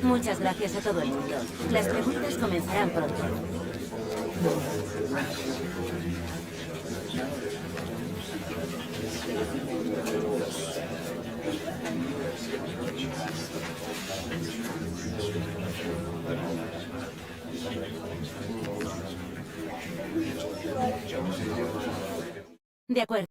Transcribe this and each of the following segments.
Muchas gracias a todo el mundo. Las preguntas comenzarán pronto. De acuerdo.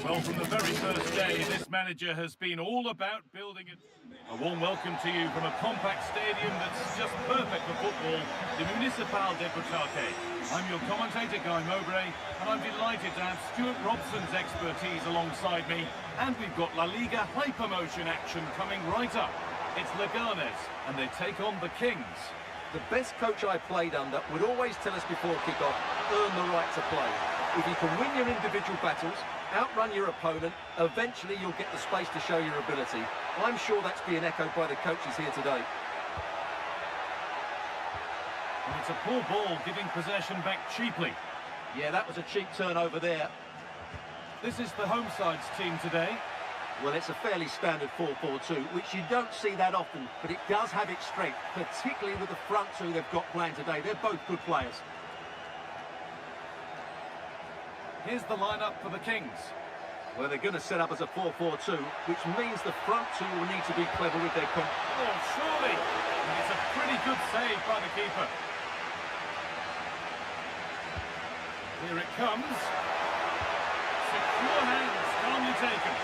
Well, from the very first day, this manager has been all about building it. A warm welcome to you from a compact stadium that's just perfect for football, the Municipal de Butaque. I'm your commentator, Guy Mowbray, and I'm delighted to have Stuart Robson's expertise alongside me, and we've got La Liga hypermotion action coming right up. It's Leganes, and they take on the Kings. The best coach I played under would always tell us before kick-off, earn the right to play. If you can win your individual battles, outrun your opponent, eventually you'll get the space to show your ability. I'm sure that's being echoed by the coaches here today. And it's a poor ball, giving possession back cheaply. Yeah, that was a cheap turnover there. This is the home side's team today. Well, it's a fairly standard 4-4-2, which you don't see that often, but it does have its strength, particularly with the front two they've got playing today. They're both good players. Here's the lineup for the Kings. Well, they're going to set up as a 4-4-2, which means the front two will need to be clever with their Oh, surely! And it's a pretty good save by the keeper. Here it comes. Secure hands, calmly taken.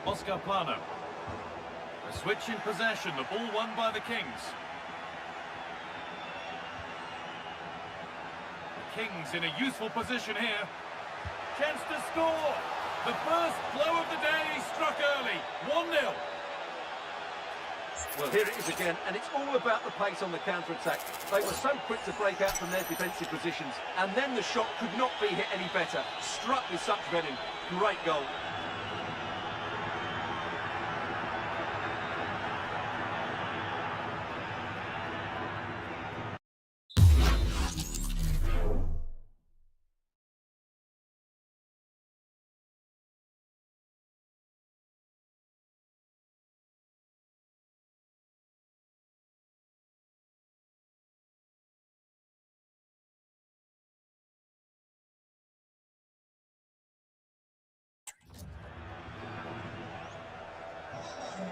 Oscar Plano. A switch in possession, the ball won by the Kings. The Kings in a useful position here. Chance to score! The first blow of the day struck early. 1-0. Well, here it is again, and it's all about the pace on the counter-attack. They were so quick to break out from their defensive positions, and then the shot could not be hit any better. Struck with such venom. Great goal.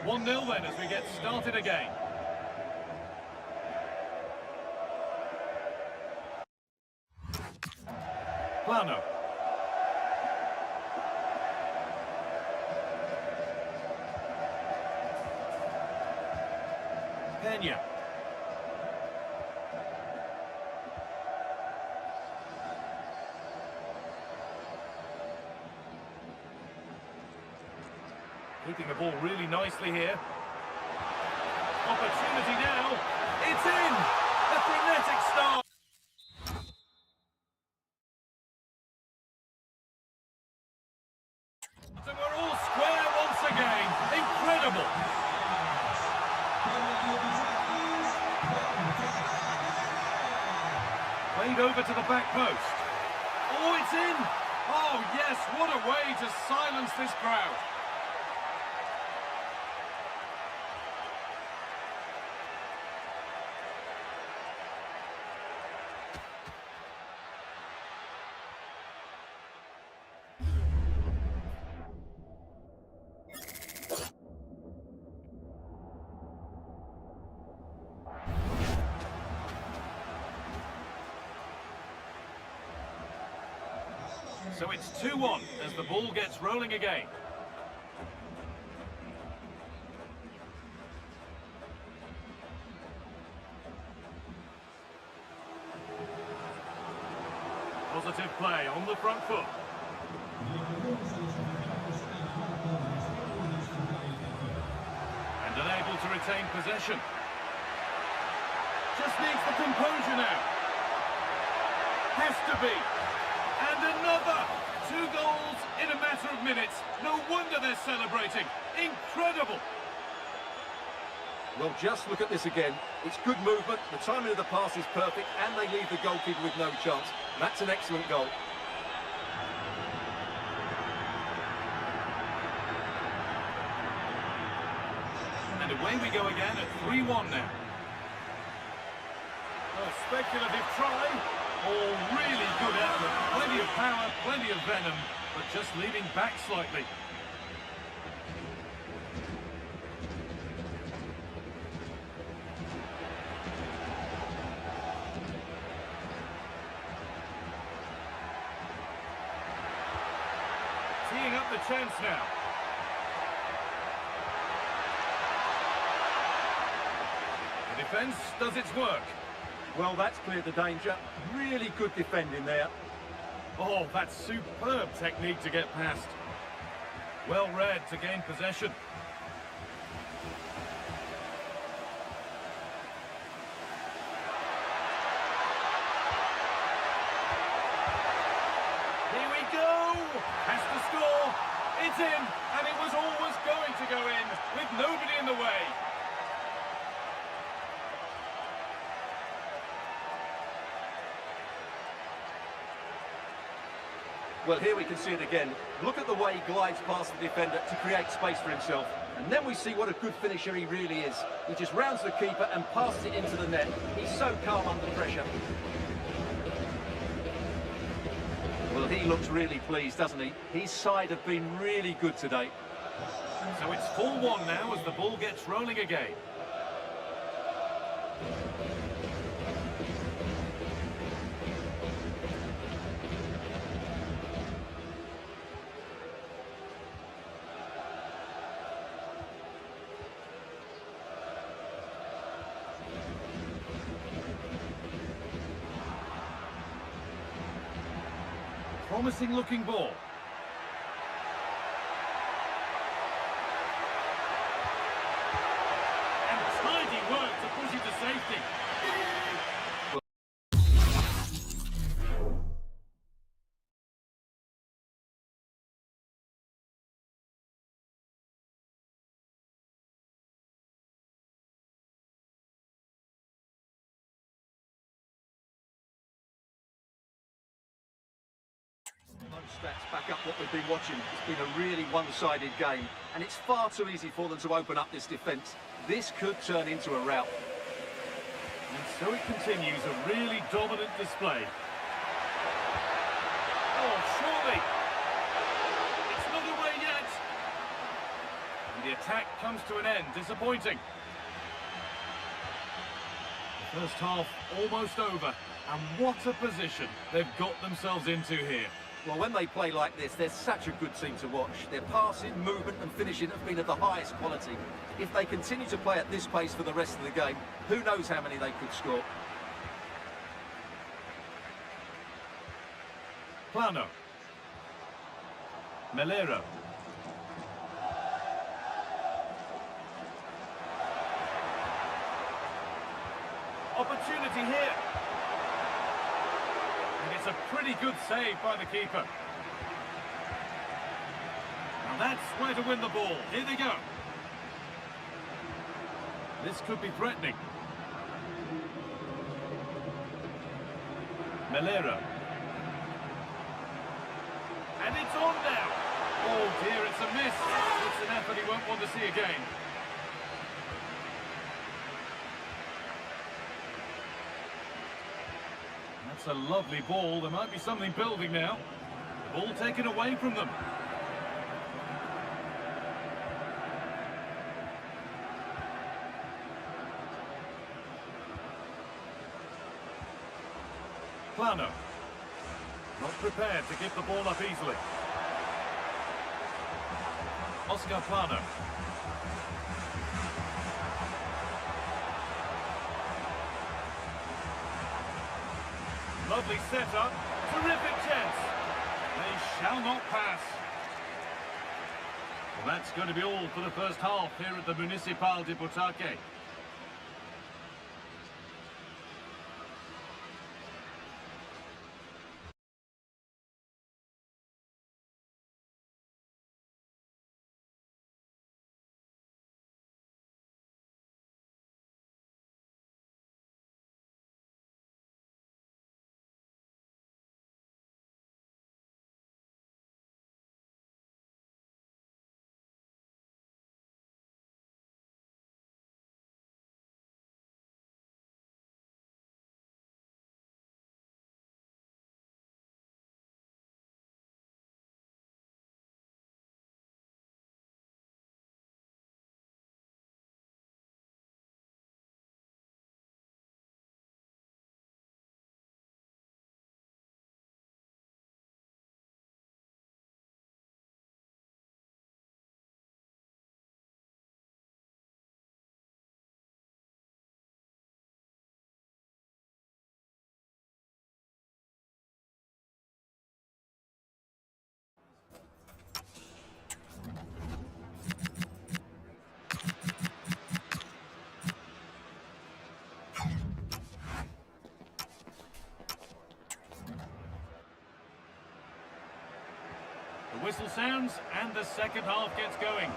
One 0 then as we get started again. Plano. Peña. Keeping the ball really nicely here. Opportunity now. It's in! A frenetic start. So we're all square once again. Incredible. Played over to the back post. Oh, it's in! Oh, yes, what a way to silence this crowd. So it's 2-1 as the ball gets rolling again. Positive play on the front foot. And unable to retain possession. Just needs the composure now. Has to be. And another! 2 goals in a matter of minutes. No wonder they're celebrating. Incredible! Well, just look at this again. It's good movement, the timing of the pass is perfect, and they leave the goalkeeper with no chance. That's an excellent goal. And away we go again at 3-1 now. A speculative try. All really good effort. Plenty of power, plenty of venom, but just leaning back slightly. Teeing up the chance now. The defence does its work. Well, that's cleared the danger. Really good defending there. Oh, that's superb technique to get past. Well read to gain possession. Here we go! Has to score. It's in, and it was always going to go in, with nobody in the way. Well, here we can see it again. Look at the way he glides past the defender to create space for himself. And then we see what a good finisher he really is. He just rounds the keeper and passes it into the net. He's so calm under pressure. Well, he looks really pleased, doesn't he? His side have been really good today. So it's 4-1 now as the ball gets rolling again. Promising looking ball. And tidy work to push it to safety. Stats back up what we've been watching. It's been a really one-sided game, and it's far too easy for them to open up this defence. This could turn into a rout. And so it continues, a really dominant display. Oh, surely! It's not away yet! And the attack comes to an end, disappointing. The first half almost over, and what a position they've got themselves into here. Well, when they play like this, they're such a good team to watch. Their passing, movement and finishing have been of the highest quality. If they continue to play at this pace for the rest of the game, who knows how many they could score. Plano. Melero. Opportunity here. And it's a pretty good save by the keeper. Now that's where to win the ball. Here they go. This could be threatening. Melero. And it's on now. Oh dear, it's a miss. It's an effort he won't want to see again. That's a lovely ball. There might be something building now. The ball taken away from them. Plano. Not prepared to give the ball up easily. Oscar Plano. Lovely setup. Terrific chance. They shall not pass. Well, that's going to be all for the first half here at the Municipal de Butaque. The whistle sounds and the second half gets going.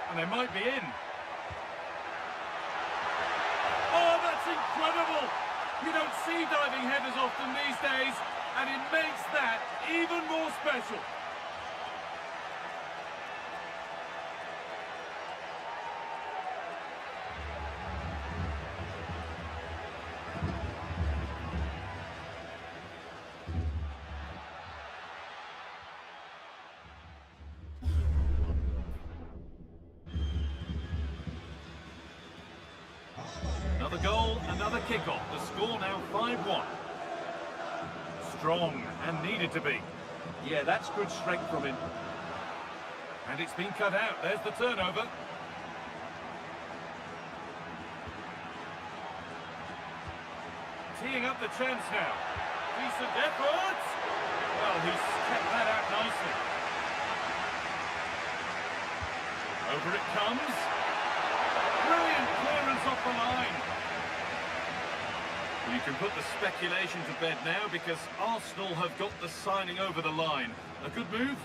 And they might be in. Oh, that's incredible! You don't see diving headers often these days, and it makes that even more special. Another goal, another kickoff. The score now 5-1. Strong and needed to be. Yeah, that's good strength from him. And it's been cut out. There's the turnover. Teeing up the chance now. Decent effort. Well, he's kept that out nicely. Over it comes. Brilliant clearance off the line. You can put the speculation to bed now because Arsenal have got the signing over the line. A good move?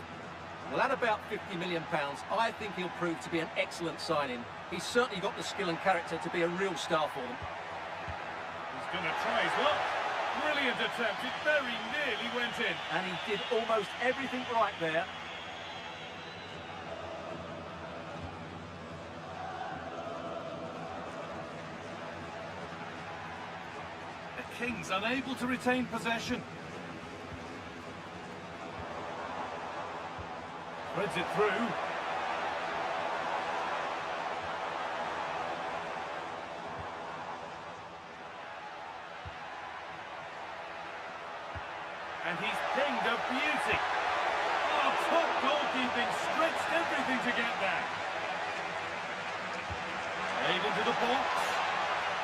Well, at about £50 million, I think he'll prove to be an excellent signing. He's certainly got the skill and character to be a real star for them. He's going to try his luck. Brilliant attempt. It very nearly went in. And he did almost everything right there. The Kings unable to retain possession. Threads it through. And he's pinged a beauty. Oh, top goalkeeping, stretched everything to get there. Played into the box.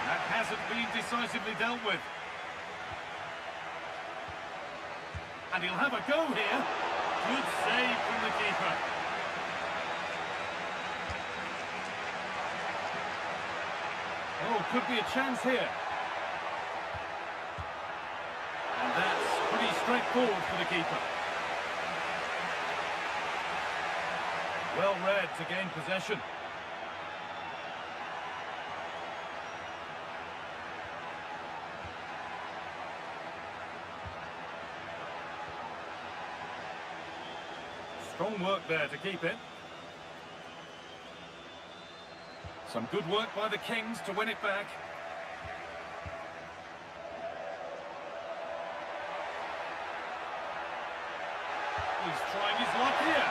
That hasn't been decisively dealt with. And he'll have a go here. Good save from the keeper. Oh, could be a chance here. And that's pretty straightforward for the keeper. Well read to gain possession. Strong work there to keep it. Some good work by the Kings to win it back. He's trying his luck here.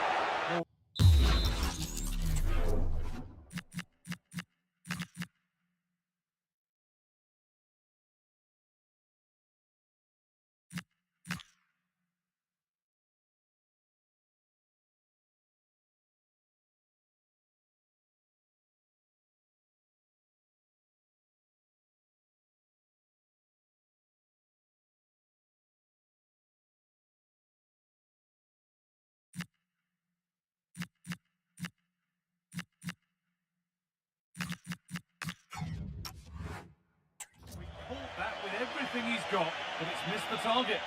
target.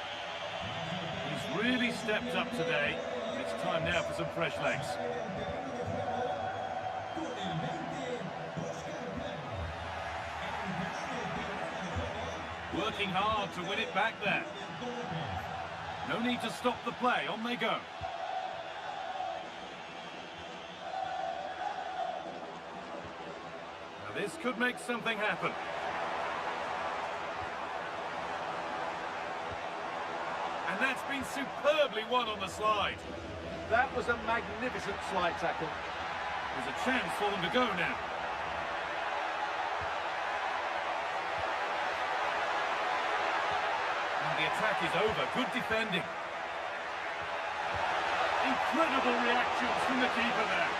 He's really stepped up today. It's time now for some fresh legs. Working hard to win it back there. No need to stop the play. On they go. Now this could make something happen. And that's been superbly won on the slide. That was a magnificent slide tackle. There's a chance for them to go now. And the attack is over. Good defending. Incredible reactions from the keeper there.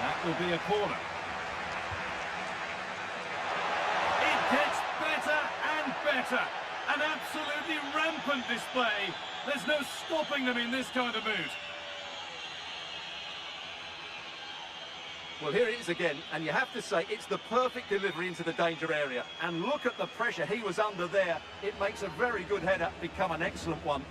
That will be a corner. It gets better and better. An absolutely rampant display. There's no stopping them in this kind of mood. Well, here it is again, and you have to say it's the perfect delivery into the danger area. And look at the pressure he was under there. It makes a very good header become an excellent one.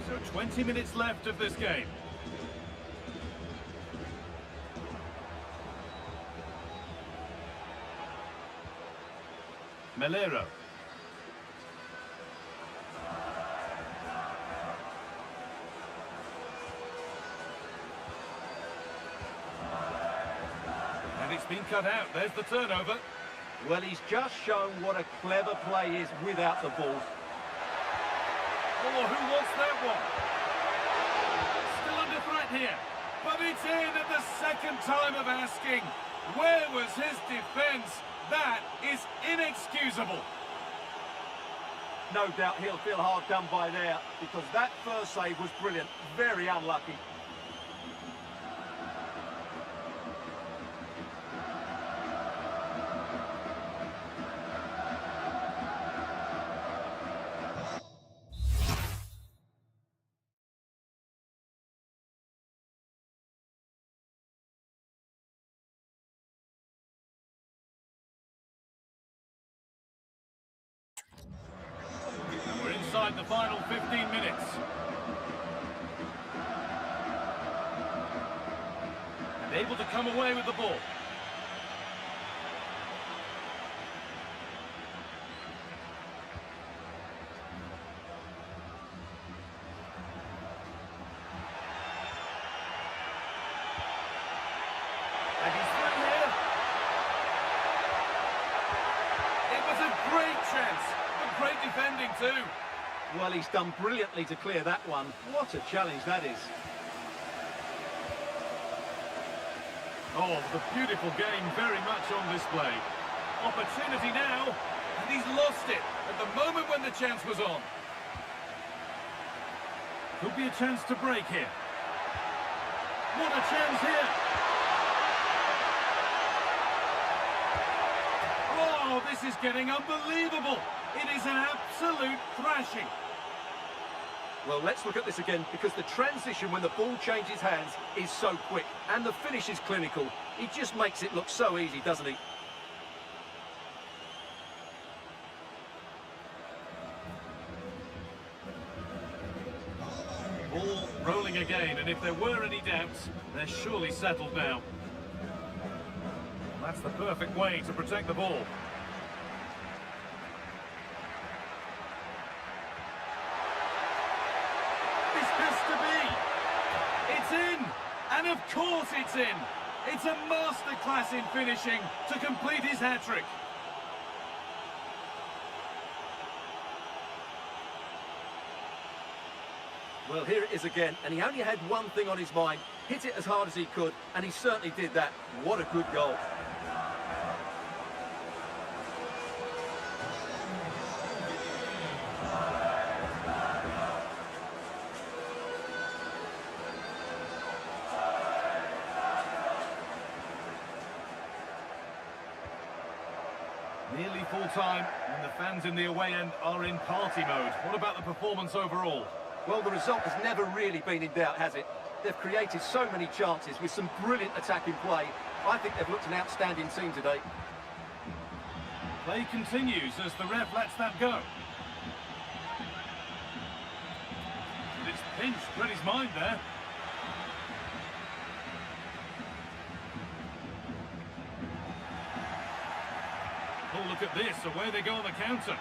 So 20 minutes left of this game. Melero. And it's been cut out. There's the turnover. Well, he's just shown what a clever play is without the ball. Oh, who wants that one? Still under threat here. But it's in at the second time of asking. Where was his defence? That is inexcusable. No doubt he'll feel hard done by there, because that first save was brilliant. Very unlucky. Inside the final 15 minutes. And able to come away with the ball. And he's through here. It was a great chance. Great defending too. Well, he's done brilliantly to clear that one. What a challenge that is. Oh, the beautiful game very much on display. Opportunity now. And he's lost it at the moment when the chance was on. Could be a chance to break here. What a chance here! Oh, this is getting unbelievable! It is an absolute thrashing. Well, let's look at this again, because the transition when the ball changes hands is so quick, and the finish is clinical. He just makes it look so easy, doesn't he? Ball rolling again, and if there were any doubts, they're surely settled now. That's the perfect way to protect the ball. This has to be! It's in! And of course it's in! It's a masterclass in finishing to complete his hat-trick. Well, here it is again, and he only had one thing on his mind. Hit it as hard as he could, and he certainly did that. What a good goal. Nearly full time, and the fans in the away end are in party mode. What about the performance overall? Well, the result has never really been in doubt, has it? They've created so many chances with some brilliant attacking play. I think they've looked an outstanding team today. Play continues as the ref lets that go. And it's pinched Freddie's mind there. Oh, look at this, away they go on the counter.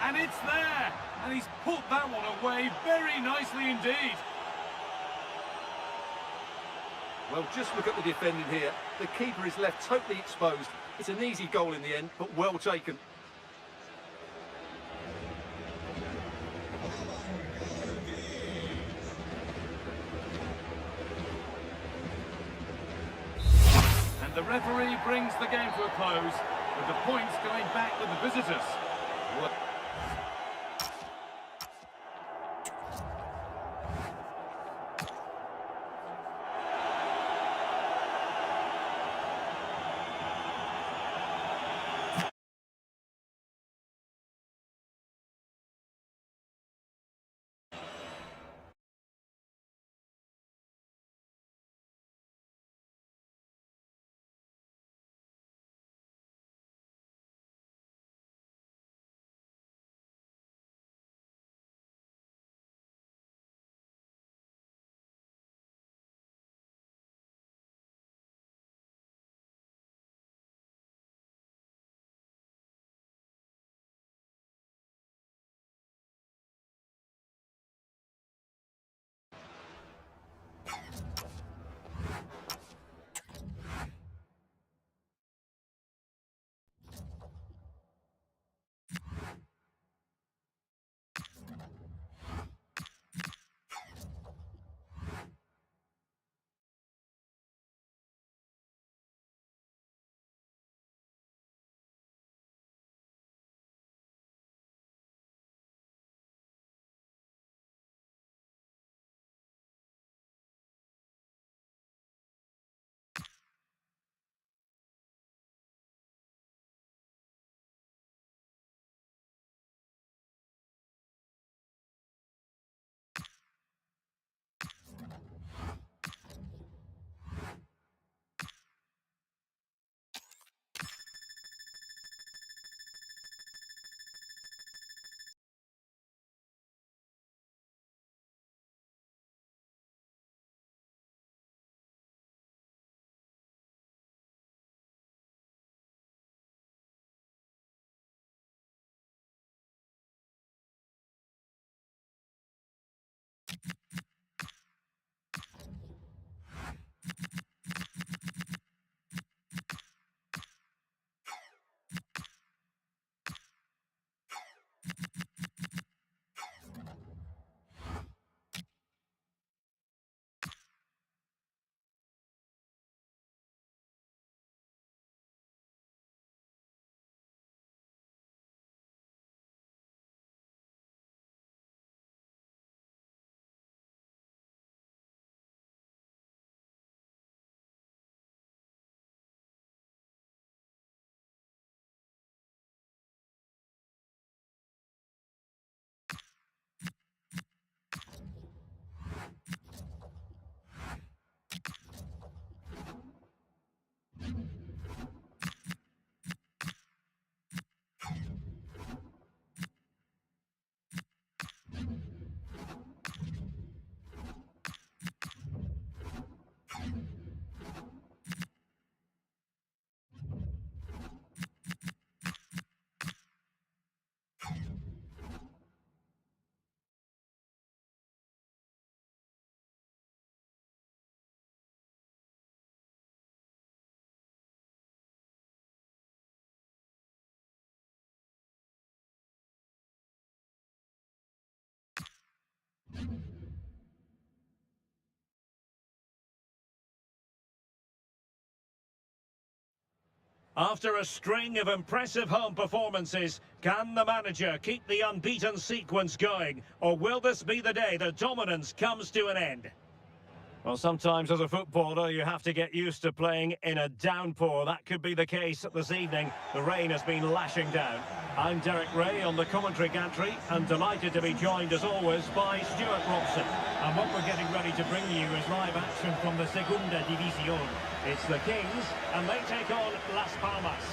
And it's there! And he's put that one away very nicely indeed. Well, just look at the defending here. The keeper is left totally exposed. It's an easy goal in the end, but well taken. And the referee brings the game to a close, with the points going back to the visitors. What? After a string of impressive home performances, can the manager keep the unbeaten sequence going, or will this be the day the dominance comes to an end? Well, sometimes as a footballer you have to get used to playing in a downpour. That could be the case this evening. The rain has been lashing down. I'm Derek Ray on the commentary gantry and delighted to be joined as always by Stuart Robson. And what we're getting ready to bring you is live action from the Segunda División. It's the Kings and they take on Las Palmas.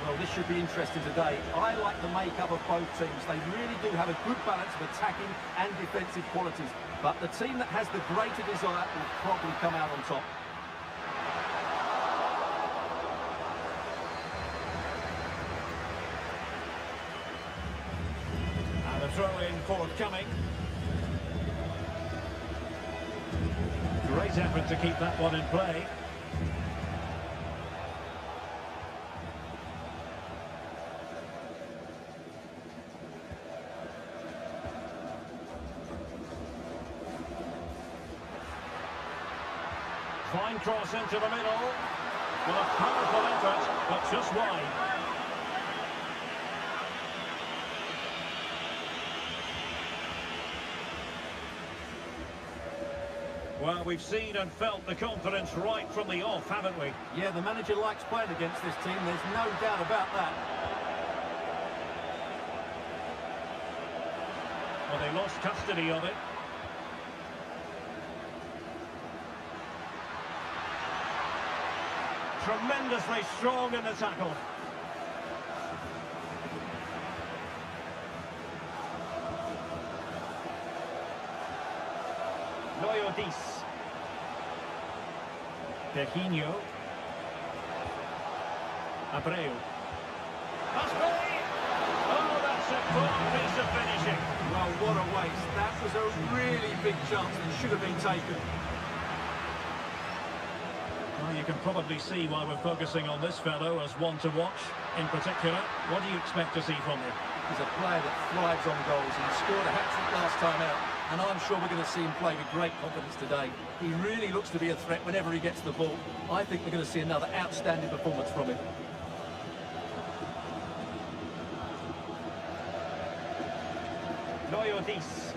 Well, this should be interesting today. I like the makeup of both teams. They really do have a good balance of attacking and defensive qualities. But the team that has the greater desire will probably come out on top. And the throw-in forthcoming. Great effort to keep that one in play. Fine cross into the middle. Well, a powerful effort, but just wide. Well, we've seen and felt the confidence right from the off, haven't we? Yeah, the manager likes playing against this team. There's no doubt about that. Well, they lost custody of it. Tremendously strong in the tackle. Loyodis. Pejinho. Abreu. Pasquale! Oh, that's a poor piece of finishing. Well, what a waste. That was a really big chance that should have been taken. Well, you can probably see why we're focusing on this fellow as one to watch. In particular, what do you expect to see from him? He's a player that thrives on goals. He scored a hat-trick last time out, and I'm sure we're going to see him play with great confidence today. He really looks to be a threat whenever he gets the ball. I think we're going to see another outstanding performance from him. Loyodis.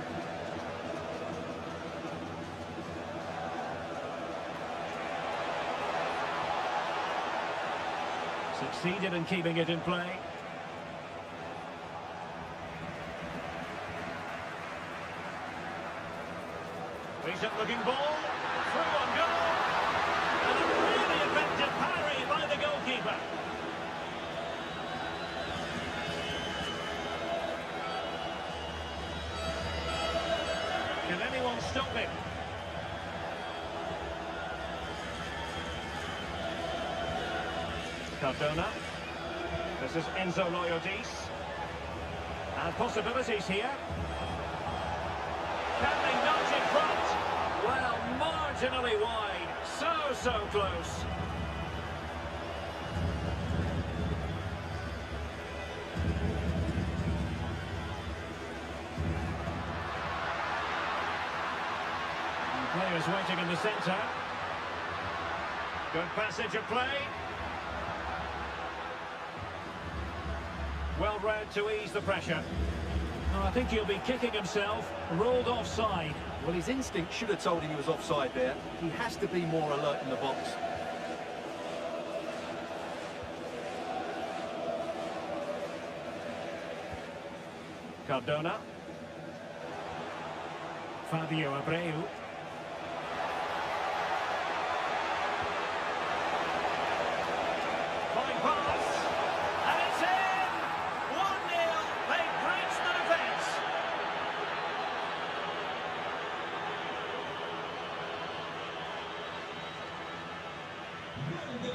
Succeeded in keeping it in play. Decent looking ball. Through on goal. And a really effective parry by the goalkeeper. Can anyone stop him? Cardona. This is Enzo Loyodis. And possibilities here. Can they nudge in front? Well, marginally wide. So close. And players waiting in the centre. Good passage of play. Well read to ease the pressure. Oh, I think he'll be kicking himself, ruled offside. Well, his instinct should have told him he was offside there. He has to be more alert in the box. Cardona. Fabio Abreu. Fine pass. And it's in! 1-0. They breached the defence.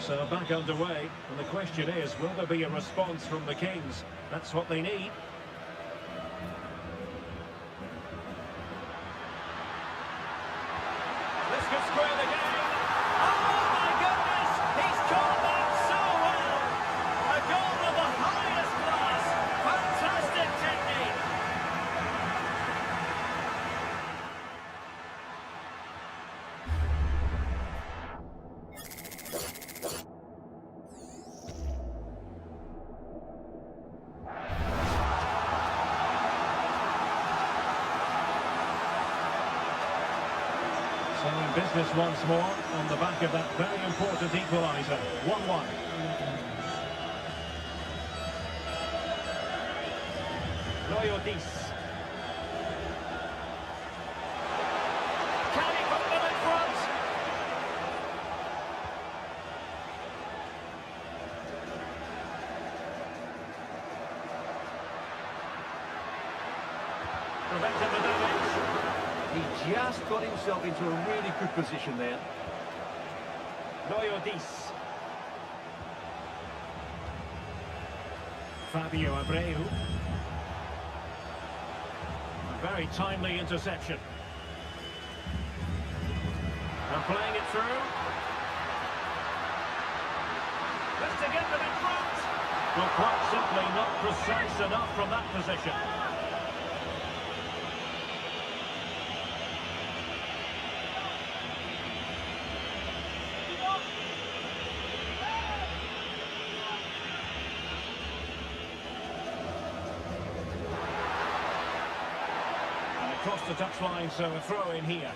So back underway, and the question is, will there be a response from the Kings? That's what they need. This could square the game. Oh my goodness! He's caught that so well! A goal of the highest class! Fantastic technique! So in business once more on the back of that very important equaliser. 1-1. Reyes. Can he put them in front? Prevented the damage. He just got himself into a really good position there. Reyes. Fabio Abreu. A very timely interception. And playing it through. Just to get them in front. Well, quite simply not precise enough from that position. Across the touchline, so a throw in here.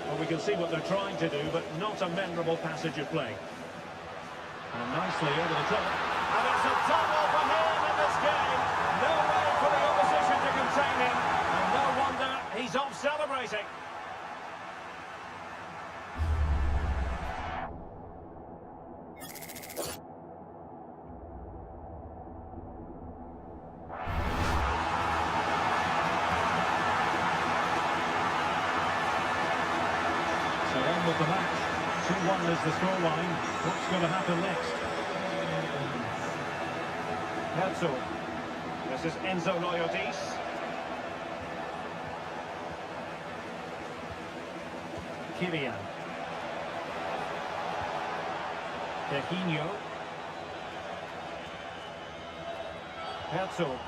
Well, we can see what they're trying to do, but not a memorable passage of play. And nicely over the top. And it's a double for him in this game. No way for the opposition to contain him. And no wonder he's off celebrating. With the match, 2-1 is the scoreline. What's going to happen next? Herzog. This is Enzo Reyes. Kylian. Coutinho. Herzog.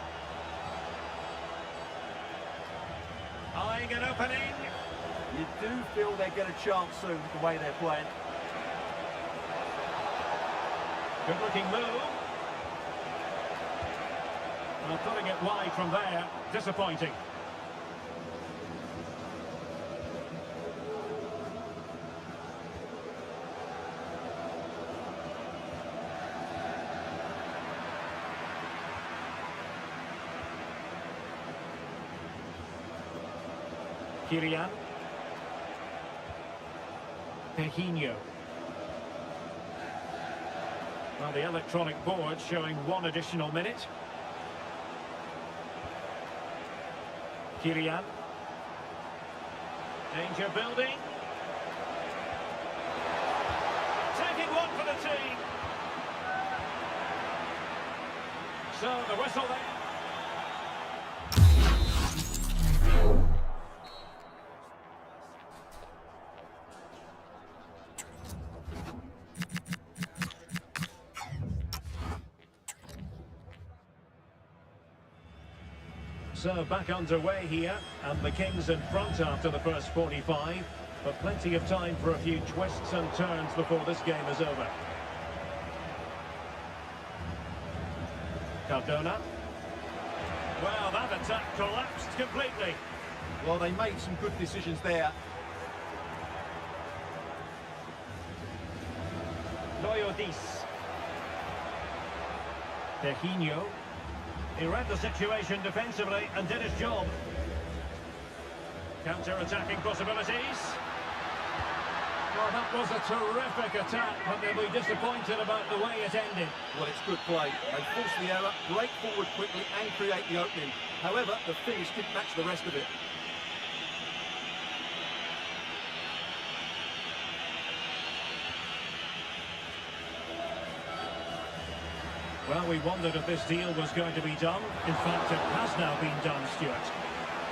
Eyeing an opening. You do feel they get a chance soon, the way they're playing. Good-looking move. Well, putting it wide from there, disappointing. Kylian. Coutinho. Well, the electronic board showing 1 additional minute. Kylian. Danger building. Taking one for the team. So the whistle there. So back underway here, and the Kings in front after the first 45, but plenty of time for a few twists and turns before this game is over. Cardona. Well, that attack collapsed completely. Well, they made some good decisions there. Reyes. Coutinho. He read the situation defensively and did his job. Counter-attacking possibilities. Well, that was a terrific attack, but they'll be disappointed about the way it ended. Well, it's good play. They force the error, break forward quickly and create the opening. However, the finish didn't match the rest of it. Well, we wondered if this deal was going to be done. In fact, it has now been done, Stuart.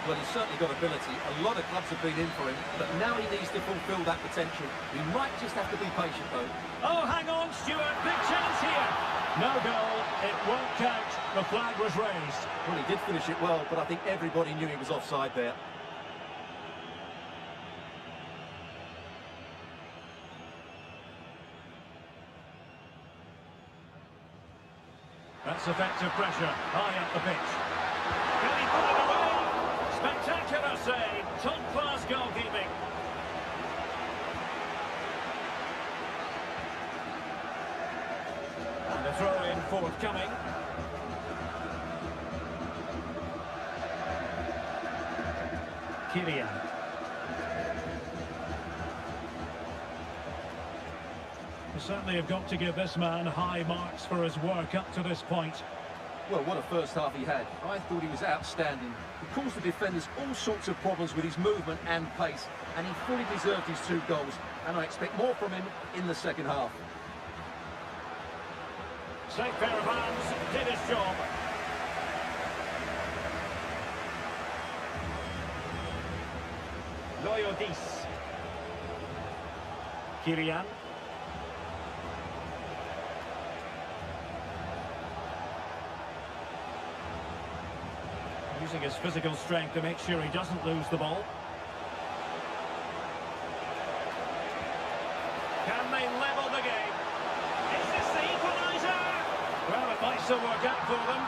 Well, he's certainly got ability. A lot of clubs have been in for him, but now he needs to fulfil that potential. He might just have to be patient, though. Oh, hang on, Stuart. Big chance here. No goal. It won't count. The flag was raised. Well, he did finish it well, but I think everybody knew he was offside there. That's effective pressure high up the pitch. Can he put it away? Spectacular save, top-class goalkeeping. And the throw-in forthcoming. Kylian. You certainly have got to give this man high marks for his work up to this point. Well, what a first half he had. I thought he was outstanding. He caused the defenders all sorts of problems with his movement and pace, and he fully deserved his 2 goals, and I expect more from him in the second half. Safe pair of hands, did his job. Loyodis. Kylian. Using his physical strength to make sure he doesn't lose the ball. Can they level the game? Is this the equaliser? Well, it might still work out for them.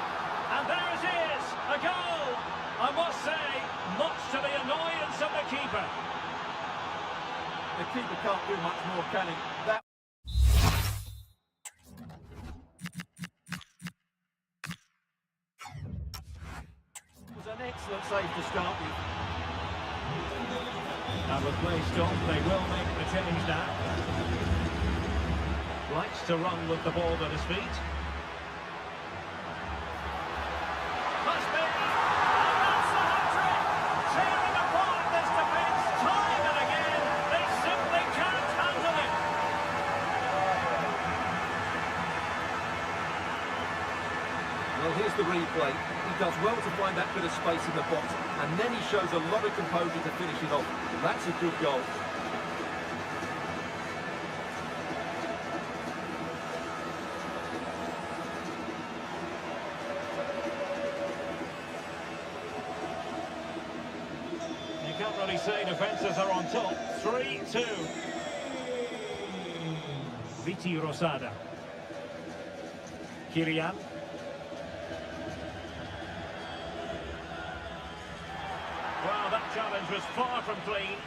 And there it is, a goal! I must say, much to the annoyance of the keeper. The keeper can't do much more, can he? That was an excellent save to start with. And with play stopped, they will make the change now. Likes to run with the ball at his feet. Must be! And that's the hat-trick! Tearing apart this defence time and again. They simply can't handle it. Well, here's the replay. He does well to find that bit of space in the box, and then he shows a lot of composure to finish it off. That's a good goal. You can't really say defences are on top. 3-2. Viti Rosada. Kylian. Well, that challenge was far from clean.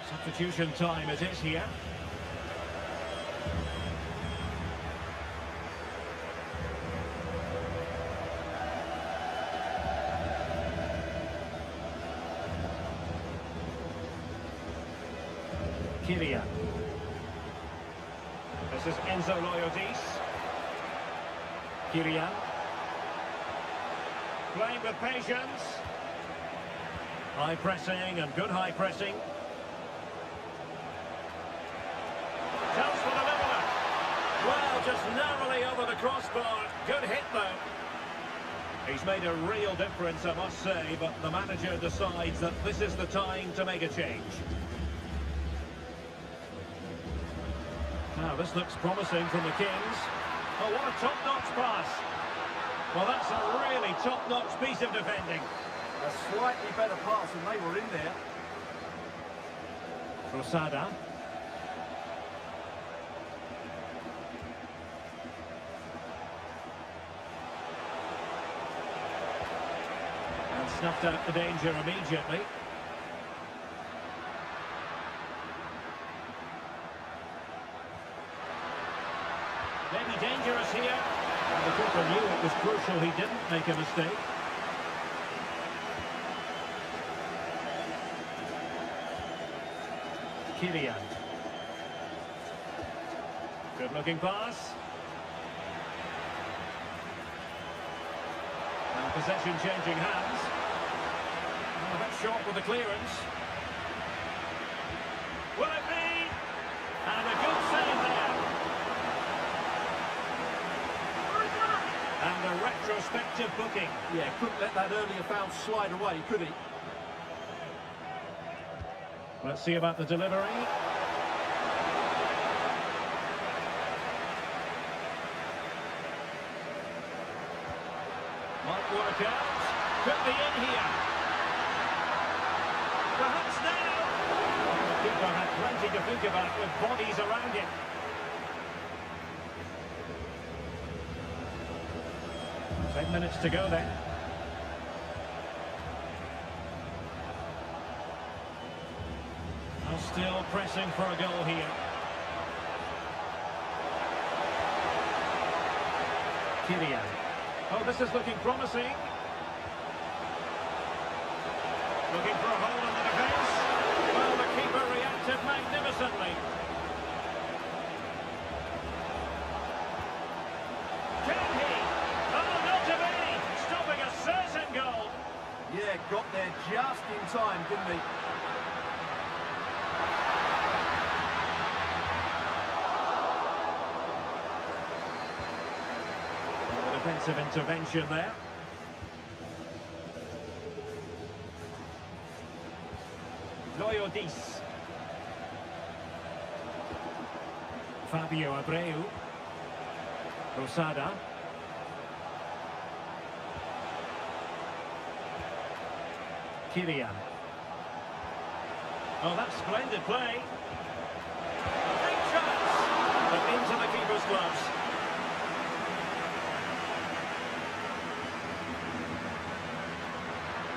Substitution time it is here. Kylian. This is Enzo Loyodis. Kylian. Playing with patience. High pressing and good high pressing. Chance for the leveller. Well, just narrowly over the crossbar. Good hit, though. He's made a real difference, I must say, but the manager decides that this is the time to make a change. Now, this looks promising from the Kings. Oh, what a top-notch pass. Well, that's a really top-notch piece of defending. A slightly better pass and they were in there. Rosada. And snuffed out the danger immediately. Maybe dangerous here. And the keeper knew it was crucial he didn't make a mistake. Kylian. Good looking pass. And possession changing hands. Oh, a bit short with the clearance. Will it be? And a good save there. And a retrospective booking. Yeah, couldn't let that earlier foul slide away, could he? Let's see about the delivery. Might work out. Could be in here. Perhaps now. The keeper had plenty to think about with bodies around him. Ten minutes to go then. Still pressing for a goal here. Kylian. Oh, this is looking promising. Looking for a hole in the defence. Well, the keeper reacted magnificently. Can he? Oh, not to be! Stopping a certain goal. Yeah, got there just in time, didn't he? Defensive intervention there. Loyodis. Fabio Abreu. Rosada. Kylian. Oh, that's splendid play. A big chance. But into the keeper's gloves.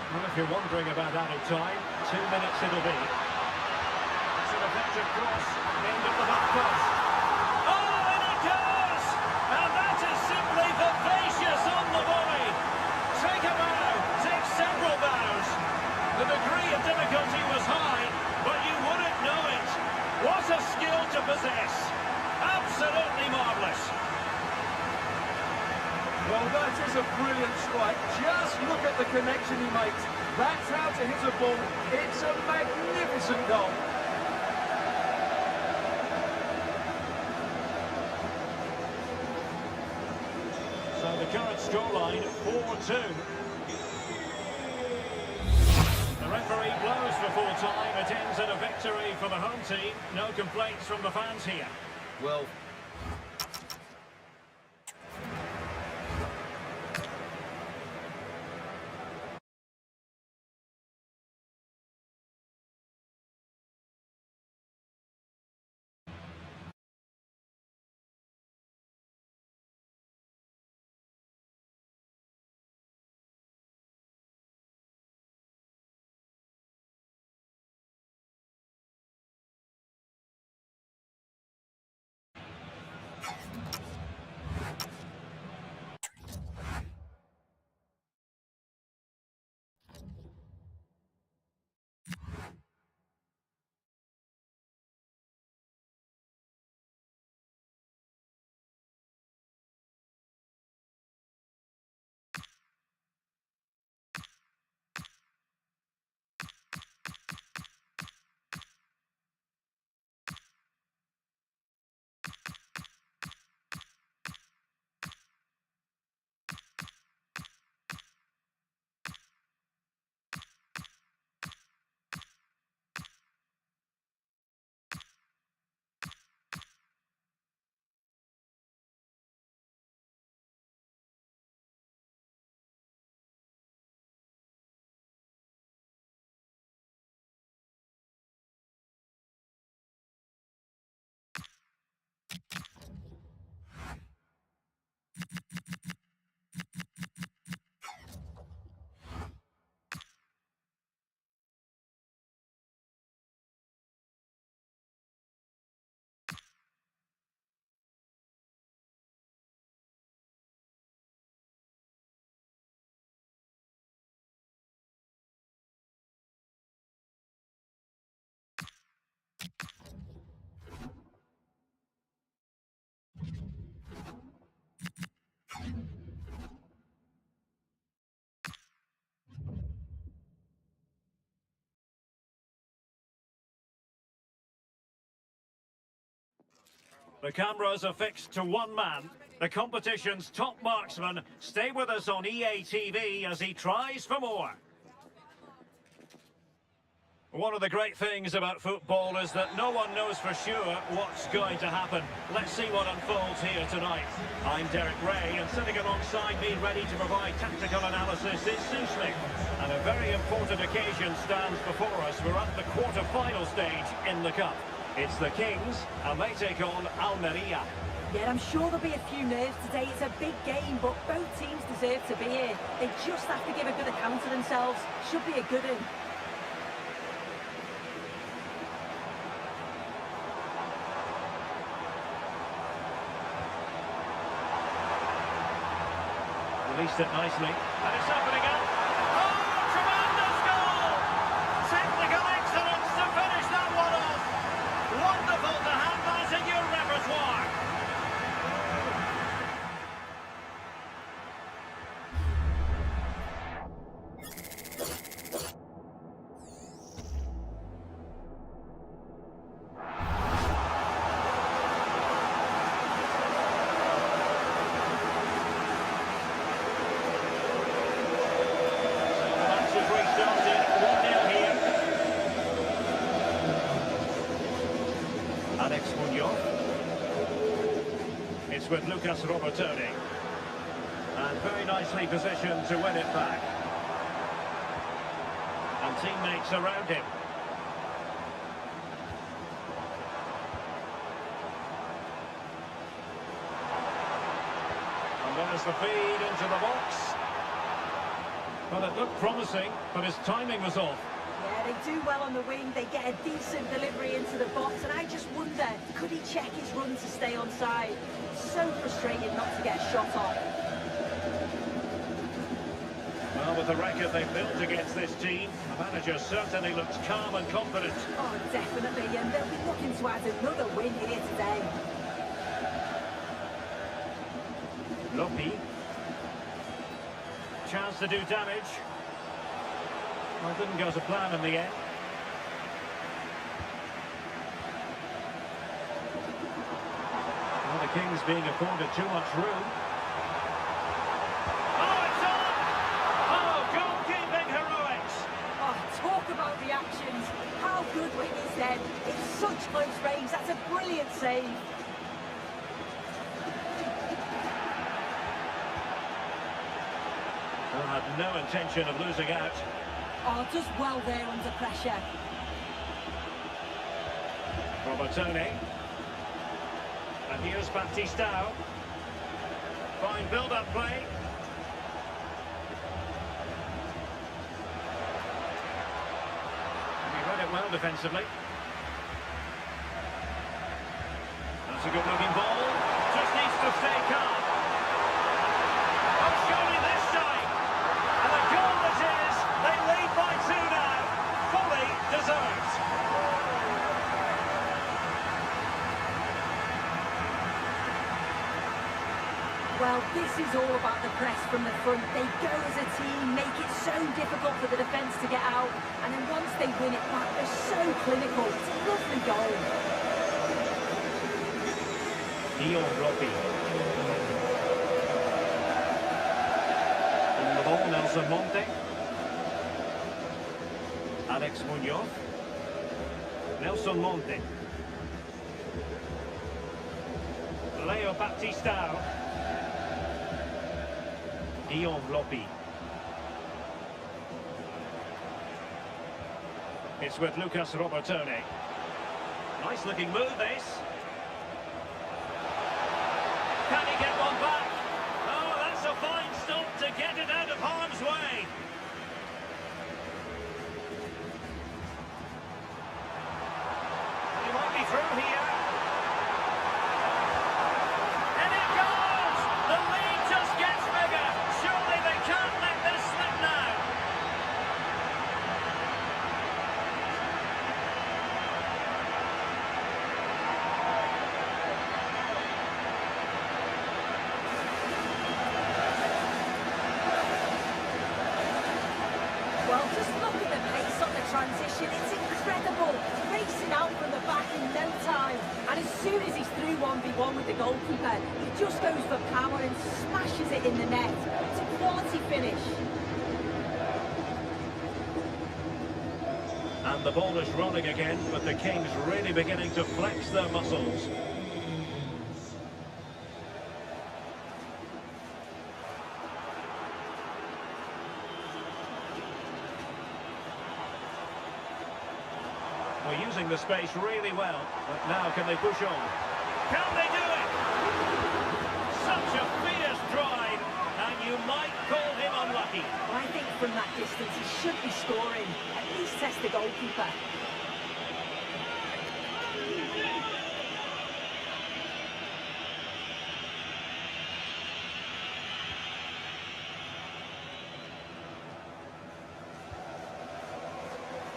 Well, if you're wondering about added time, 2 minutes it'll be. It's an effective cross, end of the back post. Oh, and it goes! And that is simply vivacious on the volley. Take a bow, take several bows. The degree of difficulty was high, but you wouldn't know it. What a skill to possess. Absolutely marvellous. Well, that is a brilliant strike. Just look at the connection he makes. That's how to hit a ball. It's a magnificent goal. So the current scoreline, 4-2. The referee blows for full time. It ends in a victory for the home team. No complaints from the fans here. Well, The cameras are fixed to one man, the competition's top marksman. Stay with us on EA TV as he tries for more. One of the great things about football is that no one knows for sure what's going to happen. Let's see what unfolds here tonight. I'm Derek Ray, and sitting alongside me, ready to provide tactical analysis, is Susley. And a very important occasion stands before us. We're at the quarter-final stage in the Cup. It's the Kings, and they take on Almeria. Yeah, I'm sure there'll be a few nerves today. It's a big game, but both teams deserve to be here. They just have to give a good account of themselves. Should be a good one. Released it nicely, and it's opening up. Oh, tremendous goal! Technical excellence to finish that one off. Wonderful to have that in your repertoire. It's with Lucas Robertoni, and very nicely positioned to win it back, and teammates around him. And there's the feed into the box. Well, it looked promising, but his timing was off. Yeah, they do well on the wing. They get a decent delivery into the box, and I just wonder, could he check his run to stay onside? So frustrated not to get a shot off. Well, with the record they've built against this team, the manager certainly looks calm and confident. Oh, definitely, and they'll be looking to add another win here today. Lopi. Chance to do damage. Well, it didn't go to plan in the end. Well, the Kings being afforded too much room. Oh, it's on! Oh, goalkeeping heroics! Oh, talk about reactions. How good were his then? It's such close range. That's a brilliant save. Well, had no intention of losing out. Oh, just well there under pressure. Robertoni. And here's Baptistao. Fine build-up play. And he read it well defensively. That's a good-looking ball. Just needs to stay calm. Oh, surely this time. And the goal that is, they lead by 2 now. Fully deserved. Well, this is all about the press from the front. They go as a team, make it so difficult for the defence to get out, and then once they win it back, they're so clinical. It's a lovely goal. Ropi. On the ball, Nelson Monte. Alex Munoz. Nelson Monte. Leo Baptistao. Lopi. It's with Lucas Robertoni. Nice looking move, this. Can he get one back? Oh, that's a fine stop to get it out of harm's way. He might be through here. And it goes! The lead just gets bigger. Surely they can't let this slip now. Well, just look at the pace on the transition. It's incredible. Racing out from the back in no time. And as soon as he's through 1v1 with the goalkeeper, he just goes for power and smashes it in the net. It's a quality finish. And the ball is rolling again, but the Kings really beginning to flex their muscles. We're using the space really well, but now can they push on? Can they do it? Such a fierce drive, and you might call him unlucky. Well, I think from that distance he should be scoring. At least test the goalkeeper.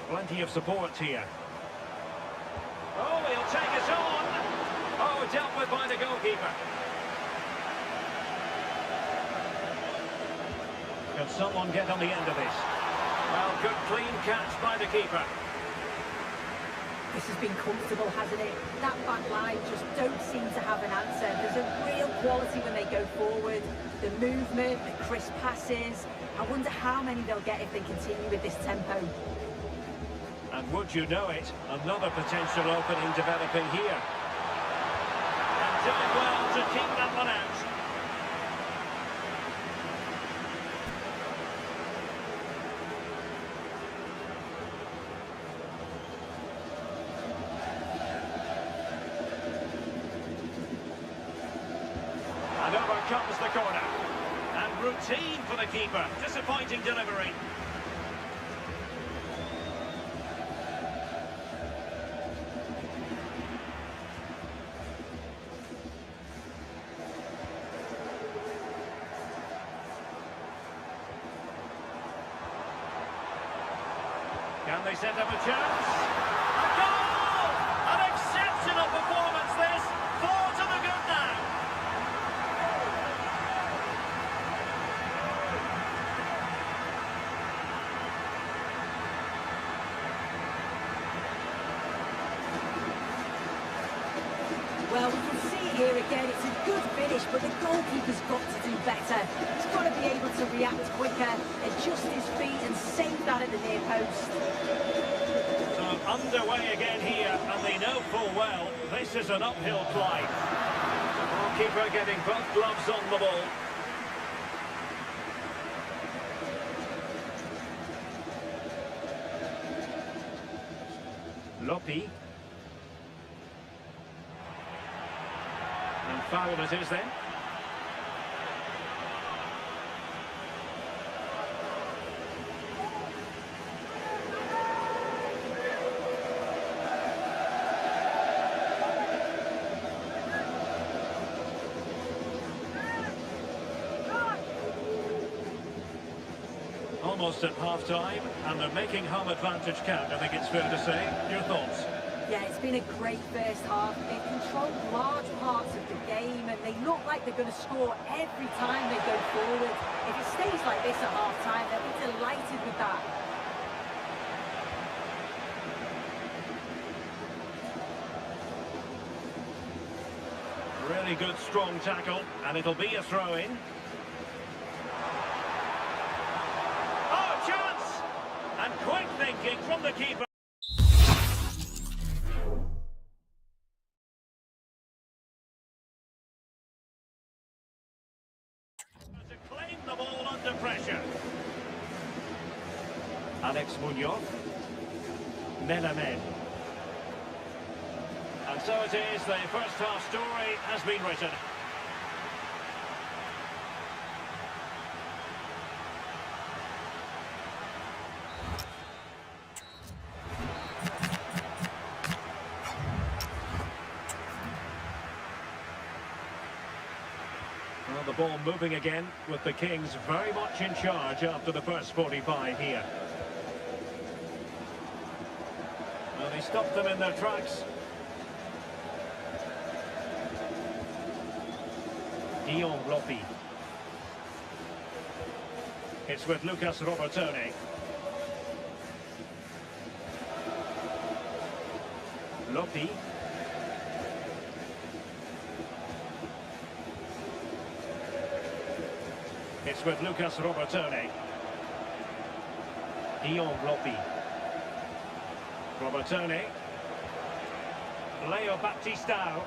Plenty of support here. Oh, he'll take us on. Oh, dealt with by the goalkeeper. Can someone get on the end of this? Well, good clean catch by the keeper. This has been comfortable, hasn't it? That back line just don't seem to have an answer. There's a real quality when they go forward. The movement, the crisp passes. I wonder how many they'll get if they continue with this tempo. And would you know it, another potential opening developing here. And doing well to keep that one out. And over comes the corner. And routine for the keeper. Disappointing delivery. Can they set up a chance? A goal! An exceptional performance this! 4 to the good now. Well, we can see it here again. It's a good finish, but the goalkeeper's got to do better. He's got to be able to react quicker, adjust his feet and save that at the near post. So underway again here, and they know full well this is an uphill climb. The goalkeeper getting both gloves on the ball. Lopi. And foul it is then. Almost at half-time, and they're making home advantage count, I think it's fair to say. Your thoughts? Yeah, it's been a great first half. They've controlled large parts of the game, and they look like they're going to score every time they go forward. If it stays like this at half-time, they'll be delighted with that. Really good, strong tackle, and it'll be a throw-in. Oh, chance! And quick thinking from the keeper. To claim the ball under pressure. Alex Munoz. Melamed. And so it is, the first half story has been written. Well, the ball moving again, with the Kings very much in charge after the first 45 here. Well, they stopped them in their tracks. Lopi. It's with Lucas Robertone. Lopi. It's with Lucas Robertone. Lopi. Robertoni. Leo Battistao.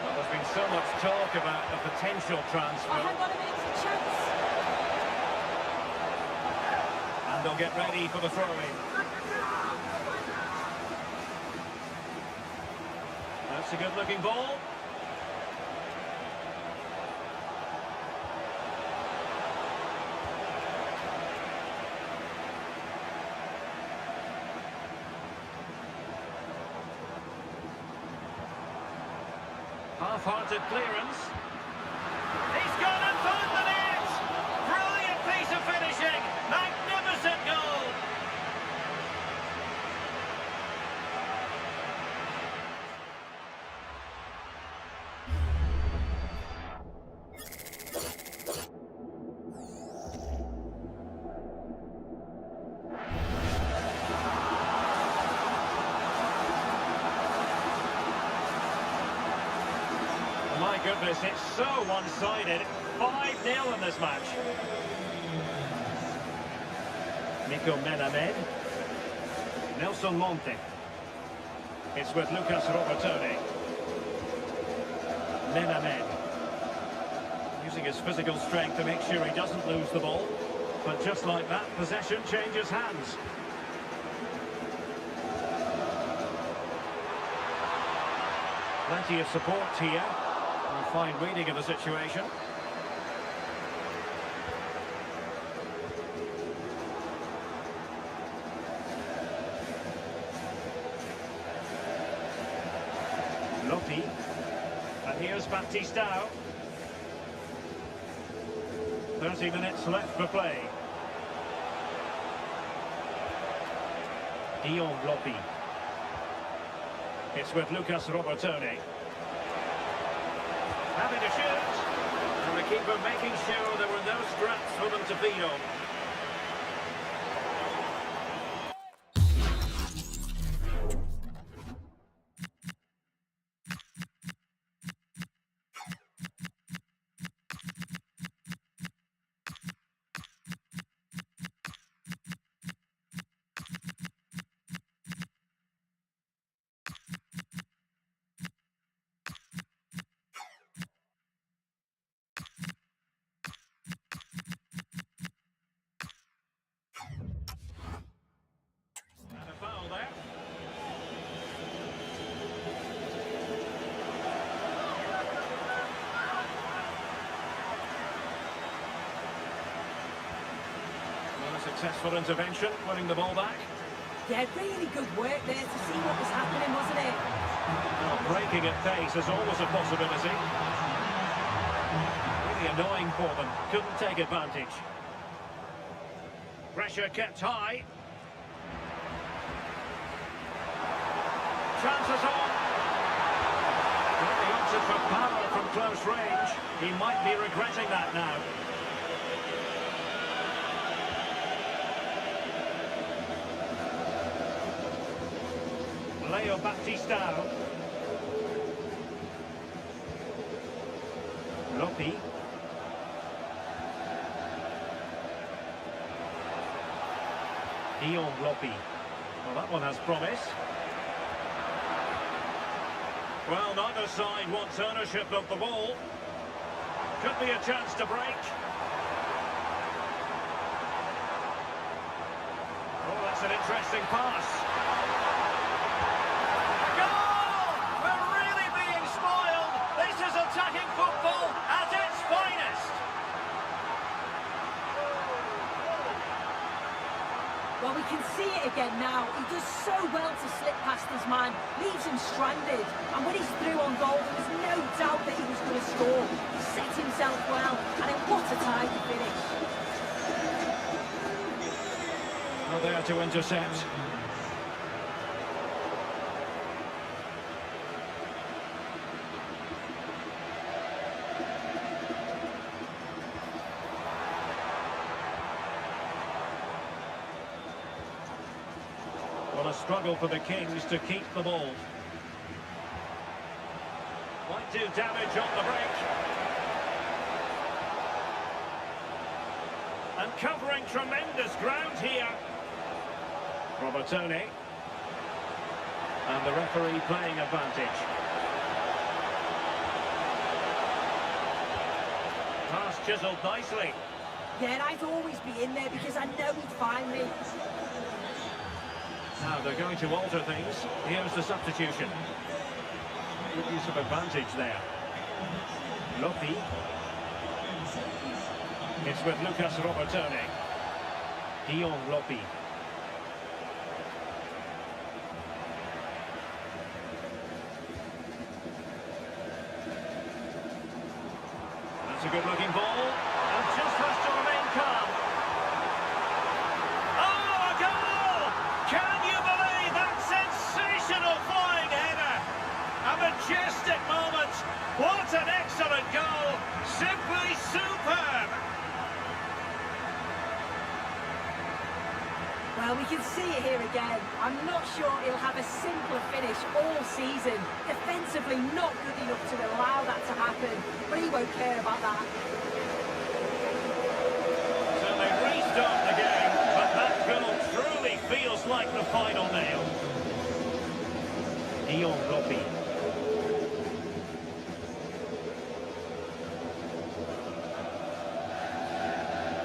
Well, there's been so much talk about a potential transfer. Oh, hang on a minute, it's a chance. And they'll get ready for the throw-in. That's a good-looking ball. Half-hearted clearance. He's gone and found the net! Brilliant piece of finishing! Magnificent goal! My goodness, it's so one-sided. 5-0 in this match. Nico Menamed. Nelson Monte. It's with Lucas Robertoni. Menamed. Using his physical strength to make sure he doesn't lose the ball. But just like that, possession changes hands. Plenty of support here. A fine reading of the situation. Lopi. And here's Battistao. 30 minutes left for play. Dion Lopi. It's with Lucas Robertoni. Having to shoot, and the keeper making sure there were no scraps for them to feed on. Successful intervention, winning the ball back. Yeah, really good work there to see what was happening, wasn't it? Well, breaking at pace is always a possibility. Really annoying for them. Couldn't take advantage. Pressure kept high. Chances on. Well, he opted for power from close range. He might be regretting that now. Leo Battistao. Lopi. Dion Lopi. Well, that one has promise. Well, neither side wants ownership of the ball. Could be a chance to break. Oh, that's an interesting pass. Attacking football at its finest. Well, we can see it again now. He does so well to slip past his man, leaves him stranded. And when he's through on goal, there was no doubt that he was going to score. He set himself well, and what a time to finish. Well, there to intercept. What a struggle for the Kings to keep the ball. Might do damage on the break. And covering tremendous ground here. Robertone. And the referee playing advantage. Pass chiselled nicely. Yeah, and I'd always be in there because I know he'd find me. Now they're going to alter things. Here's the substitution. Good use of advantage there. Lopi. It's with Lucas Robertone. Dion Lopi. That's a good-looking ball. And just has to remain calm. Oh, a goal! Can you believe that sensational flying header? A majestic moment. What an excellent goal. Simply superb. Well, we can see it here again. I'm not sure he'll have a simpler finish all season. Defensively not good enough to allow that to happen, but he won't care about that. So they restart the game, but that goal truly feels like the final nail. Dion Lopi.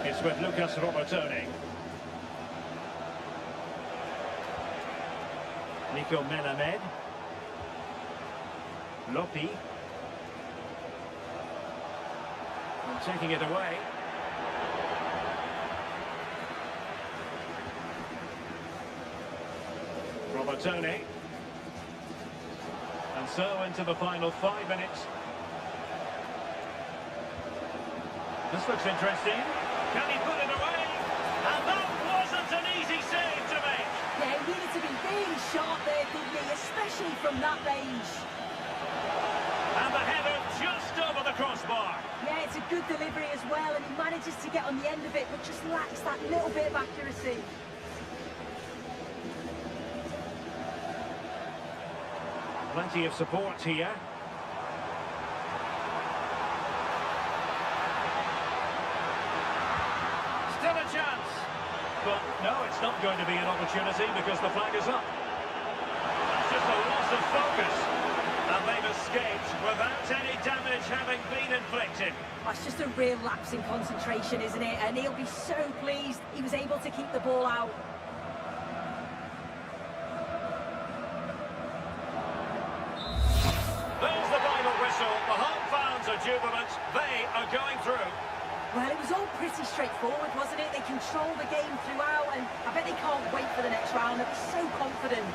It's with Lucas Robertone. Nico Melamed. Lopi. And taking it away. Robertone. And so into the final 5 minutes. This looks interesting. Can he put it away? And that wasn't an easy save to make. Yeah, he needed to be really sharp there, didn't he? Especially from that range. And the header just over the crossbar. Yeah, it's a good delivery as well, and he manages to get on the end of it, but just lacks that little bit of accuracy. Plenty of support here. Still a chance. But no, it's not going to be an opportunity because the flag is up. That's just a loss of focus. And they've escaped without any damage having been inflicted. That's just a real lapse in concentration, isn't it? And he'll be so pleased he was able to keep the ball out. There's the final whistle. The home fans are jubilant. They are going through. Well, it was all pretty straightforward, wasn't it? They controlled the game throughout, and I bet they can't wait for the next round. They're so confident.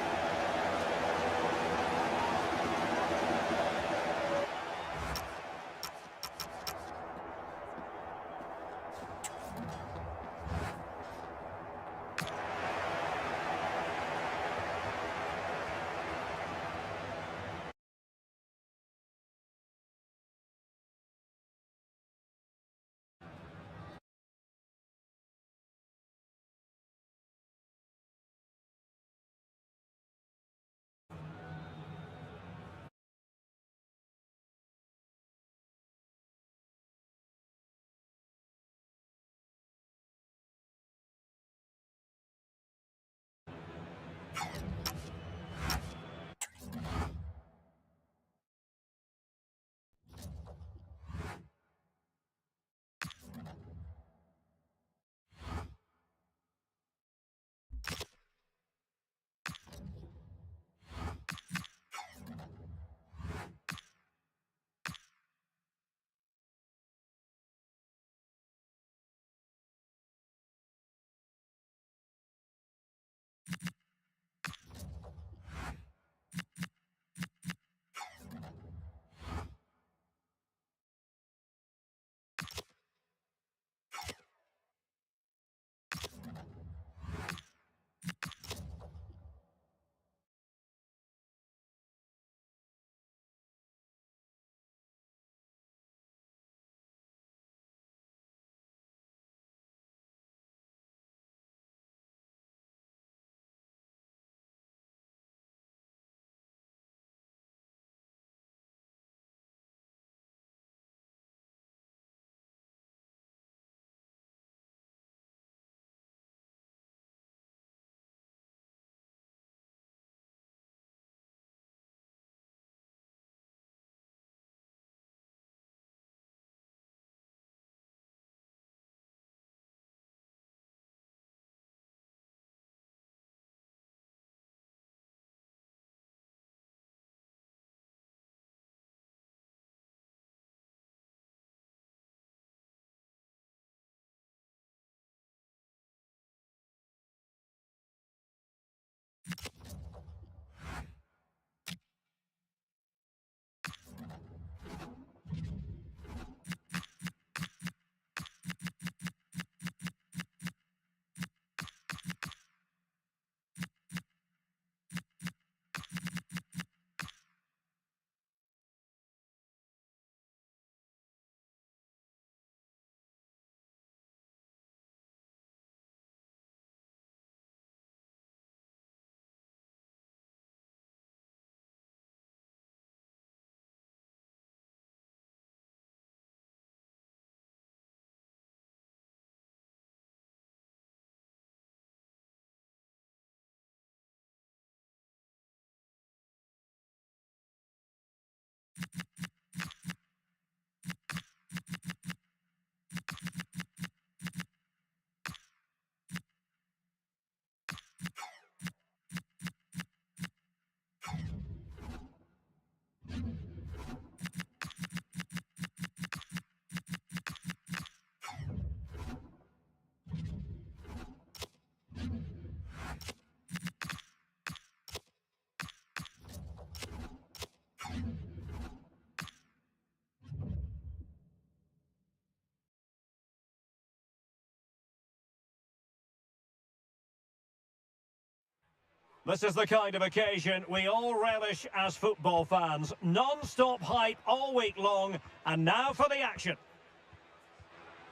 This is the kind of occasion we all relish as football fans. Non-stop hype all week long, and now for the action.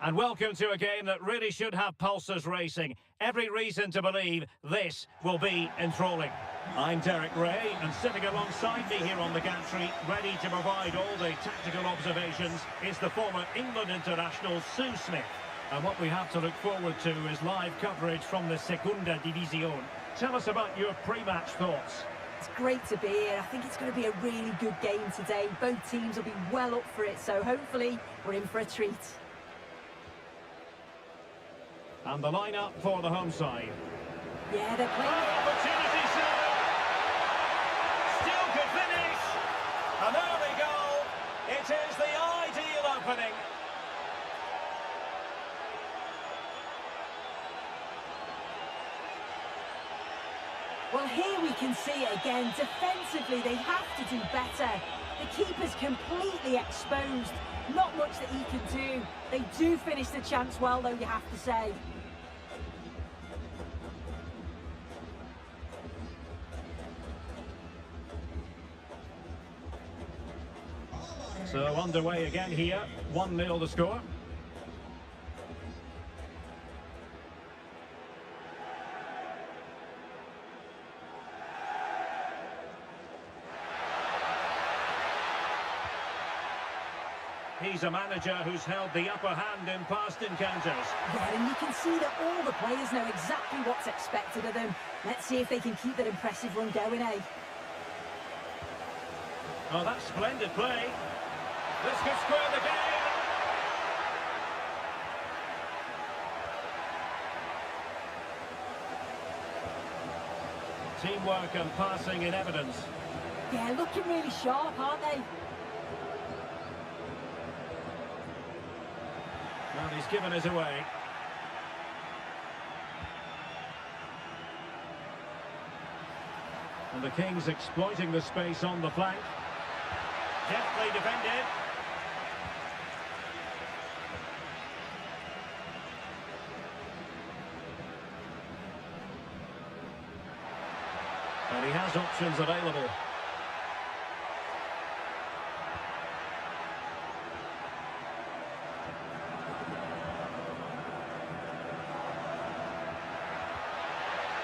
And welcome to a game that really should have pulses racing. Every reason to believe this will be enthralling. I'm Derek Ray, and sitting alongside me here on the gantry, ready to provide all the tactical observations, is the former England international Sue Smith. And what we have to look forward to is live coverage from the Segunda División. Tell us about your pre-match thoughts. It's great to be here. I think it's going to be a really good game today. Both teams will be well up for it, so hopefully we're in for a treat. And the lineup for the home side. Yeah, they're playing. Opportunity, sir! Still could finish! An early goal! It is the ideal opening. Well, here we can see it again. Defensively, they have to do better. The keeper's completely exposed. Not much that he can do. They do finish the chance well, though, you have to say. So underway again here. 1-0 the score. He's a manager who's held the upper hand in past encounters. Yeah, and you can see that all the players know exactly what's expected of them. Let's see if they can keep that impressive run going, eh? Oh, that's splendid play. This could square the game. Teamwork and passing in evidence. Yeah, looking really sharp, aren't they? Well, he's given us away. And the Kings exploiting the space on the flank. Deftly defended. And he has options available.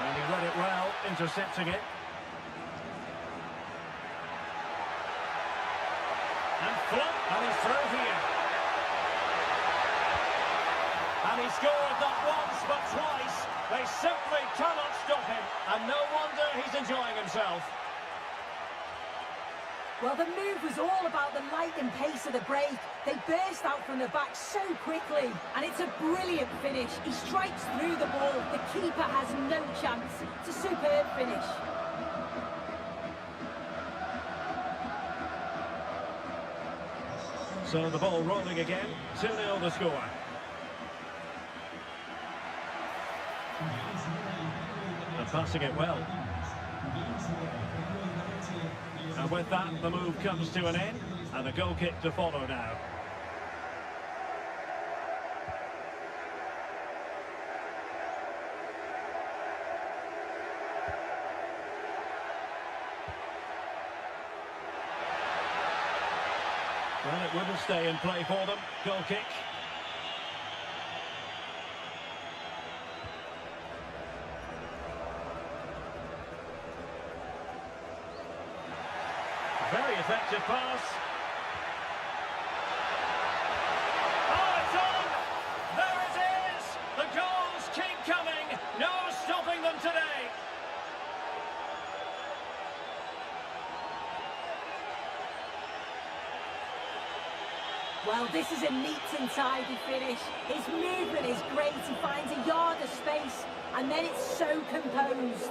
And he read it well, intercepting it. And flop, and he's through here. And he scored not once but twice. They simply cannot stop him, and no wonder he's enjoying himself. Well, the move was all about the light and pace of the break. They burst out from the back so quickly, and it's a brilliant finish. He strikes through the ball. The keeper has no chance. It's a superb finish. So the ball rolling again, 2-0 the score. And passing it well. And with that, the move comes to an end, and a goal kick to follow now. Well, it wouldn't stay in play for them. Goal kick. Very effective pass. Oh, it's on! There it is! The goals keep coming! No stopping them today! Well, this is a neat and tidy finish. His movement is great. He finds a yard of space, and then it's so composed.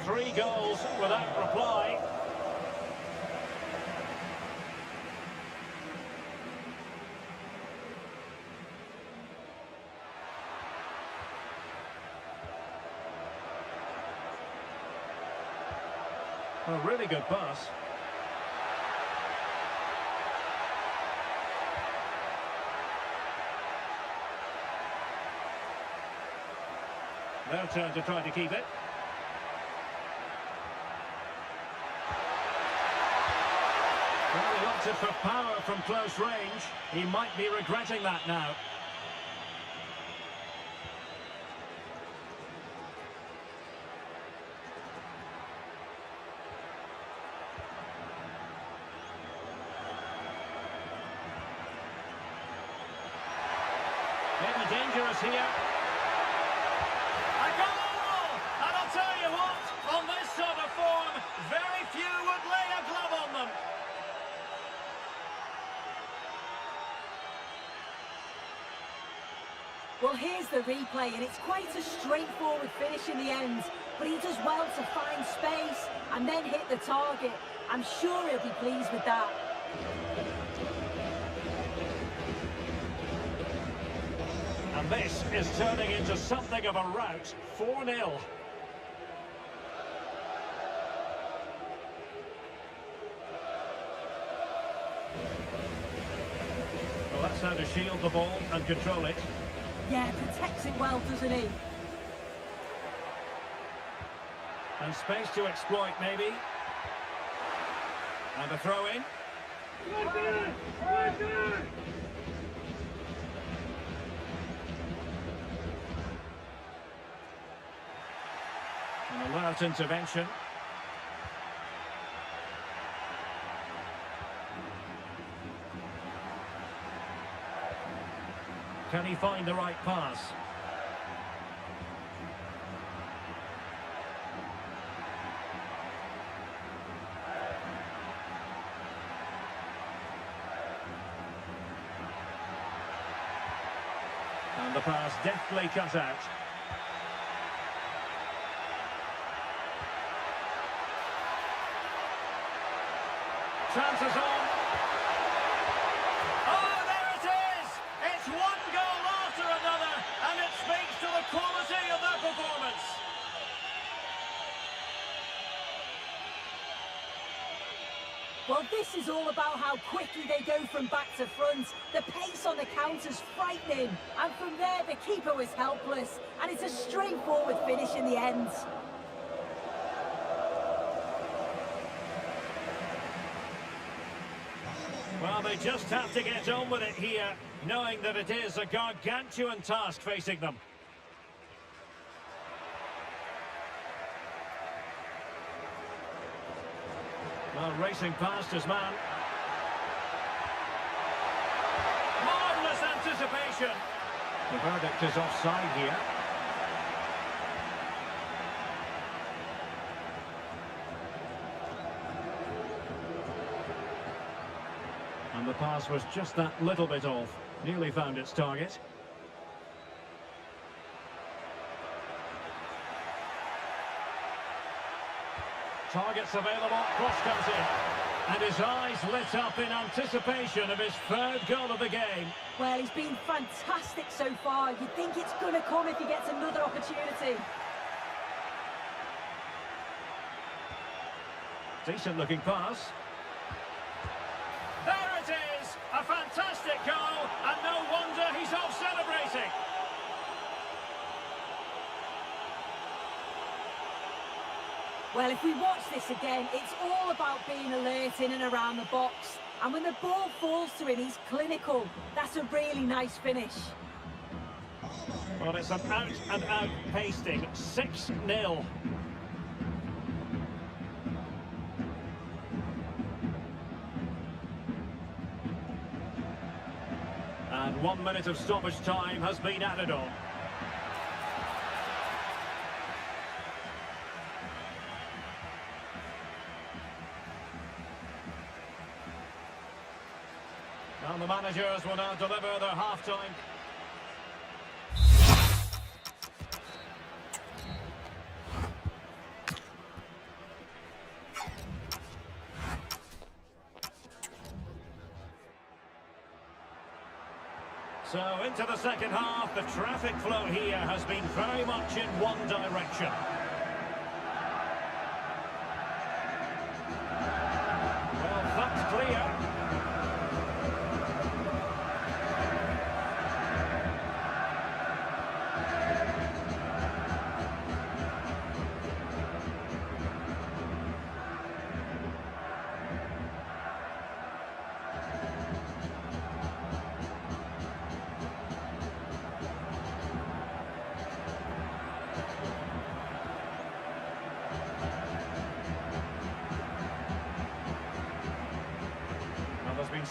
3 goals without reply. A really good pass. Their turn to try to keep it. opted for power from close range. He might be regretting that now. Maybe dangerous here. A goal! And I'll tell you what, on this sort of form, very few would lay a glove on them. Well, here's the replay, and it's quite a straightforward finish in the end. But he does well to find space and then hit the target. I'm sure he'll be pleased with that. And this is turning into something of a rout. 4-0. Well, that's how to shield the ball and control it. Yeah, protects it well, doesn't he? And space to exploit, maybe. And a throw-in. An alert intervention. Can he find the right pass? And the pass deftly cut out. Chances on. Oh, there it is! It's one goal after another, and it speaks to the quality of their performance. Well, this is all about how quickly they go from back to front. The pace on the counter's frightening, and from there the keeper was helpless, and it's a straightforward finish in the end. Well, they just have to get on with it here, knowing that it is a gargantuan task facing them. Well, racing past his man. Marvellous anticipation. The verdict is offside here. And the pass was just that little bit off. Nearly found its target. Targets available, cross comes in. And his eyes lit up in anticipation of his third goal of the game. Well, he's been fantastic so far. You'd think it's going to come if he gets another opportunity. Decent looking pass. There it is! A fantastic goal, and no wonder he's off celebrating. Well, if we watch this again, it's all about being alert in and around the box. And when the ball falls to him, he's clinical. That's a really nice finish. Well, it's an out-and-out pasting. 6-0. And 1 minute of stoppage time has been added on. And the managers will now deliver their half-time. So into the second half, the traffic flow here has been very much in one direction. Well, that's clear.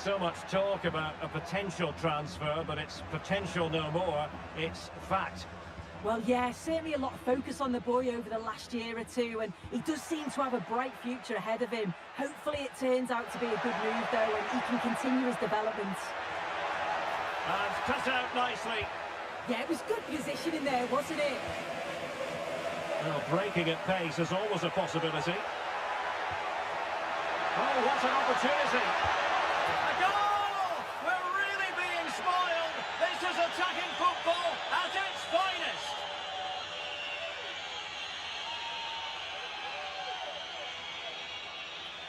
so much talk about a potential transfer, but it's potential no more. It's fact. Well, yeah, certainly a lot of focus on the boy over the last year or two, and he does seem to have a bright future ahead of him. Hopefully it turns out to be a good move, though, and he can continue his development. And cut out nicely. Yeah, it was good positioning there, wasn't it? Well, breaking at pace is always a possibility. Oh, what an opportunity! A goal! We're really being spoiled! This is attacking football at its finest!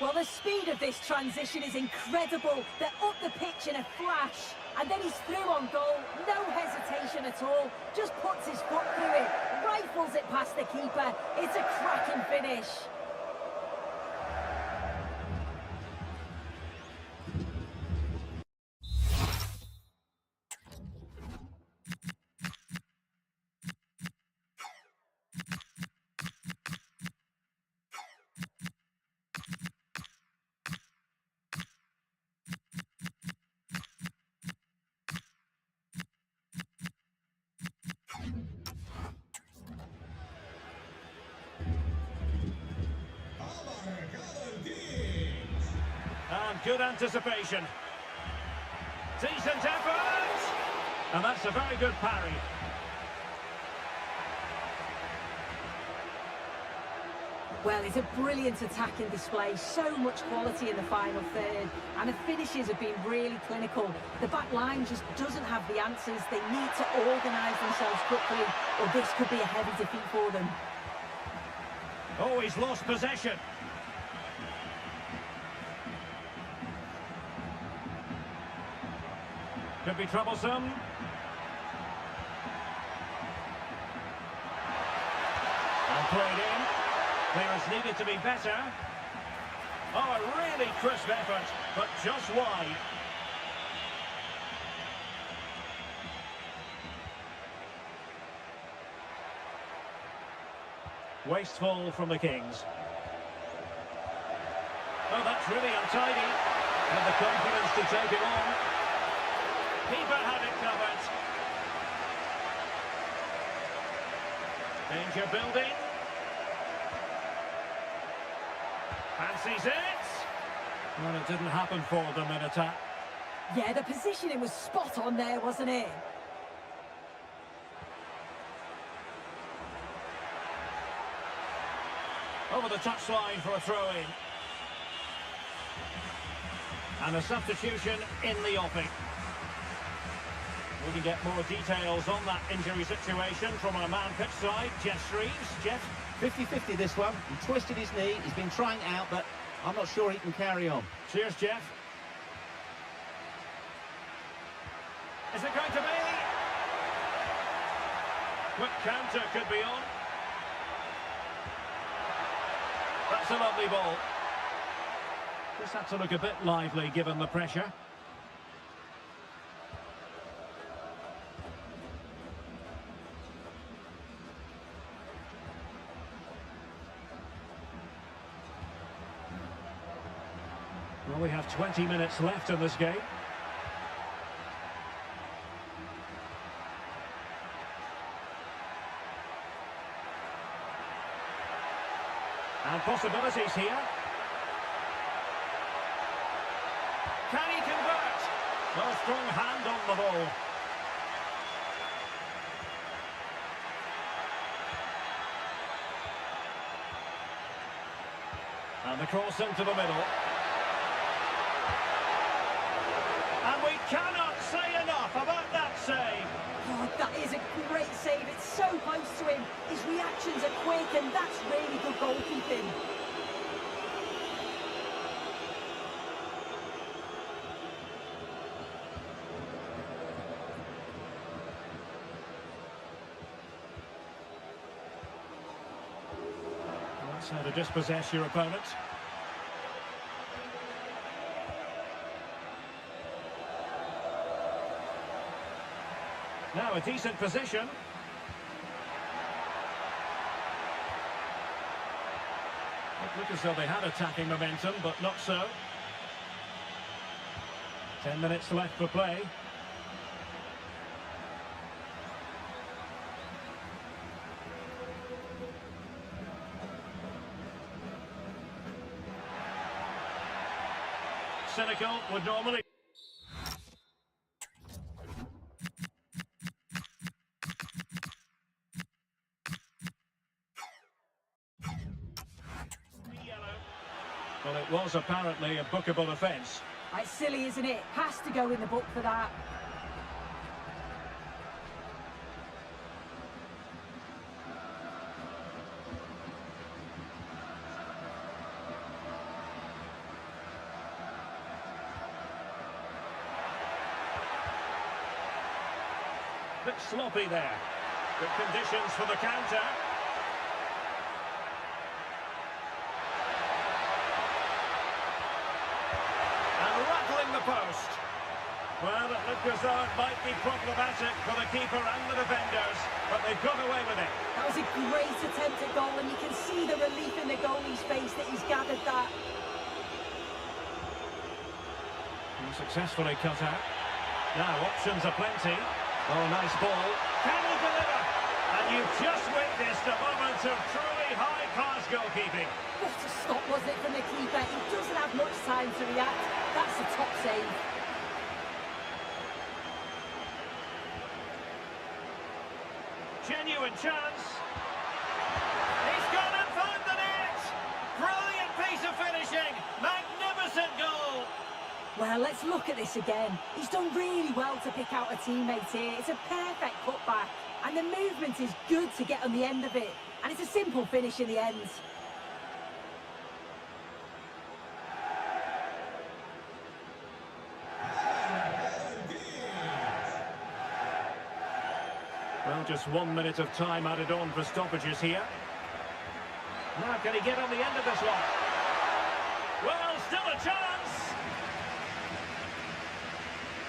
Well, the speed of this transition is incredible. They're up the pitch in a flash. And then he's through on goal. No hesitation at all. Just puts his foot through it. Rifles it past the keeper. It's a cracking finish. And good anticipation. Decent effort! And that's a very good parry. Well, it's a brilliant attacking display. So much quality in the final third. And the finishes have been really clinical. The back line just doesn't have the answers. They need to organise themselves quickly, or this could be a heavy defeat for them. Oh, he's lost possession. Could be troublesome. And played in. Players needed to be better. Oh, a really crisp effort, but just wide. Wasteful from the Kings. Oh, that's really untidy. And the confidence to take it on. Keeper had it covered. Danger building. Fancies it. Well, it didn't happen for them in attack. Yeah, the positioning was spot on there, wasn't it? Over the touchline for a throw-in. And a substitution in the offing. We can get more details on that injury situation from our man pitch side, Jeff Shreves. Jeff? 50-50 this one. He twisted his knee. He's been trying it out, but I'm not sure he can carry on. Cheers, Jeff. Is it going to be? Quick counter could be on. That's a lovely ball. This had to look a bit lively given the pressure. Well, we have 20 minutes left in this game. And possibilities here. Can he convert? Well, a strong hand on the ball. And the cross into the middle. And we cannot say enough about that save. Oh, that is a great save. It's so close to him. His reactions are quick, and that's really good goalkeeping. That's how to dispossess your opponent. Now a decent position. It looked as though they had attacking momentum, but not so. 10 minutes left for play. Senegal would normally... Well, it was apparently a bookable offence. It's silly, isn't it? Has to go in the book for that. Bit sloppy there. Good conditions for the counter. And rattling the post. Well, it looked as though it might be problematic for the keeper and the defenders, but they've got away with it. That was a great attempt at goal, and you can see the relief in the goalie's face that he's gathered that. And successfully cut out. Now, options are plenty. Oh, nice ball. Can he deliver? And you've just witnessed a moment of truly high-class goalkeeping. What a stop, wasn't it, from the keeper? He doesn't have much time to react. That's a top save. Genuine chance. He's gone and found the net. Brilliant piece of finishing. Magnificent goal. Well, let's look at this again. He's done really well to pick out a teammate here. It's a perfect cutback. And the movement is good to get on the end of it. And it's a simple finish in the end. Well, just 1 minute of time added on for stoppages here. Now, can he get on the end of this one? Well, still a chance.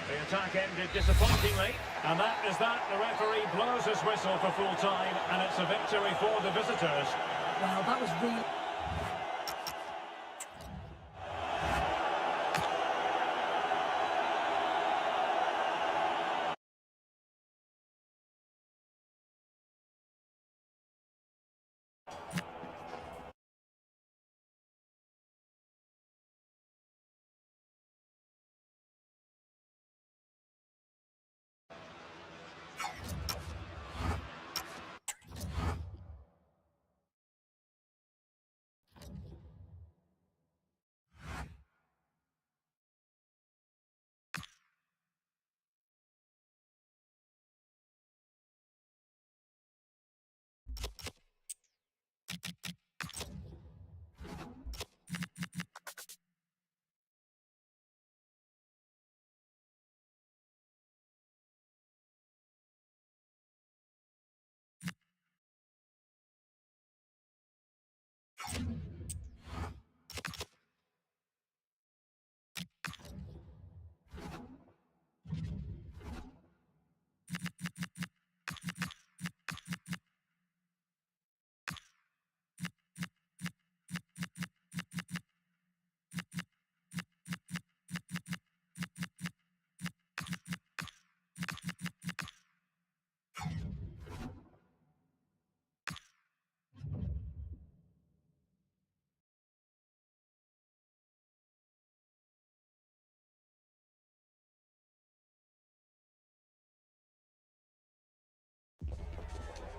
The attack ended disappointingly, and that is that. The referee blows his whistle for full time, and it's a victory for the visitors. Well, that was really...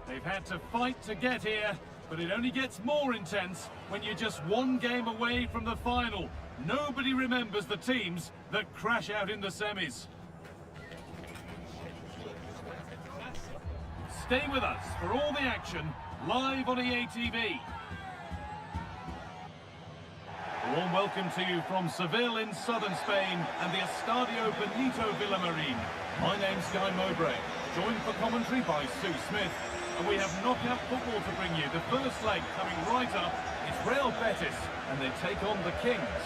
They've had to fight to get here, but it only gets more intense when you're just one game away from the final. Nobody remembers the teams that crash out in the semis. Stay with us for all the action, live on EA TV. A warm welcome to you from Seville in southern Spain and the Estadio Benito Villamarín. My name's Guy Mowbray, joined for commentary by Sue Smith. And we have knockout football to bring you. The first leg coming right up is Real Betis, and they take on the Kings.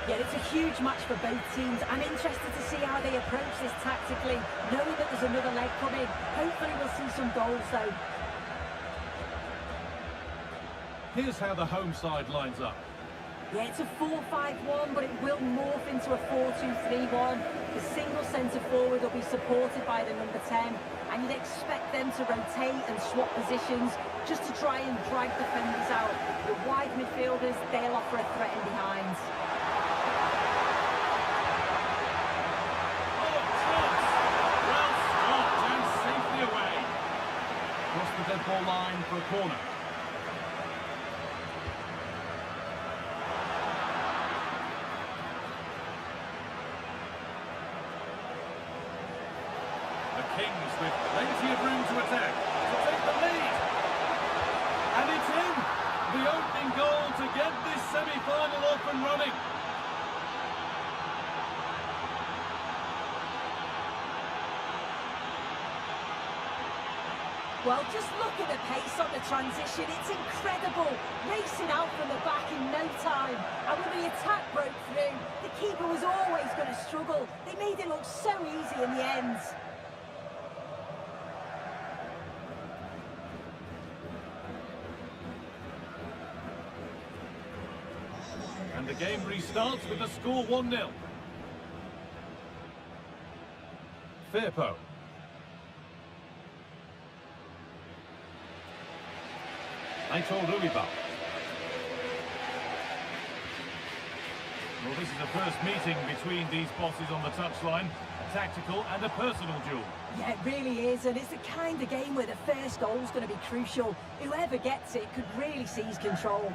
Yeah, it's a huge match for both teams. I'm interested to see how they approach this tactically, knowing that there's another leg coming. Hopefully we'll see some goals, though. Here's how the home side lines up. Yeah, it's a 4-5-1, but it will morph into a 4-2-3-1. The single centre forward will be supported by the number 10, and you'd expect them to rotate and swap positions just to try and drag defenders out. The wide midfielders, they'll offer a threat in behind. Well stopped and safely away. Across the dead ball line for a corner. The Kings with plenty of room to attack, to take the lead. And it's in! The opening goal to get this semi-final up and running. Well, just look at the pace on the transition. It's incredible. Racing out from the back in no time. And when the attack broke through, the keeper was always going to struggle. They made it look so easy in the end. And the game restarts with the score 1-0. Firpo. Aitor Ruibal. Well, this is the first meeting between these bosses on the touchline. A tactical and a personal duel. Yeah, it really is, and it's the kind of game where the first goal is going to be crucial. Whoever gets it could really seize control.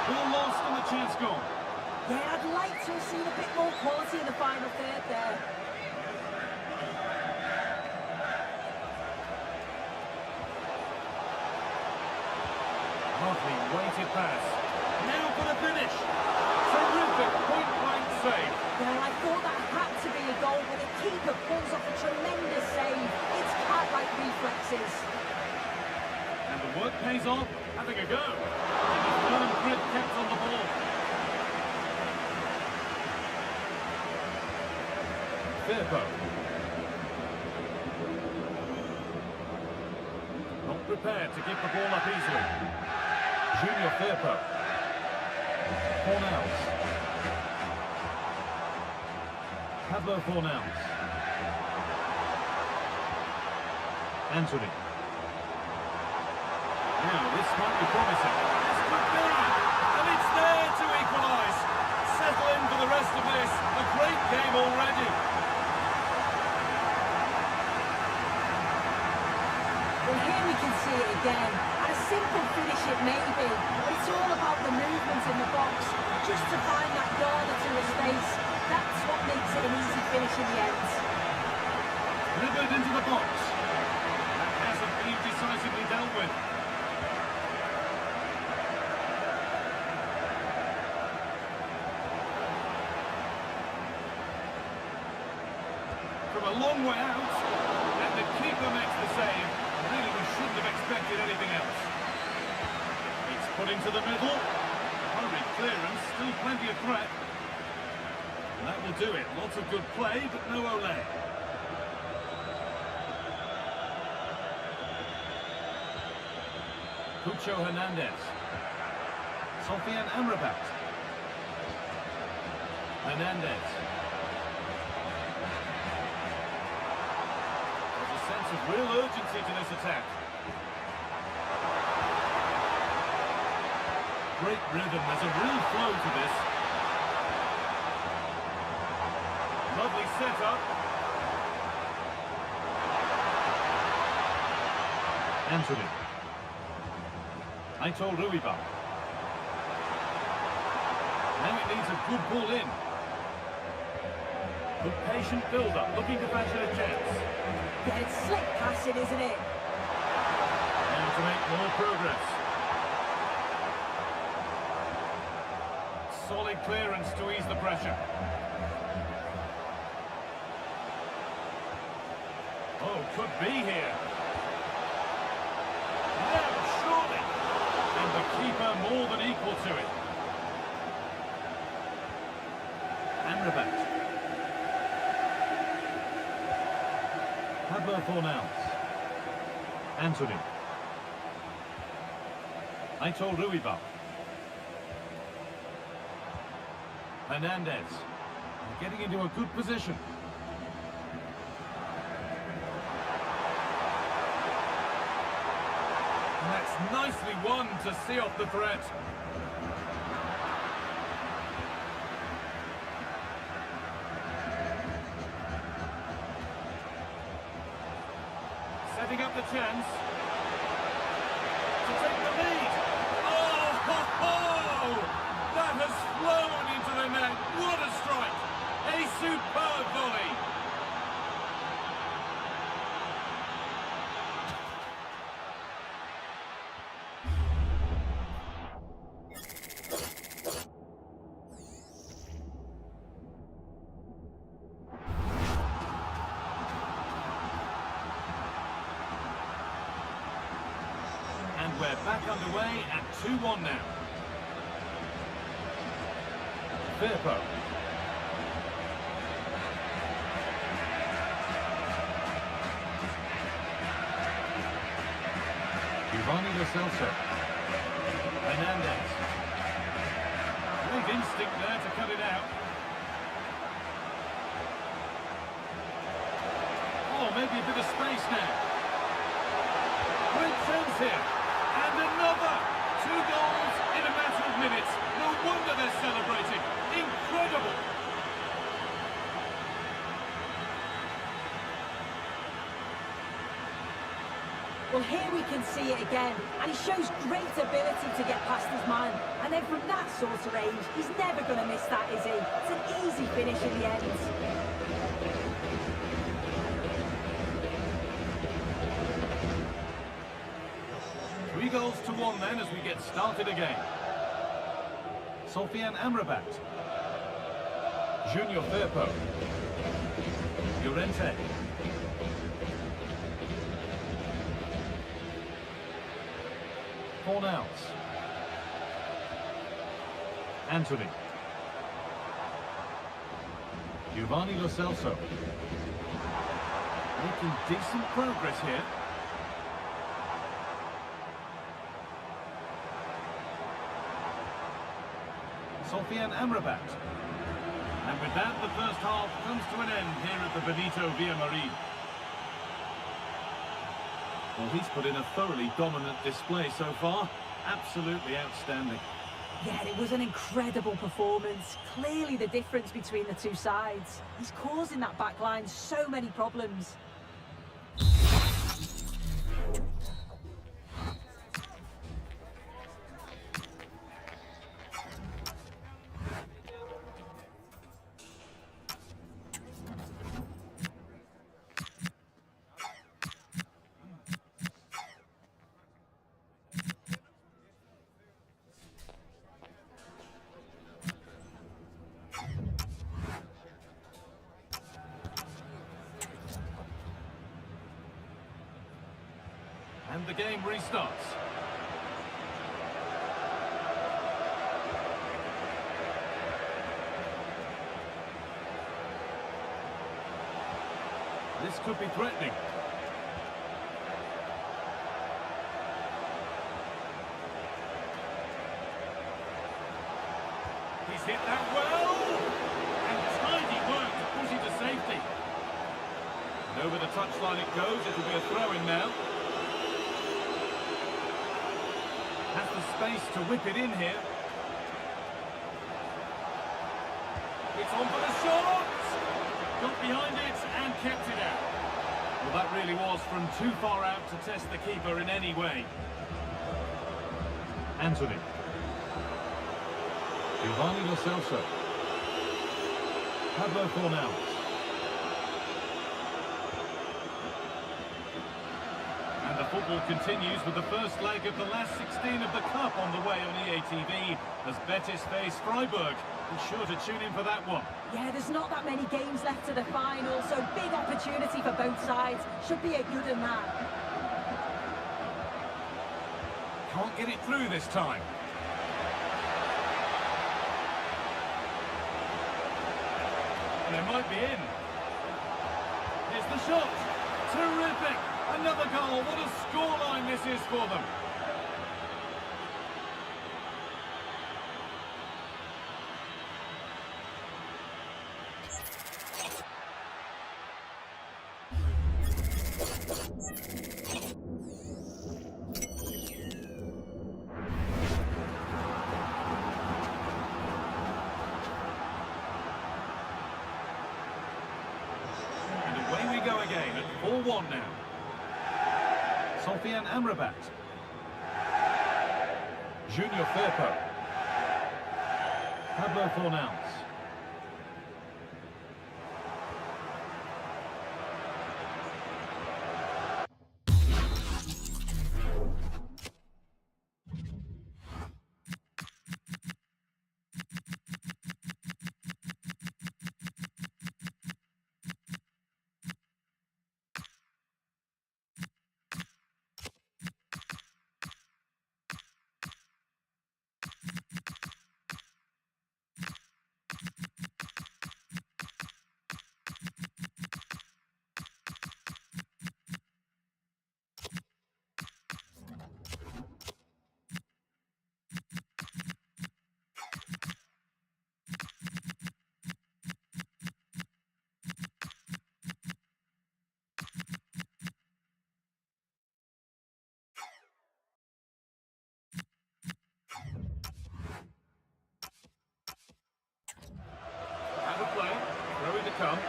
Ball lost and the chance gone. Yeah, I'd like to have seen a bit more quality in the final third there. Lovely weighted pass. Now for the finish. Terrific point-blank save. Yeah, I thought that had to be a goal, but the keeper pulls off a tremendous save. It's cat-like reflexes. And the work pays off. Having a go. And the firm grip kept on the ball. Firpo. Not prepared to give the ball up easily. Junior Firpo. Fornals. Pablo Fornals. Anthony. Now, this might be promising. This could be! And it's there to equalise. Settle in for the rest of this. A great game already. Well, here we can see it again. A simple finish it may be, but it's all about the movement in the box. Just to find that yard or two of space. That's what makes it an easy finish in the end. Delivered into the box. That hasn't been decisively dealt with. From a long way out, and the keeper makes the save. Really, we shouldn't have expected anything else. It's put into the middle. Hurried clearance, still plenty of threat. And that will do it. Lots of good play, but no Olé. Cucho Hernandez. Sofian Amrabat. Hernandez. There's a sense of real urgency to this attack. Great rhythm. There's a real flow to this. Lovely setup. Anthony. Aitor Ruibal. Now it needs a good ball in. Good patient build-up, looking to fashion a chance. Yeah, it's slick passing, isn't it? Now to make more progress. Solid clearance to ease the pressure. Oh, could be here. Now, surely. And the keeper more than equal to it. Amrabat. Pablo Fornals. Anthony. Aitor Ruibal. Hernandez. They're getting into a good position. And that's nicely won to see off the threat. Setting up the chance to take the lead. Oh, ho, ho! That has flown into the net. What a strike! A superb volley. And we're back underway at 2-1 now. Firpo. Giovanni Lo Celso. Hernandez. Great instinct there to cut it out. Oh, maybe a bit of space now. Great chance here. And another! 2 goals in a matter of minutes. No wonder they're celebrating. Incredible! Well, here we can see it again, and he shows great ability to get past his man. And then from that sort of range, he's never going to miss that, is he? It's an easy finish in the end. 3 goals to 1 then as we get started again. Sofian Amrabat. Junior Firpo. Llorente. Fornals. Anthony. Giovanni Lo Celso. Making decent progress here. Sofian Amrabat. And with that, the first half comes to an end here at the Benito Villamarín. Well, he's put in a thoroughly dominant display so far. Absolutely outstanding. Yeah, it was an incredible performance. Clearly the difference between the two sides. He's causing that back line so many problems. And the game restarts. This could be threatening. He's hit that well! And tidy work to push it to safety. And over the touchline it goes. It'll be a throw-in now. Has the space to whip it in here. It's on for the shot! Got behind it and kept it out. Well, that really was from too far out to test the keeper in any way. Anthony. Giovanni Lo Celso. Pablo Fornals. And the football continues with the first leg of the last 16 of the Cup on the way on EA TV as Betis face Freiburg. Be sure to tune in for that one. Yeah, there's not that many games left to the final, so big opportunity for both sides. Should be a good one, that. Can't get it through this time. And it might be in. Here's the shot. Terrific. Another goal. What a scoreline this is for them. 1 now. Sofiane Amrabat. Junior Firpo. Pablo Fornals. Have a play. Throw to come.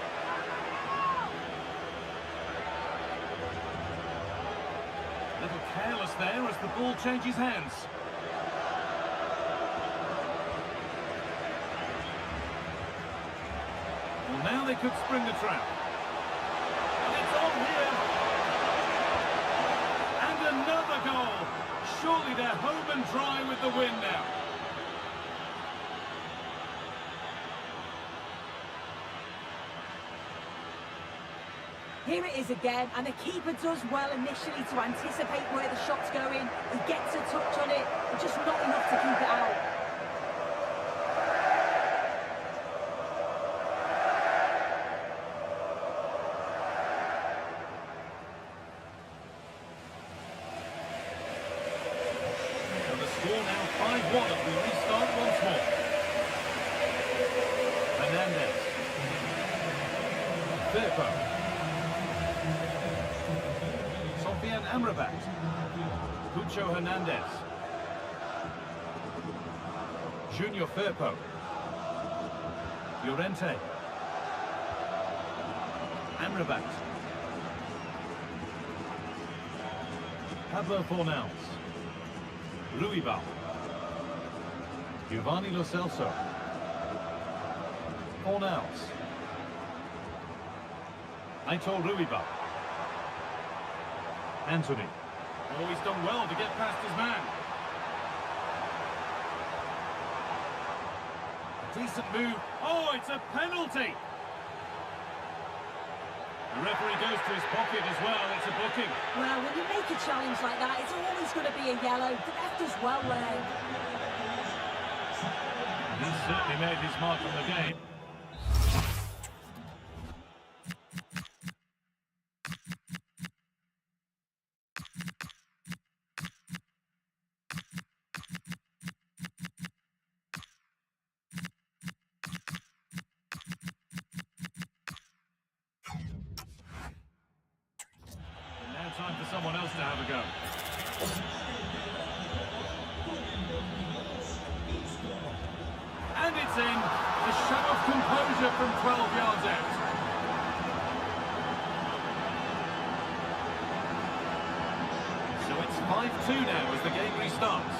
A little careless there as the ball changes hands. Well, now they could spring the trap. And it's on here. And another goal. Surely they're home and dry with the win now. Here it is again, and the keeper does well initially to anticipate where the shot's going. He gets a touch on it, but just not enough to keep it out. And the score now 5-1 as we restart once more. Hernandez. Firpo. Sofiane Amrabat. Cucho Hernandez. Junior Firpo. Llorente. Amrabat. Pablo Fornals. Ruibal. Giovanni Lo Celso. Fornals. Aitor Ruibal. Anthony. Oh, he's done well to get past his man. A decent move. Oh, it's a penalty. The referee goes to his pocket as well. It's a booking. Well, when you make a challenge like that, it's always going to be a yellow. The ref does well there. He's certainly made his mark on the game. Time for someone else to have a go. And it's in. A show of composure from 12 yards out. So it's 5-2 now as the game restarts.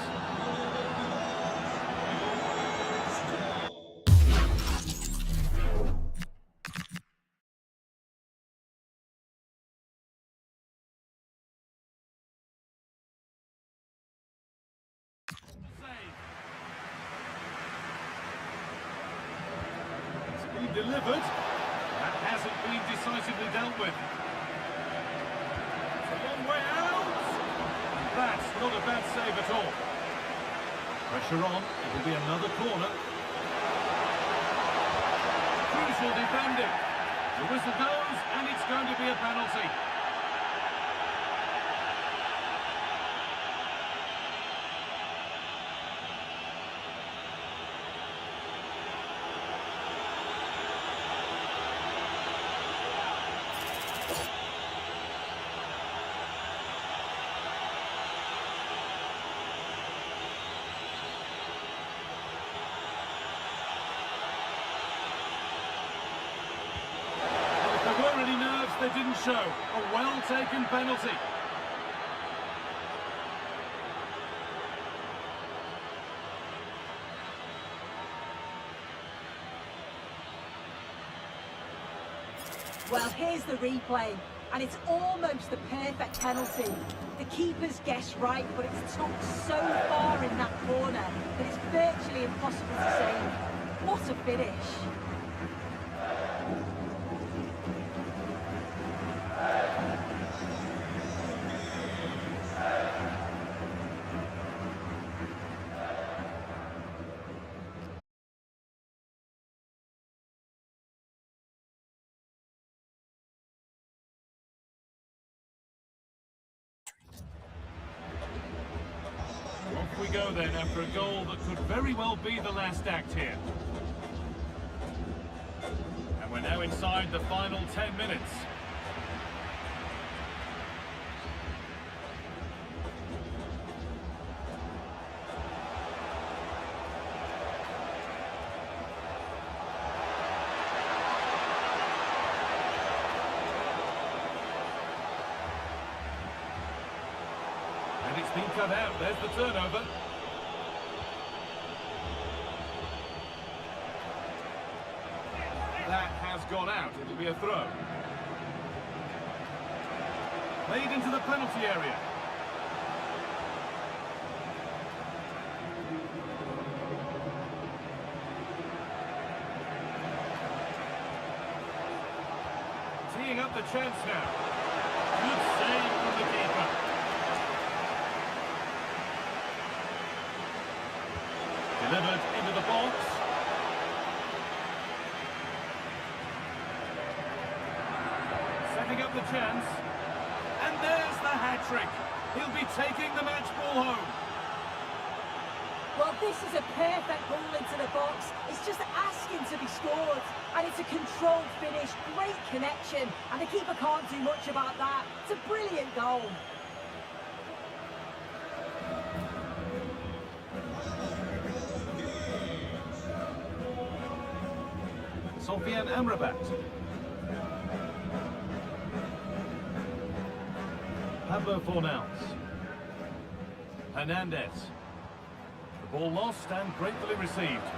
Delivered. That hasn't been decisively dealt with. It's a long way out. And that's not a bad save at all. Pressure on. It'll be another corner. Crucial defending. The whistle goes, and it's going to be a penalty. They'd didn't show. A well-taken penalty. Well, here's the replay, and it's almost the perfect penalty. The keeper's guessed right, but it's tucked so far in that corner that it's virtually impossible to save. What a finish. Off we go then after a goal that could very well be the last act here. And we're now inside the final 10 minutes. And it's been cut out. There's the turnover. That has gone out. It'll be a throw. Played into the penalty area. Teeing up the chance now. Good save from the keeper. Delivered into the box. Setting up the chance. And there's the hat-trick. He'll be taking the match ball home. Well, this is a perfect ball into the box. It's just asking to be scored. And it's a controlled finish, great connection. And the keeper can't do much about that. It's a brilliant goal. Sofiane Amrabat. Pablo Fornals. Hernandez. The ball lost and gratefully received.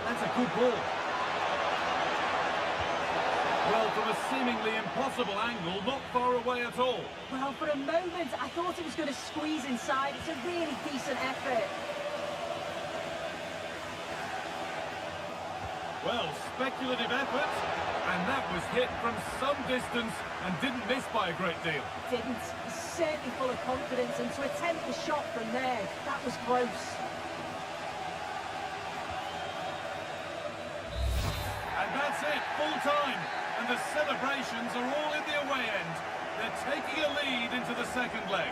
That's a good ball. Well, from a seemingly impossible angle, not far away at all. Well, for a moment, I thought it was going to squeeze inside. It's a really decent effort. Well, speculative effort, and that was hit from some distance and didn't miss by a great deal. Didn't. He's certainly full of confidence, and to attempt the shot from there, that was close. And that's it, full time. And the celebrations are all in the away end. They're taking a lead into the second leg.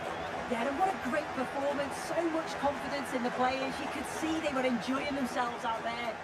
Yeah, and what a great performance. So much confidence in the players. You could see they were enjoying themselves out there.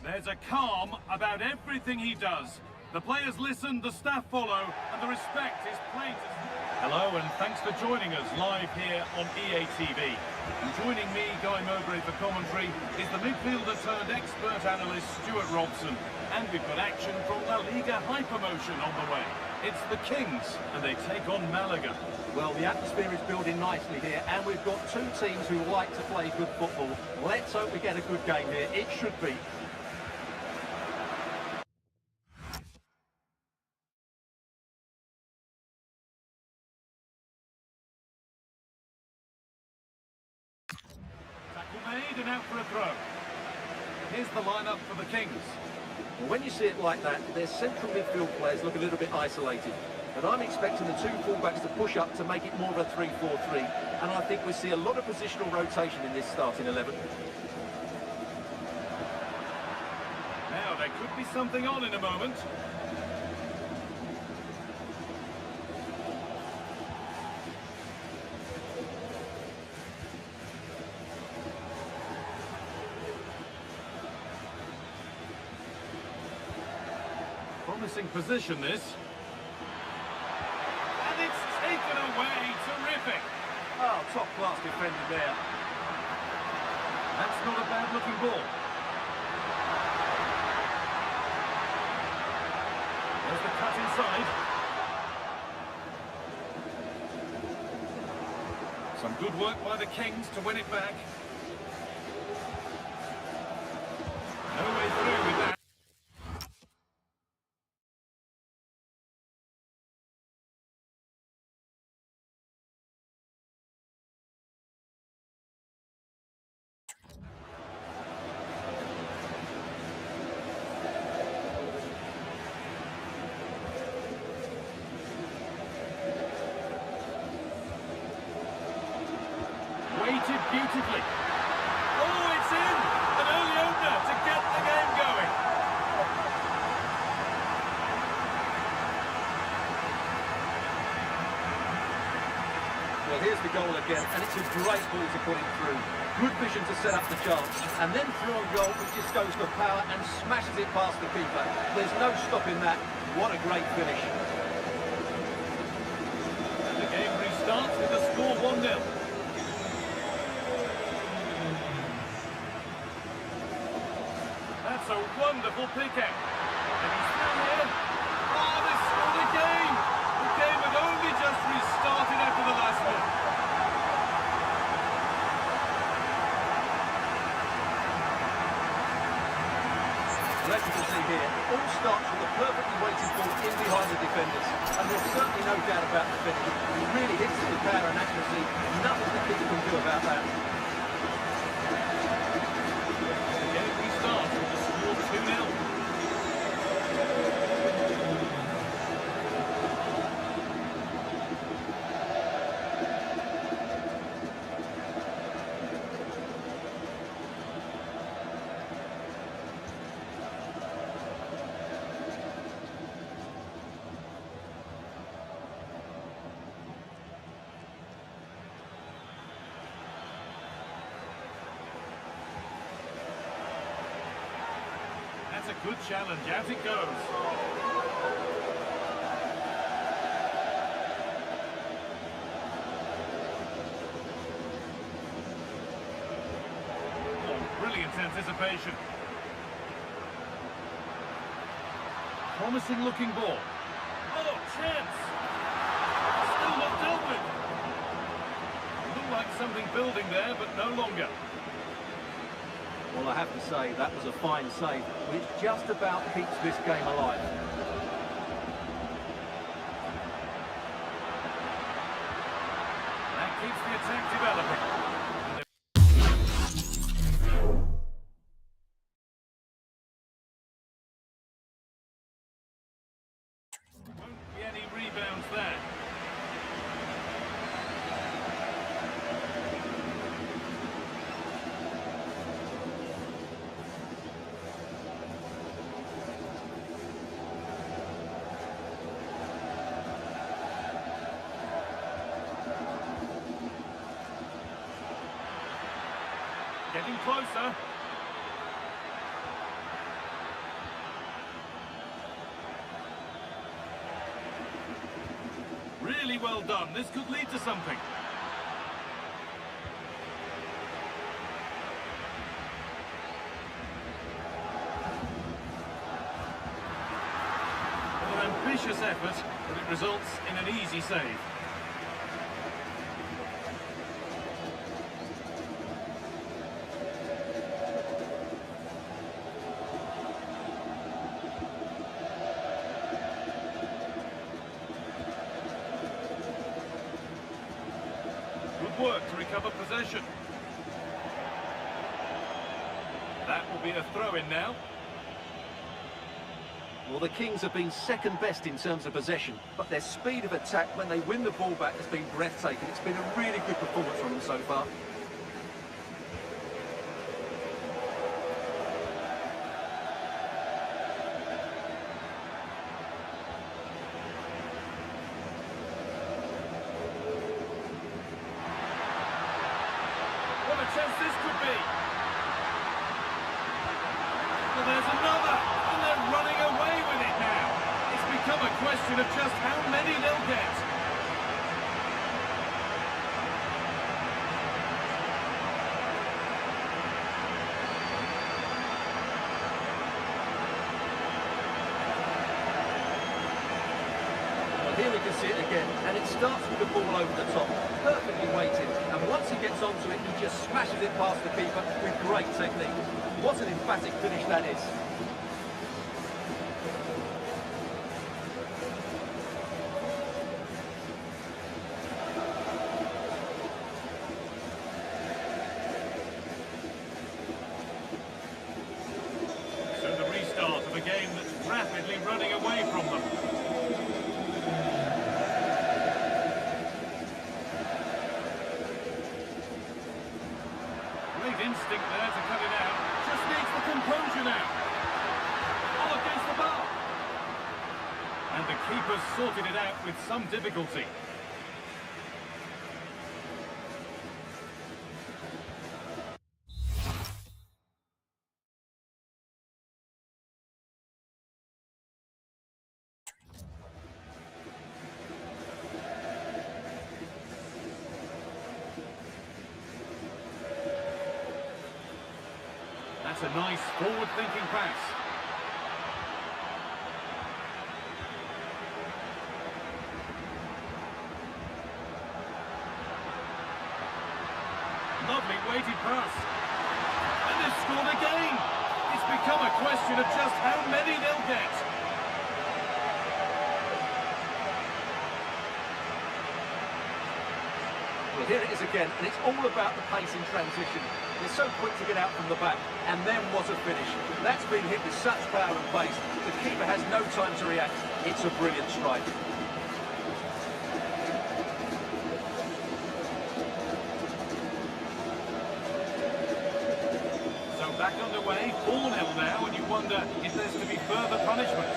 There's a calm about everything he does. The players listen, the staff follow, and the respect is plain to see. Hello, and thanks for joining us live here on EA TV. And joining me, Guy Mowbray, for commentary is the midfielder-turned-expert analyst Stuart Robson. And we've got action from La Liga Hypermotion on the way. It's the Kings, and they take on Malaga. Well, the atmosphere is building nicely here, and we've got two teams who like to play good football. Let's hope we get a good game here. It should be. Made and out for a throw. Here's the lineup for the Kings. Well, when you see it like that, their central midfield players look a little bit isolated. But I'm expecting the two fullbacks to push up to make it more of a 3-4-3. And I think we see a lot of positional rotation in this starting 11. Now, there could be something on in a moment. Promising position, this. And it's taken away. Terrific. Oh, top-class defender there. That's not a bad-looking ball. There's the cut inside. Some good work by the Kings to win it back. No way through with that. Weighted beautifully. Oh, it's in! An early opener to get the game going. Well, here's the goal again, and it's a great ball to put it through. Good vision to set up the chance, and then through on goal, it just goes for power and smashes it past the keeper. There's no stopping that. What a great finish. And the game restarts with the score 1-0. That's a wonderful pick out. And he's still here. Oh, they scored again! The game had only just restarted after the last one. Well, as you can see here, it all starts with a perfectly weighted ball in behind the defenders. And there's certainly no doubt about the finish. He really hits it with power and accuracy. Nothing the keeper can do about that. The game restarts with the score 2-0. That's a good challenge. Out it goes. Oh, brilliant anticipation. Promising looking ball. Oh, chance. Still not dealt with. Looked like something building there, but no longer. Well, I have to say, that was a fine save, which just about keeps this game alive. That keeps the attack developing. Won't be any rebounds there. Getting closer. really well done. This could lead to something. An ambitious effort, but it results in an easy save. Good work to recover possession. That will be a throw-in now. Well, the Kings have been second best in terms of possession, but their speed of attack when they win the ball back has been breathtaking. It's been a really good performance from them so far. What a chance this could be! Well, there's another, and they're running away with it now. It's become a question of just how many they'll get. Well, here we can see it again, and it starts with the ball over the top, perfectly weighted, and once he gets onto it, he just smashes it past the keeper with great technique. What an emphatic finish that is. So the restart of a game that's rapidly running away from them. Great instinct there to cut it out. Just needs the composure now. Oh, against the bar. And the keeper's sorted it out with some difficulty. That's a nice forward-thinking pass. Lovely weighted pass. And they've scored again. It's become a question of just how many they'll get. Well, here it is again, and it's all about the pace in transition. They're so quick to get out from the back, and then what a finish. That's been hit with such power and pace. The keeper has no time to react. It's a brilliant strike. So back underway, 4-0 now, and you wonder if there's to be further punishment.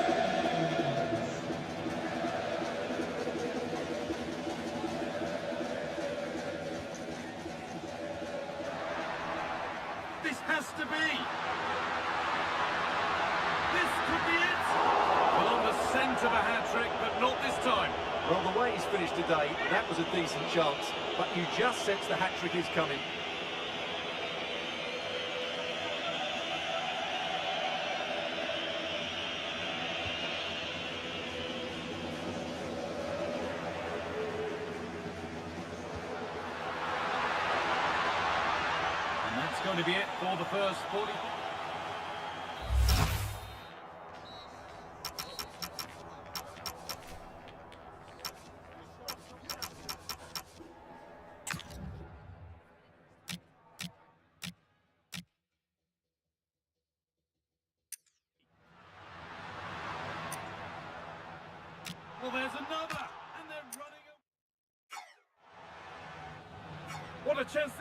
This has to be. This could be it. Well, on the scent of a hat-trick, but not this time. Well, the way he's finished today, that was a decent chance, but you just sense the hat-trick is coming. And that's going to be it for the first 40. Well, there's another, and they're running away. What a chance!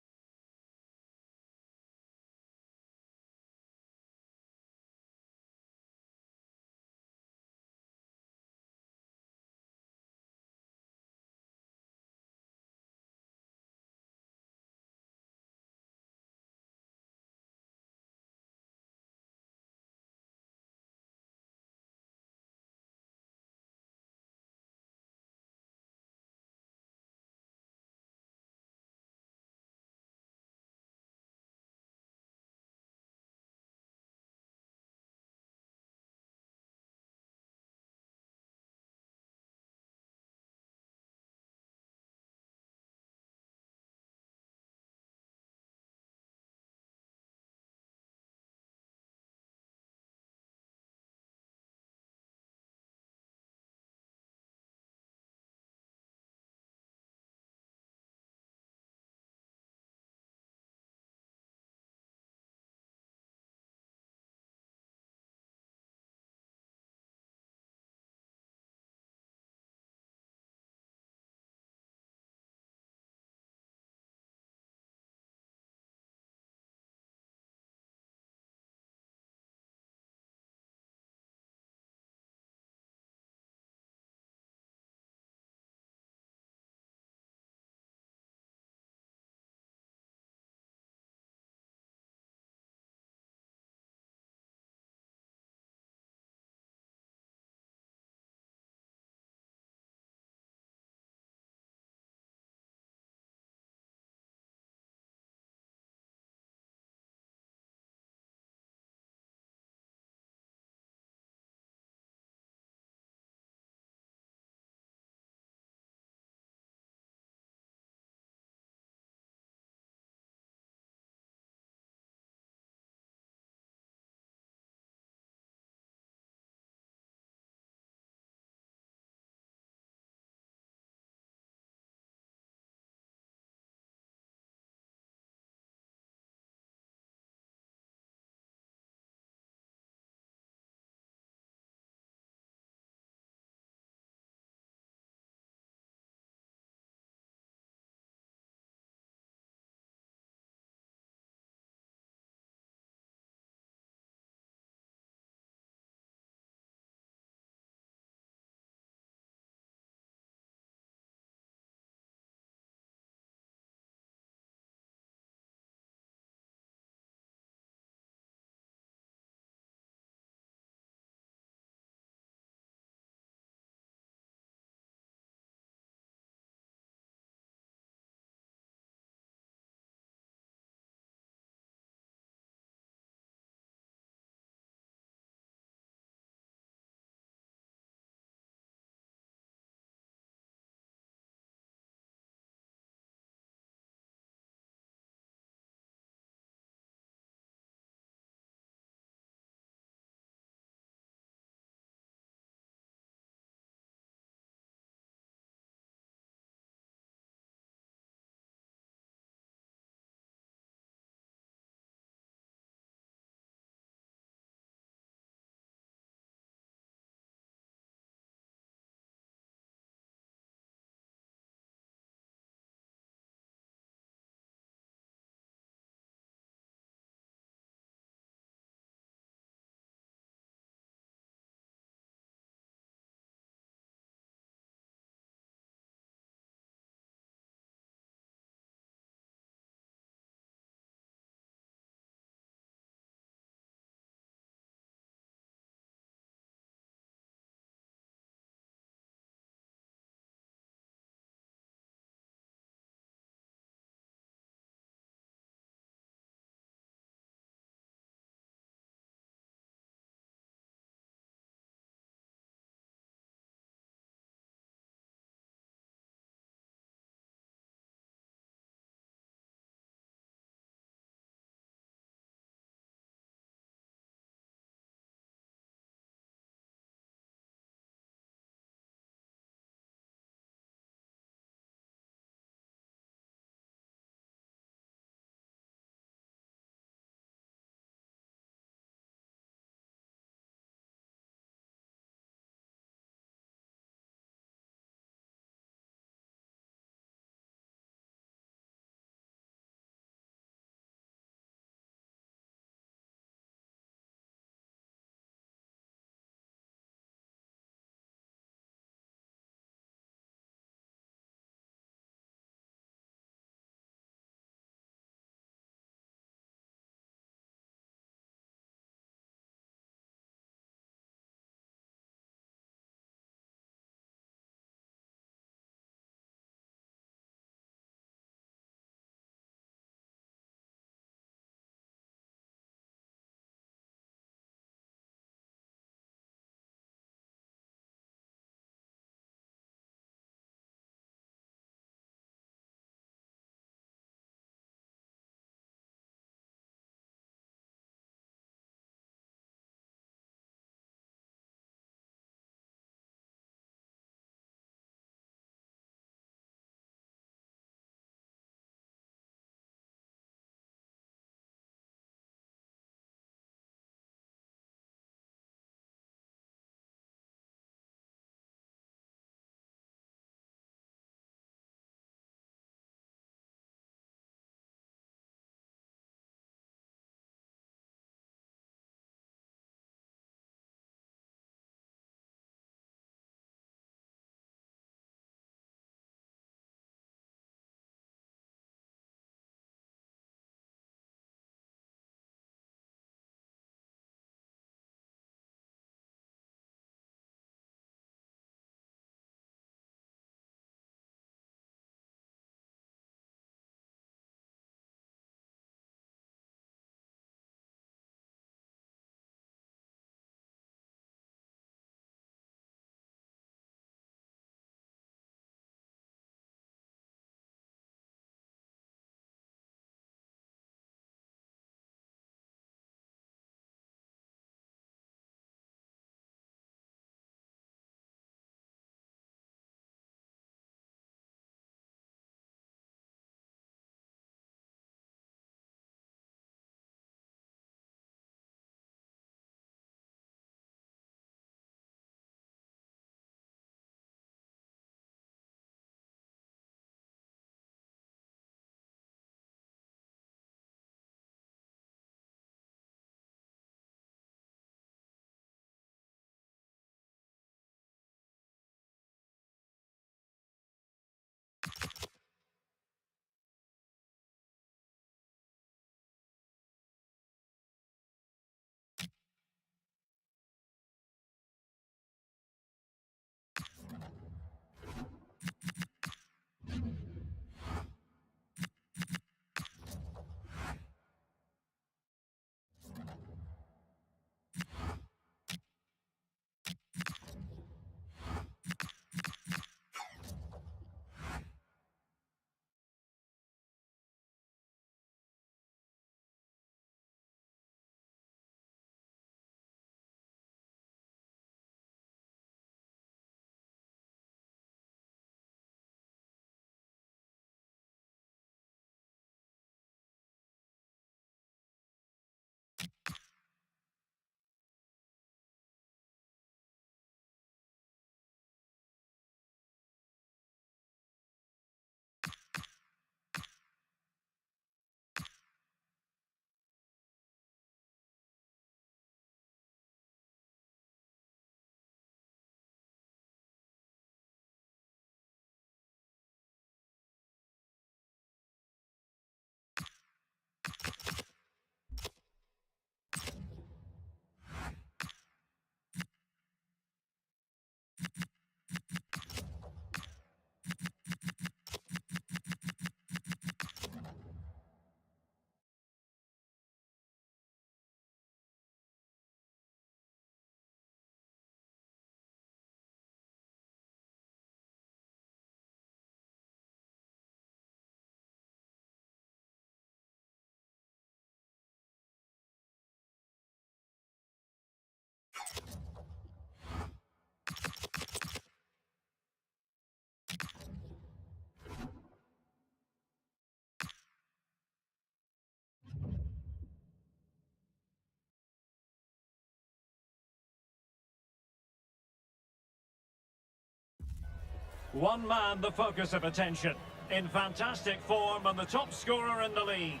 One man the focus of attention. In fantastic form and the top scorer in the league.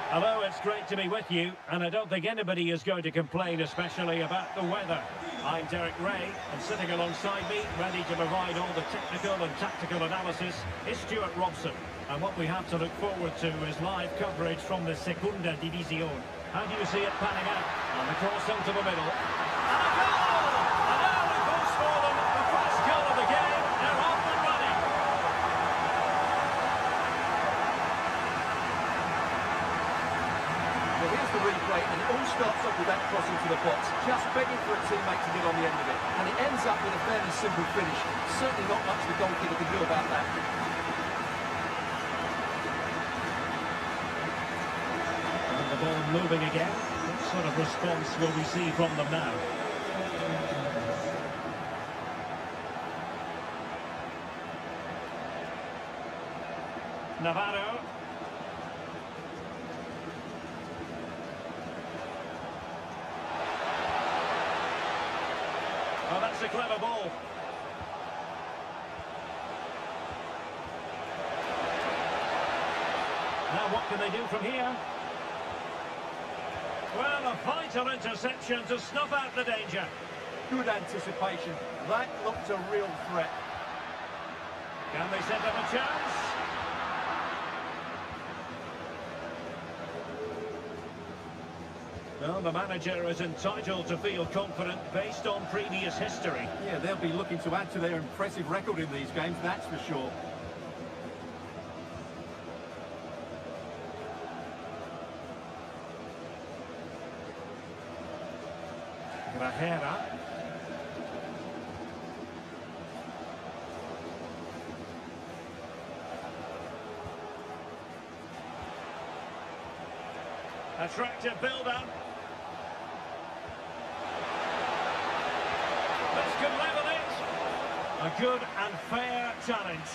Hello, it's great to be with you, and I don't think anybody is going to complain, especially about the weather. I'm Derek Ray, and sitting alongside me, ready to provide all the technical and tactical analysis, is Stuart Robson. And what we have to look forward to is live coverage from the Segunda División. How do you see it panning out? And the cross into the middle. And a goal! And now we both score them. The first goal of the game. They're off and running. Well, here's the replay, and it all starts off with that cross into the box, just begging for a teammate to get on the end of it. And it ends up with a fairly simple finish. Certainly not much the goalkeeper can do about that. And the ball moving again. What sort of response will we see from them now? Navarro. Oh, that's a clever ball. Now what can they do from here? Well, a vital interception to snuff out the danger. Good anticipation. That looked a real threat. Can they set up a chance? Well, the manager is entitled to feel confident based on previous history. Yeah, they'll be looking to add to their impressive record in these games, that's for sure. Grajera. Attractive build-up. This could level it. A good and fair challenge.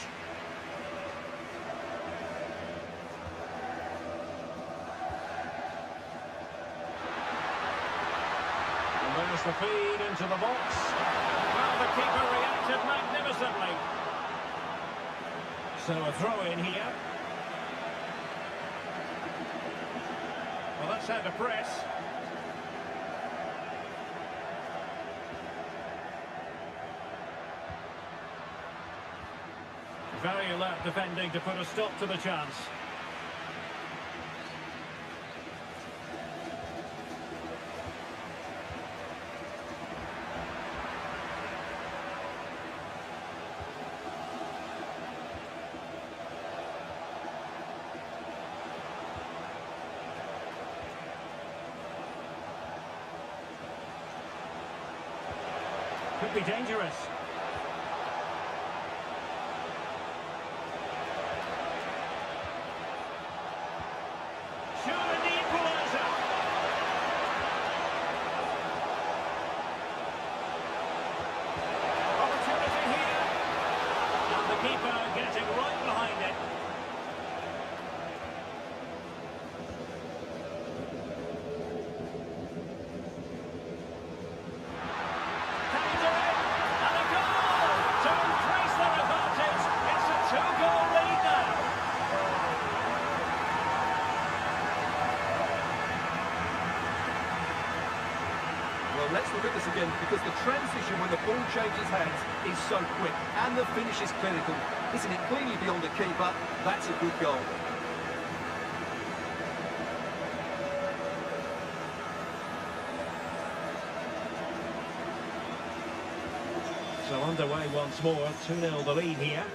And there's the feed into the box. Well, the keeper reacted magnificently. So a throw in here. Well, that's how to press. Very alert defending to put a stop to the chance. Could be dangerous. Surely the equaliser. Opportunity here. And the keeper getting right behind it. Let's look at this again, because the transition when the ball changes hands is so quick, and the finish is clinical. Isn't it cleanly beyond the keeper? That's a good goal. So underway once more, 2-0 the lead here.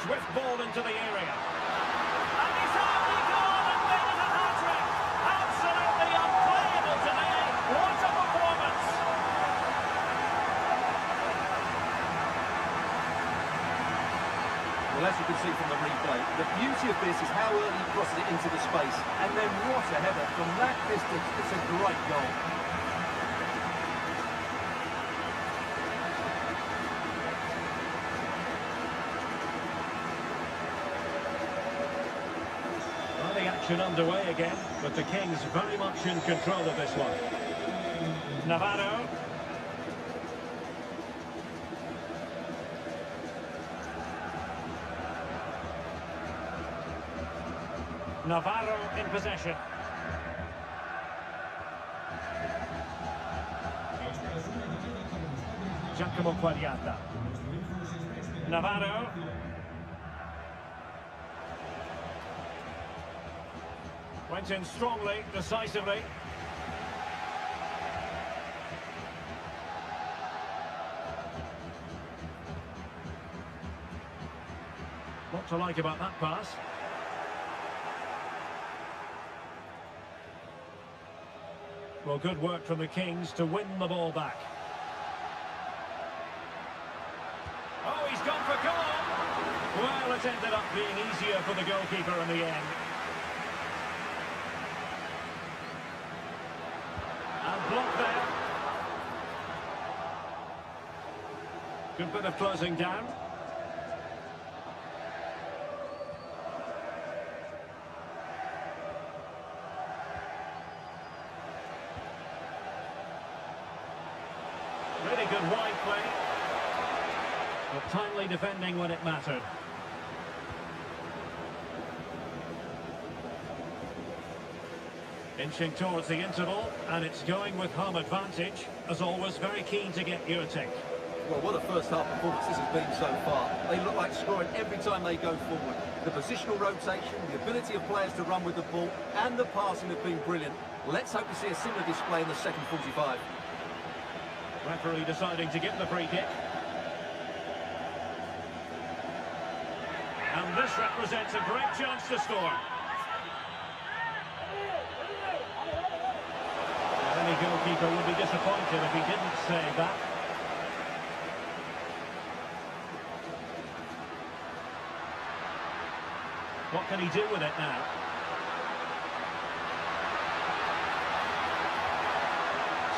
Swift ball into the area. And he's only gone and made it a hat-trick. Absolutely unplayable today. What a performance. Well, as you can see from the replay, the beauty of this is how early he crosses it into the space. And then what a header from that distance. It's a great goal. action underway again, with the Kings very much in control of this one. Navarro. Navarro in possession. Giacomo Quagliata. Navarro. Went in strongly, decisively. What to like about that pass? Well, good work from the Kings to win the ball back. Oh, he's gone for goal! Well, it ended up being easier for the goalkeeper in the end. And blocked there. Good bit of closing down. Really good wide play. But timely defending when it mattered. Inching towards the interval, and it's going with home advantage. As always, very keen to get your take. Well, what a first-half performance this has been so far. They look like scoring every time they go forward. The positional rotation, the ability of players to run with the ball, and the passing have been brilliant. Let's hope to see a similar display in the second 45. Referee deciding to give the free kick. And this represents a great chance to score. Any goalkeeper would be disappointed if he didn't save that. What can he do with it now?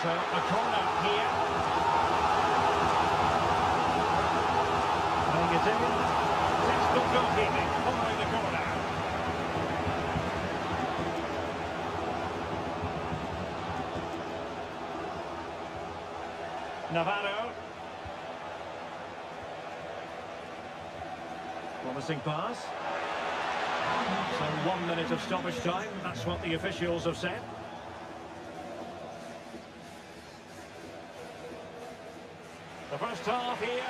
So a corner here. Playing it in. Textbook goalkeeping following the corner. Navarro. Promising pass. So 1 minute of stoppage time, that's what the officials have said. The first half here.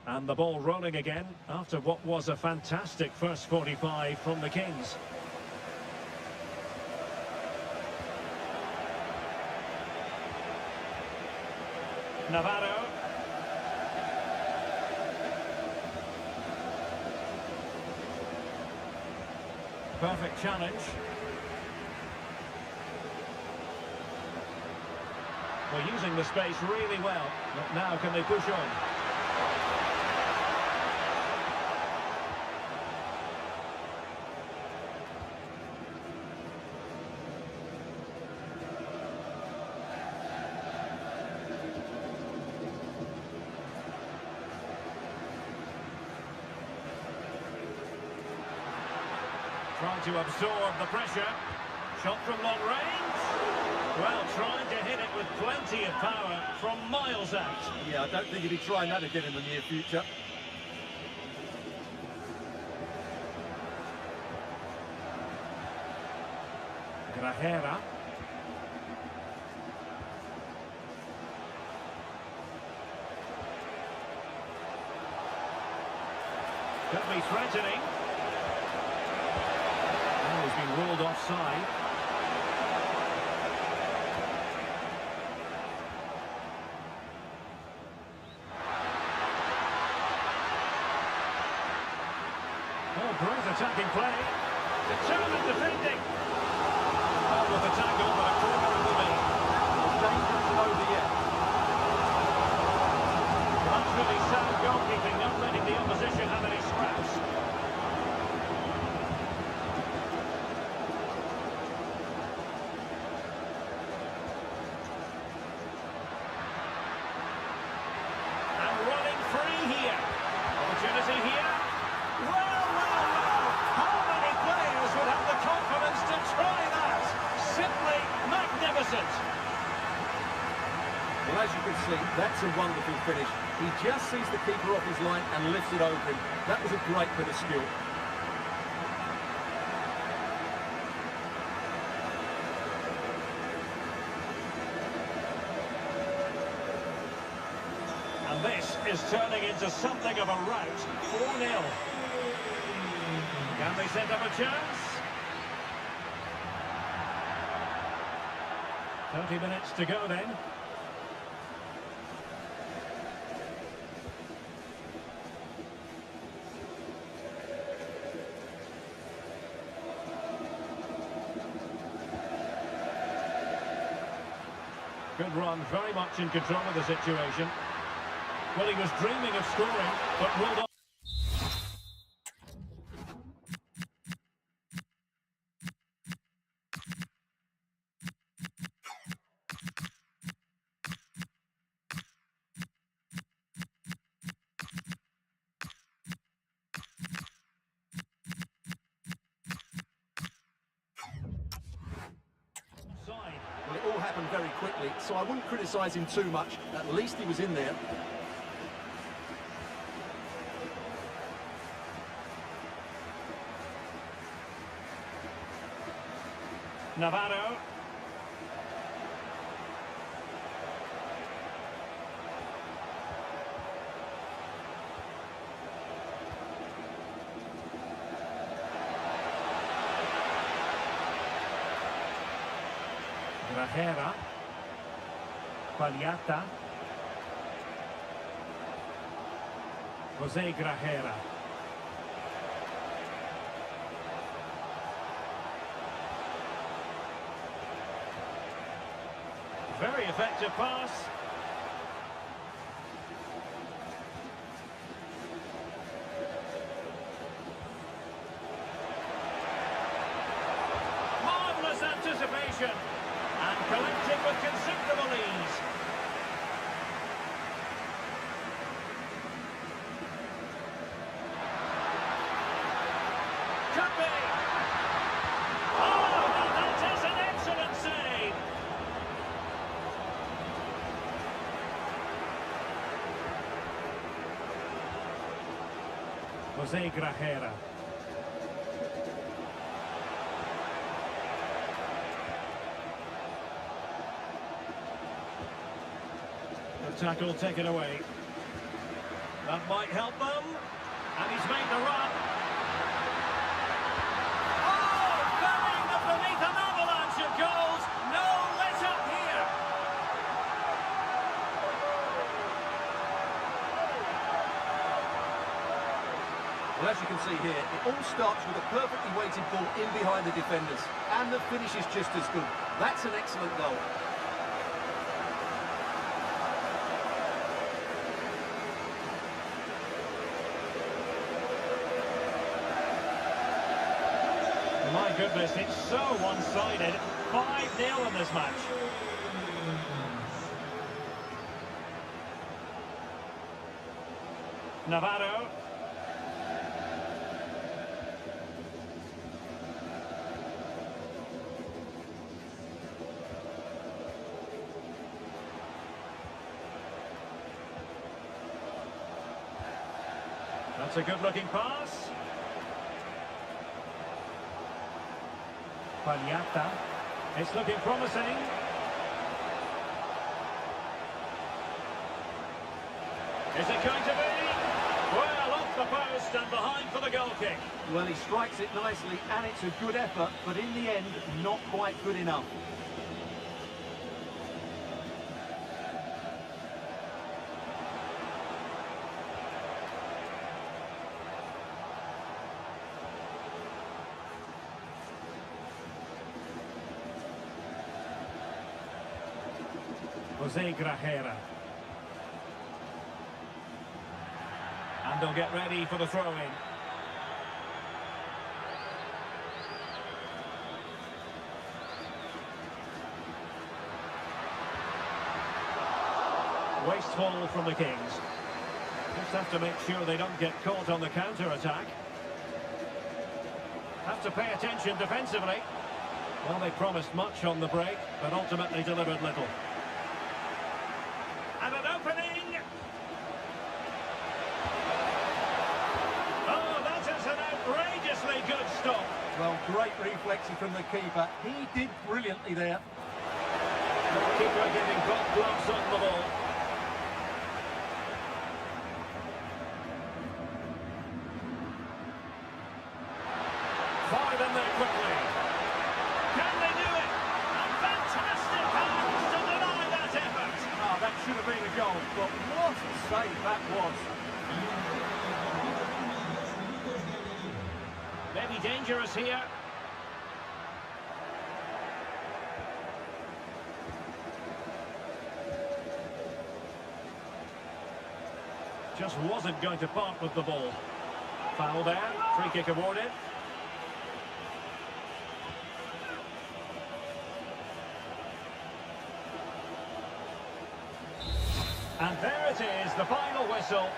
And the ball rolling again after what was a fantastic first 45 from the Kings. Navarro. Perfect challenge. Well, using the space really well, but now can they push on? Trying to absorb the pressure. Shot from long range. Well, trying to hit it with plenty of power from miles out. Yeah, I don't think he'll be trying that again in the near future. Grajera. Could be threatening. Oh, he's been ruled offside. Great attacking play. Determined defending. Oh, with the tackle, but a corner it will be. The danger isn't over yet. That's really sound goalkeeping, not letting the opposition have any scraps. And running free here. Opportunity here. Well, well, well. How many players would have the confidence to try that? Simply magnificent. Well, as you can see, that's a wonderful finish. He just sees the keeper off his line and lifts it over him. That was a great bit of skill. And this is turning into something of a rout. 4-0. Can they set up a chance? 30 minutes to go then. Good run, very much in control of the situation. Well, he was dreaming of scoring, but rolled on. Well, it all happened very quickly, so I wouldn't criticise him too much. At least he was in there. Navarro. Grajera. Pagliata. José Grajera. Very effective pass. Marvellous anticipation. And collecting with considerable ease. Could be. Oh, now that is an excellent save. José Grajera. The tackle taken away. That might help them. And he's made the run. Oh, bang beneath an avalanche of goals. No let up here. Well, as you can see here, it all starts with a perfectly weighted ball in behind the defenders. And the finish is just as good. That's an excellent goal. My goodness, it's so one-sided. 5-0 in this match. Navarro. That's a good-looking pass. Pagliata. It's looking promising. Is it going to be? Well, off the post and behind for the goal kick. Well, he strikes it nicely, and it's a good effort, but in the end, not quite good enough. Jose Grajera. And they'll get ready for the throw-in. Wasteful from the Kings. Just have to make sure they don't get caught on the counter-attack. Have to pay attention defensively. Well, they promised much on the break, but ultimately delivered little. And an opening! Oh, that is an outrageously good stop. Well, great reflexing from the keeper. He did brilliantly there. The keeper getting both gloves on the ball. Fire them there quickly. Can they do it? A fantastic pass to deny that effort. Oh, that should have been a goal, but what a save that was. Maybe dangerous here. Just wasn't going to part with the ball. Foul there, free kick awarded. And there it is, the final whistle.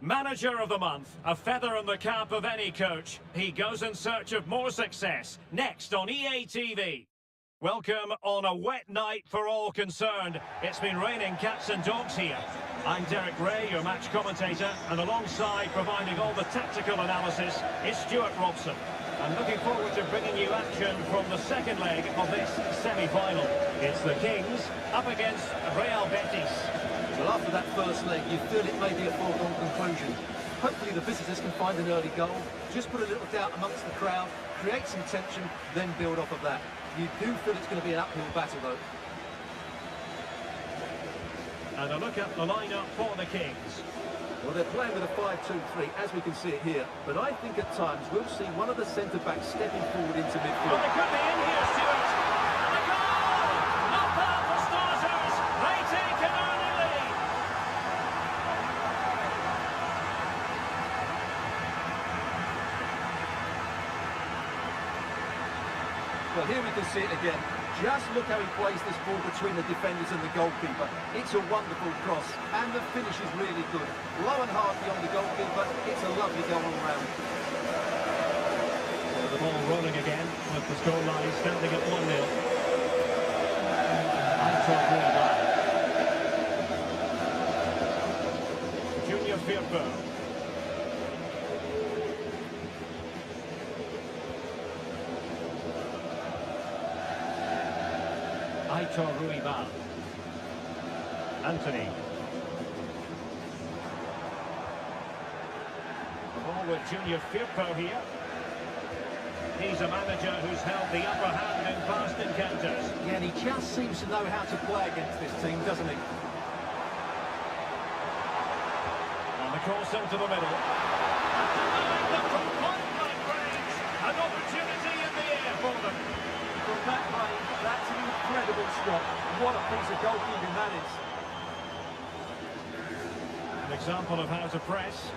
Manager of the month, a feather in the cap of any coach. He goes in search of more success. Next on EA TV. Welcome on a wet night for all concerned. It's been raining cats and dogs here. I'm Derek Ray, your match commentator, and alongside providing all the tactical analysis is Stuart Robson. I'm looking forward to bringing you action from the second leg of this semi-final. It's the Kings up against Real Betis. Well, after that first leg, you feel it may be a foregone conclusion. Hopefully the visitors can find an early goal, just put a little doubt amongst the crowd, create some tension, then build off of that. You do feel it's going to be an uphill battle, though. And a look at the lineup for the Kings. Well, they're playing with a 5-2-3, as we can see it here. But I think at times we'll see one of the centre-backs stepping forward into midfield. Well, they could be in here, Stuart. And a goal! Not bad for starters. They take an early lead. Well, here we can see it again. Just look how he plays this ball between the defenders and the goalkeeper. It's a wonderful cross, and the finish is really good. Low and hard beyond the goalkeeper. It's a lovely goal all round. The ball rolling again, with the scoreline standing at 1-0. Junior Firpo. Aitor Ruibal. Anthony. The ball with Junior Firpo here. He's a manager who's held the upper hand in past encounters. Yeah, and he just seems to know how to play against this team, doesn't he? And the cross into the middle. And denying them from point-blank range. An opportunity in the air for them. From that range, that's an incredible shot. What a piece of goalkeeping that is. An example of how to press.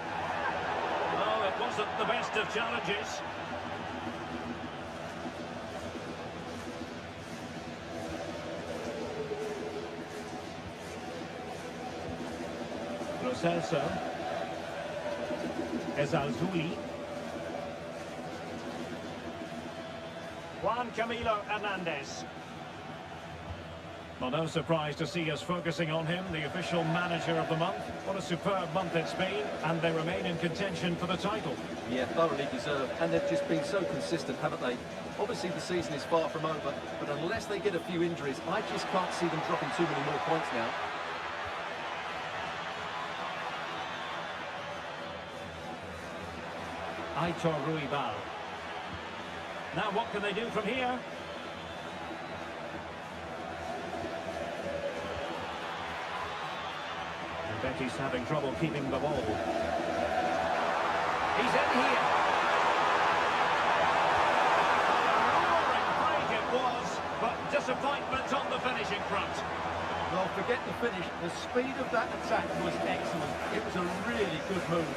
Oh, it wasn't the best of challenges. Lo Celso. Ezalzouli. Juan Camilo Hernandez. Well, no surprise to see us focusing on him, the official manager of the month. What a superb month it's been, and they remain in contention for the title. Yeah, thoroughly deserved, and they've just been so consistent, haven't they? Obviously the season is far from over, but unless they get a few injuries, I just can't see them dropping too many more points now. Aitor Ruibal. Now what can they do from here? I bet he's having trouble keeping the ball. He's in here. Roaring fight it was, but disappointment on the finishing front. Well, forget the finish. The speed of that attack was excellent. It was a really good move.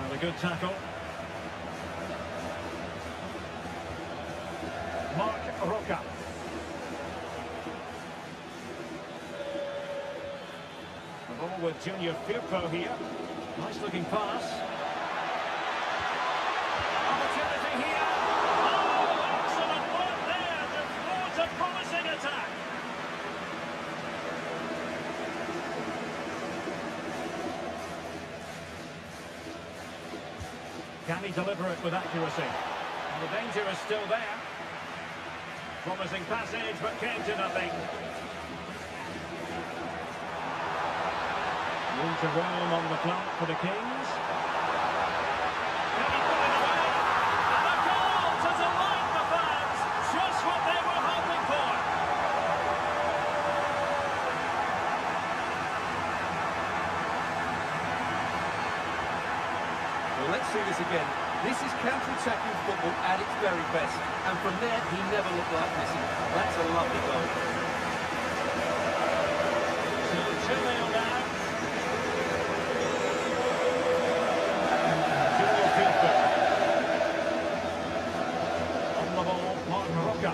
Well, a good tackle. Mark Roca. The ball with Junior Firpo here. Nice looking pass. Opportunity here. Oh, excellent work there to thwart a promising attack. Can he deliver it with accuracy? And the danger is still there. Promising passage, but came to nothing. Room to roam on the clock for the Kings. Can he put it away? And a goal to delight the fans. Just what they were hoping for. Well, let's see this again. This is counter-attacking football at its very best. And from there, he never looked like missing. That's a lovely goal. So 2-0 now. Junior Firpo. On the ball, Mark Roca.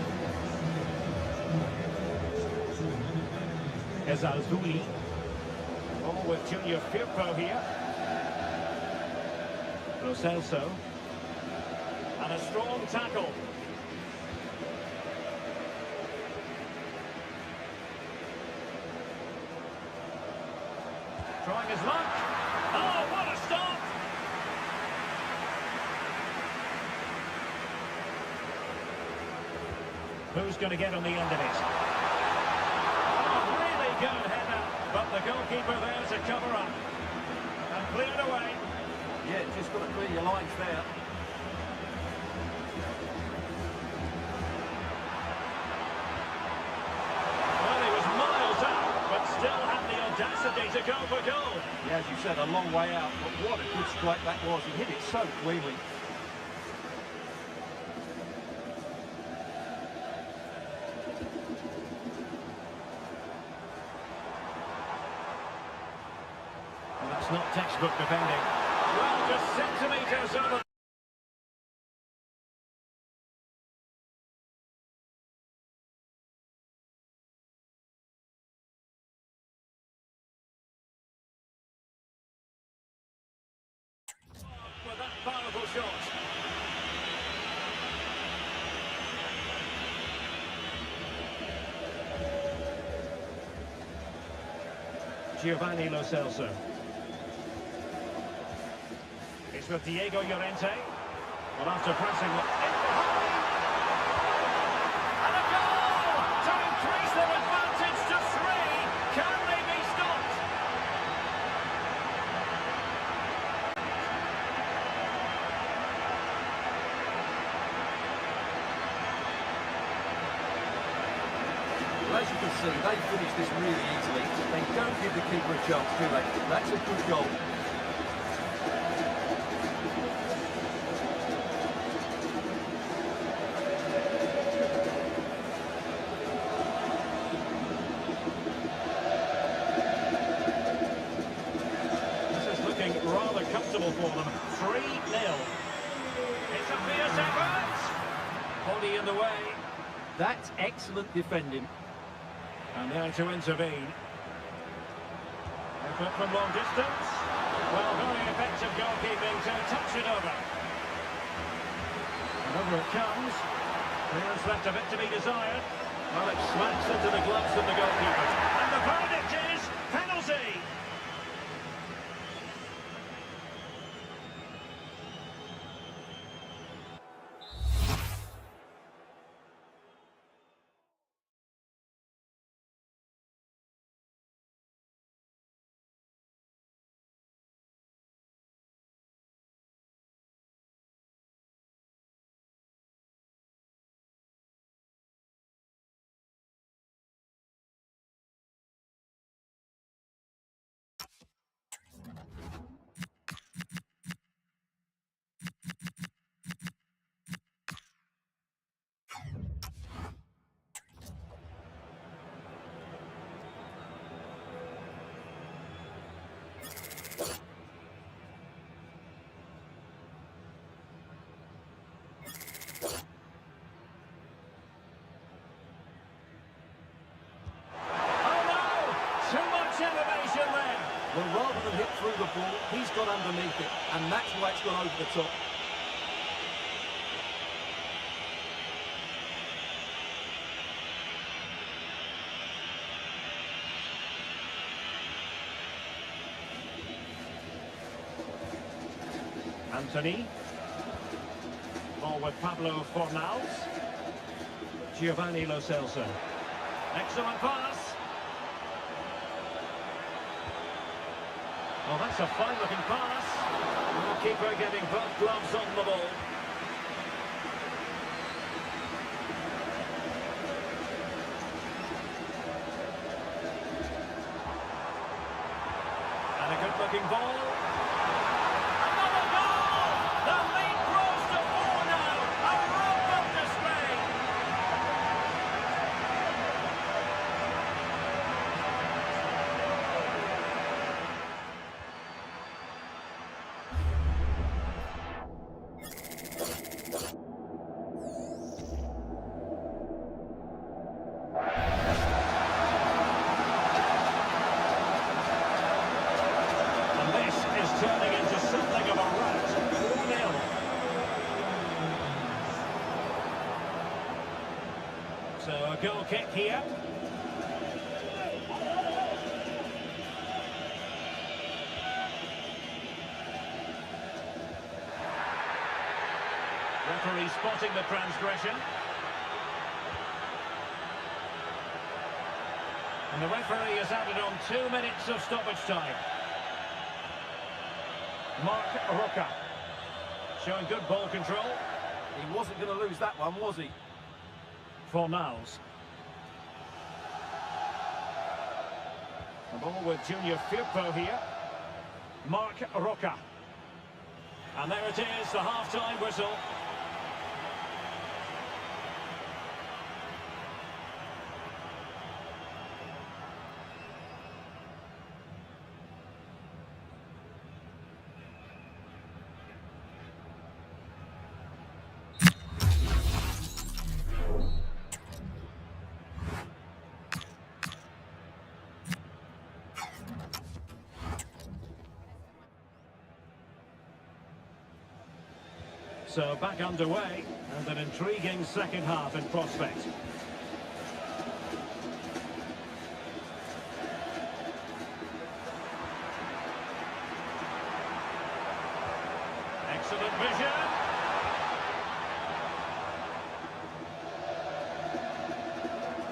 Ezalzouli. Ball with Junior Firpo here. Lo Celso. And a strong tackle. Trying his luck. Oh, what a stop! Who's going to get on the end of it? Oh, really good header, but the goalkeeper there to cover up. And cleared away. Yeah, just got to clear your lines there. Well, he was miles out, but still had the as you said, a long way out, but what a good strike that was. He hit it so cleanly. And that's not textbook defending. Well, just centimetres over. With that powerful shot. Giovanni Lo Celso. It's with Diego Llorente. Well, after pressing... And a goal! To increase their advantage to 3. Can they be stopped? Well, as you can see, they finished this really easily. They don't give the keeper a chance, do they? That's a good goal. This is looking rather comfortable for them. 3-0. It's a fierce effort. Body in the way. That's excellent defending. And there to intervene. Effort from long distance. Well, very effective goalkeeping to touch it over. And over it comes. Clearance left a bit to be desired. Well, it smacks into the gloves of the goalkeeper. And the verdict is penalty. Well, rather than hit through the ball, he's got underneath it, and that's why it's gone over the top. Anthony. Ball with Pablo Fornals. Giovanni Lo Celso. Excellent pass. Well, that's a fine-looking pass. The keeper getting both gloves on the ball. And a good-looking ball. Another goal! The lead grows to 4 now. A robot display. Turning into something of a rout. 4-0. So a goal kick here. Referee spotting the transgression. And the referee has added on 2 minutes of stoppage time. Mark Roca showing good ball control. He wasn't going to lose that one, was he? Fornals. The ball with Junior Firpo here. Mark Roca. And there it is, the half-time whistle. So back underway, and an intriguing second half in prospect. Excellent vision.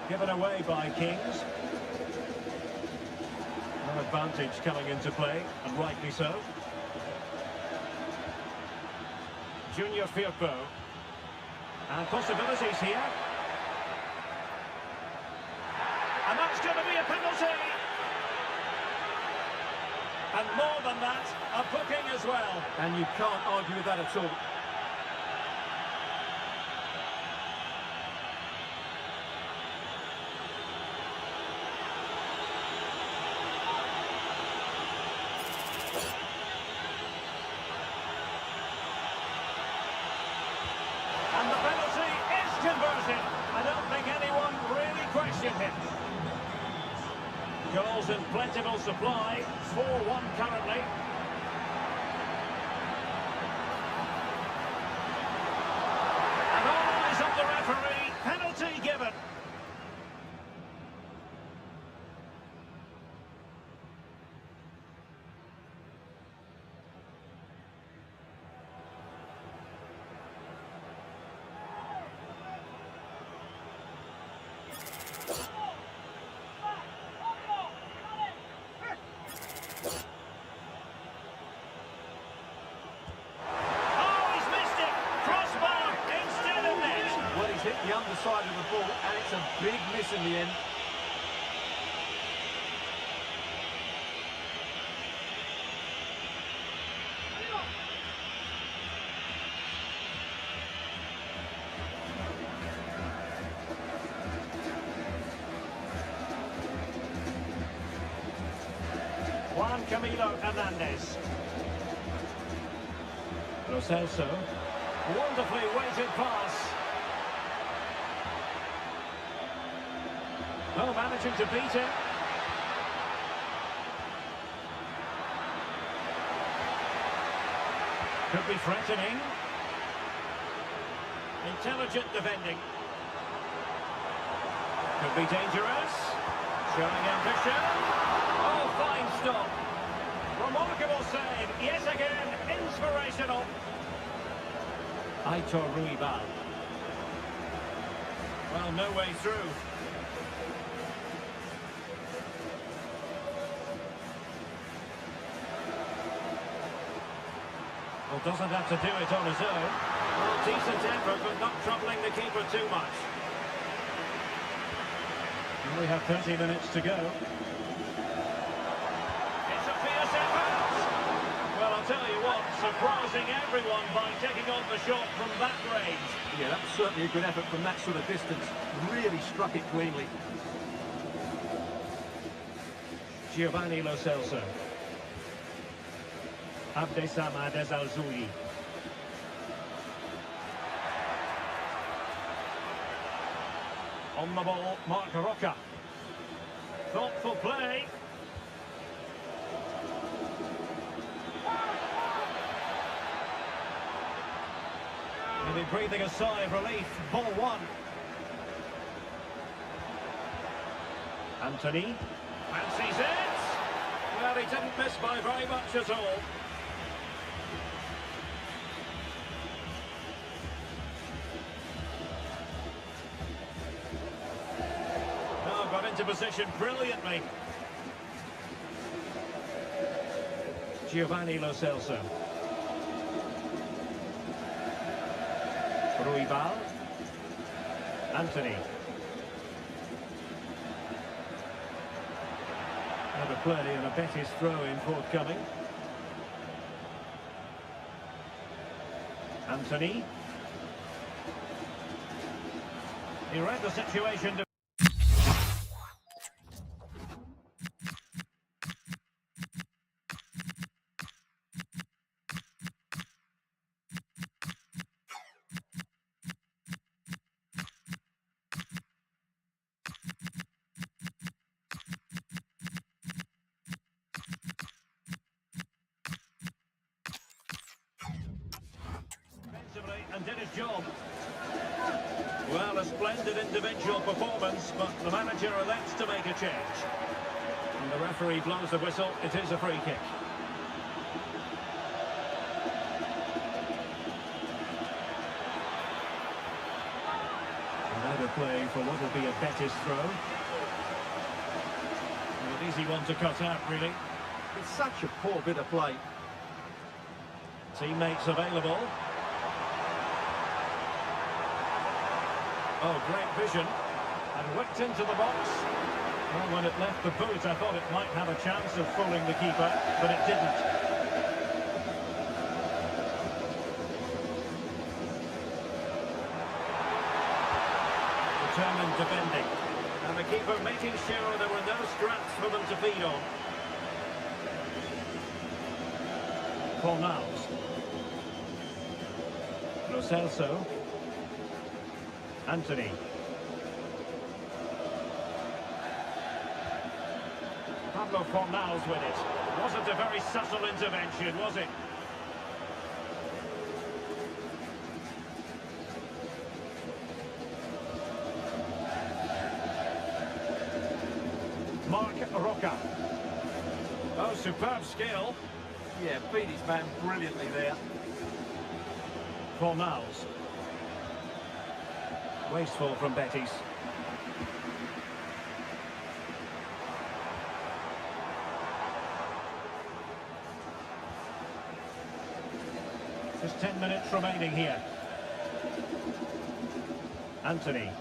Given away by Kings. No advantage coming into play, and rightly so. Junior Firpo. And possibilities here. And that's going to be a penalty. And more than that, a booking as well. And you can't argue with that at all. And the penalty is converted. I don't think anyone really questioned him. Goals in plentiful supply, 4-1 currently. And all eyes on the referee, penalty given. Hit the underside of the ball, and it's a big miss in the end. Juan Camilo Hernandez. Lo Celso. Wonderfully weighted pass. Oh, managing to beat him. Could be threatening. Intelligent defending. Could be dangerous. Showing ambition. Oh, fine stop. Remarkable save. Yet again, inspirational. Aitor Ruibal. Well, no way through. Well, doesn't have to do it on his own. Well, decent effort, but not troubling the keeper too much. And we have 30 minutes to go. It's a fierce effort! Well, I'll tell you what, surprising everyone by taking on the shot from that range. Yeah, that was certainly a good effort from that sort of distance. Really struck it cleanly. Giovanni Lo Celso. Abdessamad Al-Zouli. On the ball, Mark Roca. Thoughtful play. Maybe breathing a sigh of relief. Ball one. Anthony. Fancies it. Well, he didn't miss by very much at all. Got into position brilliantly. Giovanni Lo Celso. Ruibal. Anthony. Another play and a Betis throw-in forthcoming. Anthony. He read the situation. And did his job. Well, a splendid individual performance, but the manager elects to make a change. And the referee blows the whistle. It is a free kick. Another play for what will be a Betis throw. An easy one to cut out, really. It's such a poor bit of play. Teammates available. Oh, great vision. And whipped into the box. Well, when it left the boot, I thought it might have a chance of fooling the keeper, but it didn't. Determined defending. And the keeper making sure there were no scraps for them to feed on. Fornals. Lo Celso. Anthony. Pablo Fornals with it. Wasn't a very subtle intervention, was it? Mark Roca. Oh, superb skill. Yeah, beat his man brilliantly there. Fornals. Wasteful from Betis. Just 10 minutes remaining here. Anthony.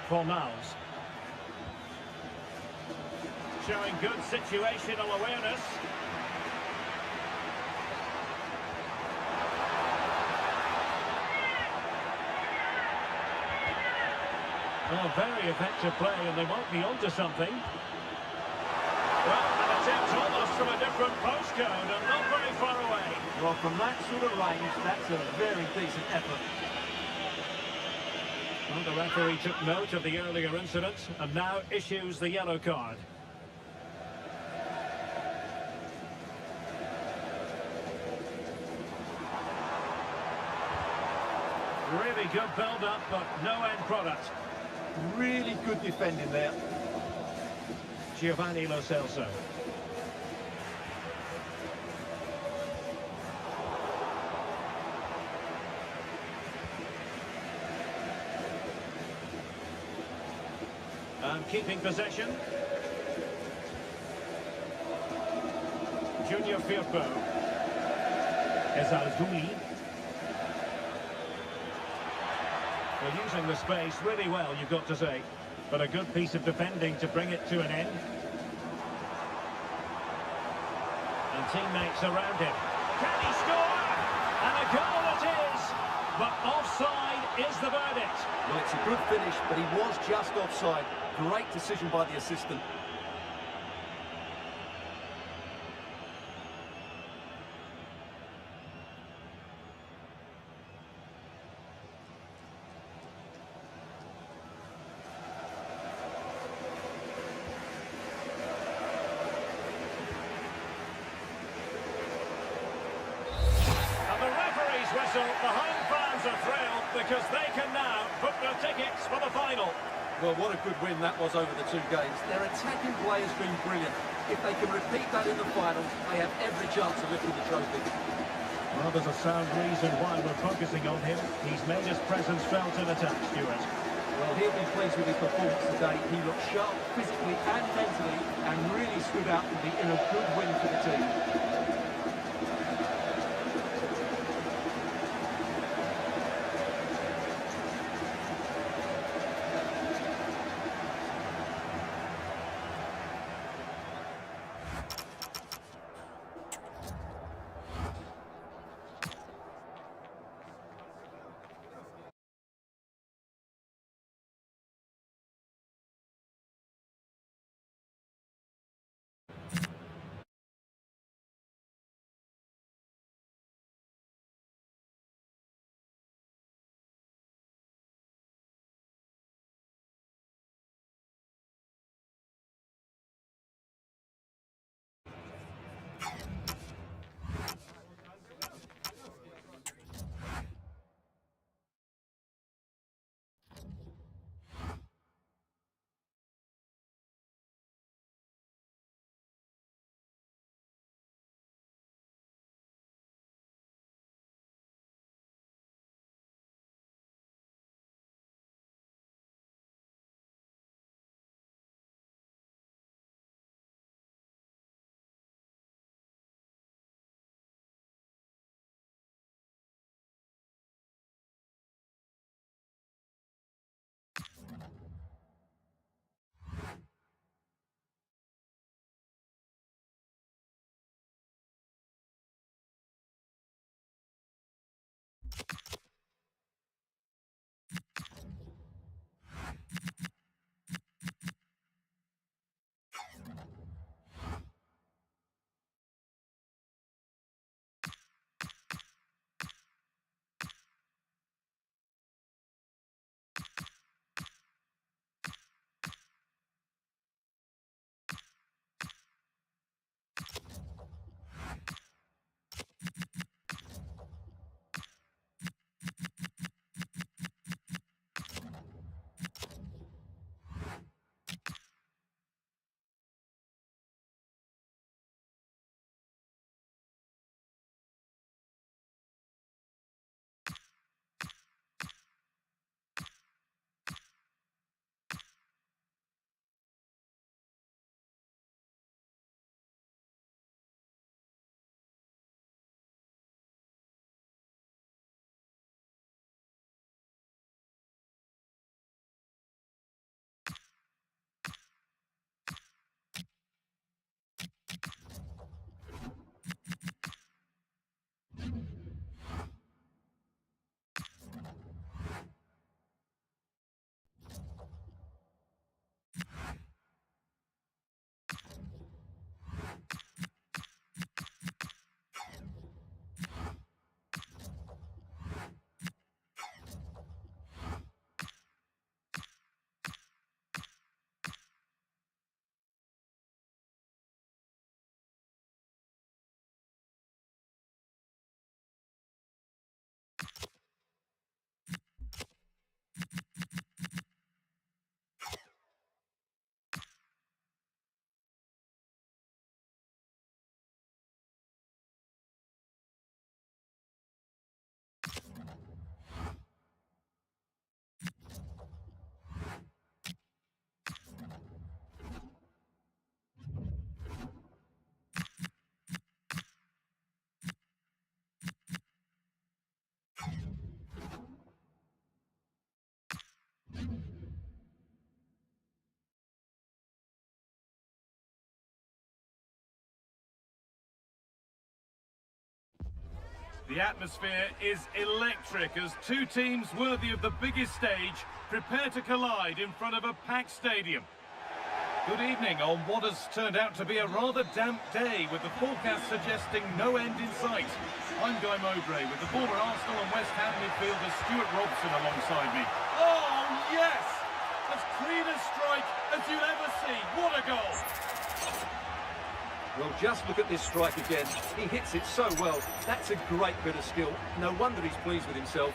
Fornals. Showing good situational awareness. Well, very effective play, and they might be onto something. Well, an attempt almost from a different postcode, and not very far away. Well, from that sort of range, that's a very decent effort. Well, the referee took note of the earlier incident, and now issues the yellow card. Really good build-up, but no end product. Really good defending there. Giovanni Lo Celso. And keeping possession. Junior Firpo. Ezalgoui. They're using the space really well, you've got to say. But a good piece of defending to bring it to an end. And teammates around him. Can he score? And a goal it is! But offside is the verdict. Well, it's a good finish, but he was just offside. Great decision by the assistant. Whistle, the home fans are thrilled because they can now book their tickets for the final. Well, what a good win that was over the two games. Their attacking play has been brilliant. If they can repeat that in the final, they have every chance of lifting the trophy. Well, there's a sound reason why we're focusing on him. He's made his presence felt in attack, Stuart. Well, he'll be pleased with his performance today. He looked sharp physically and mentally and really stood out to be in a good win for the team. The atmosphere is electric as two teams worthy of the biggest stage prepare to collide in front of a packed stadium. Good evening on what has turned out to be a rather damp day with the forecast suggesting no end in sight. I'm Guy Mowbray with the former Arsenal and West Ham midfielder Stuart Robson alongside me. Oh yes! As clean a strike as you'll ever see. What a goal! Well, just look at this strike again. He hits it so well. That's a great bit of skill. No wonder he's pleased with himself.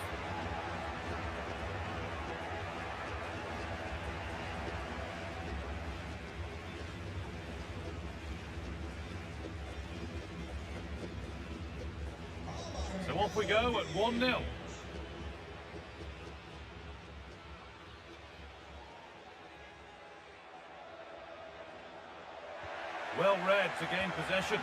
So off we go at 1-0. Well read to gain possession.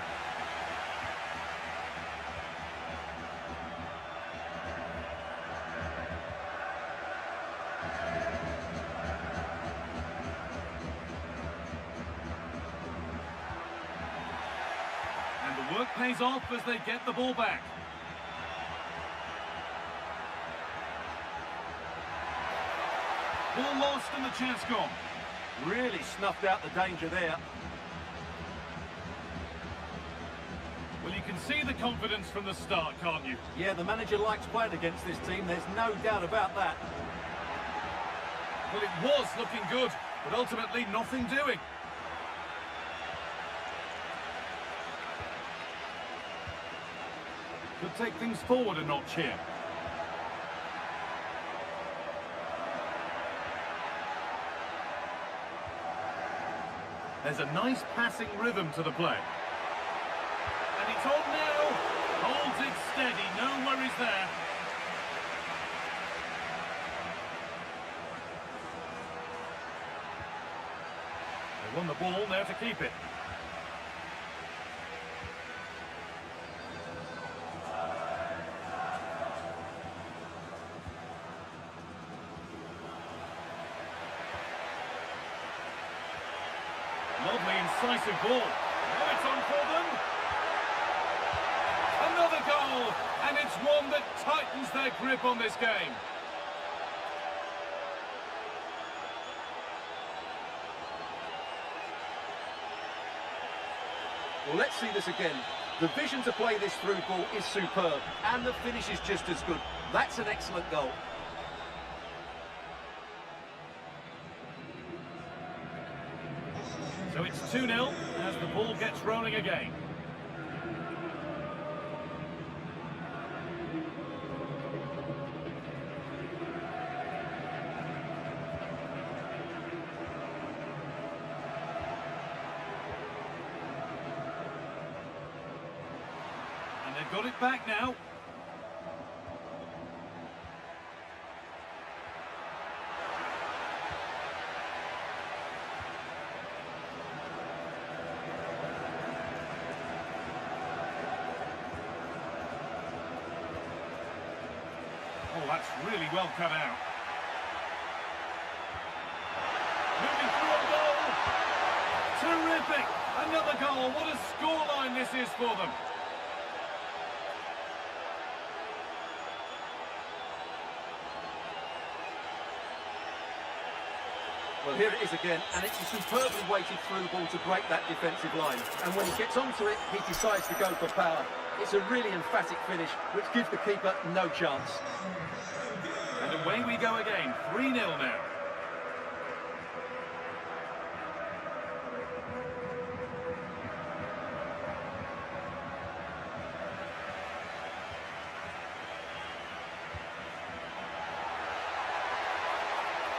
And the work pays off as they get the ball back. Ball lost and the chance gone. Really snuffed out the danger there. Well, you can see the confidence from the start, can't you? Yeah, the manager likes playing against this team. There's no doubt about that. Well, it was looking good, but ultimately nothing doing. Could take things forward a notch here. There's a nice passing rhythm to the play. And it's on now. Holds it steady, no worries there. They won the ball, now to keep it. Lovely, incisive ball. Now it's on for them. Another goal, and it's one that tightens their grip on this game. Well, let's see this again. The vision to play this through ball is superb, and the finish is just as good. That's an excellent goal. So it's 2-0 as the ball gets rolling again. And they've got it back now. Oh, that's really well cut out. Moving through a goal. Terrific. Another goal. What a scoreline this is for them. Well, here it is again, and it's a superbly weighted through ball to break that defensive line. And when he gets onto it, he decides to go for power. It's a really emphatic finish, which gives the keeper no chance. And away we go again, 3-0 now.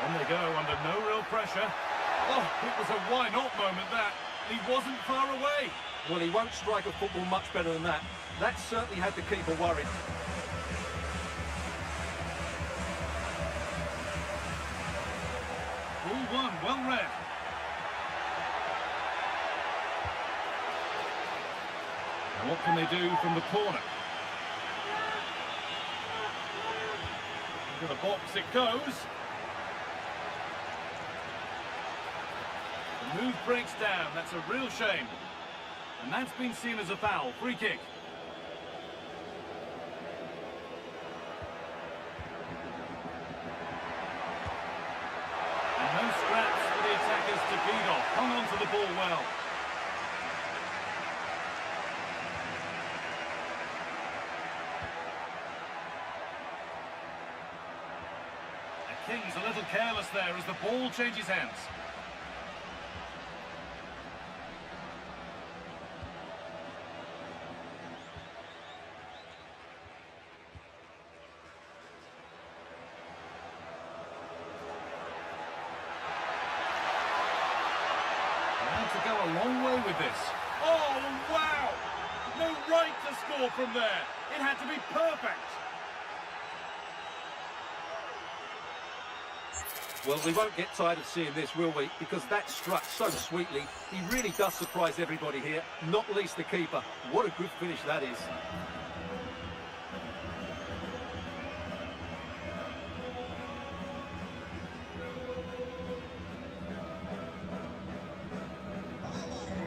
On they go under no real pressure. Oh, it was a why not moment that. He wasn't far away. Well, he won't strike a football much better than that. That certainly had the keeper worried. Ball one, well read. And what can they do from the corner? Into the box it goes. The move breaks down, that's a real shame. And that's been seen as a foul, free kick. Kings a little careless there as the ball changes hands. To go a long way with this. Oh, wow! No right to score from there. It had to be perfect. Well, we won't get tired of seeing this, will we? Because that struck so sweetly. He really does surprise everybody here, not least the keeper. What a good finish that is.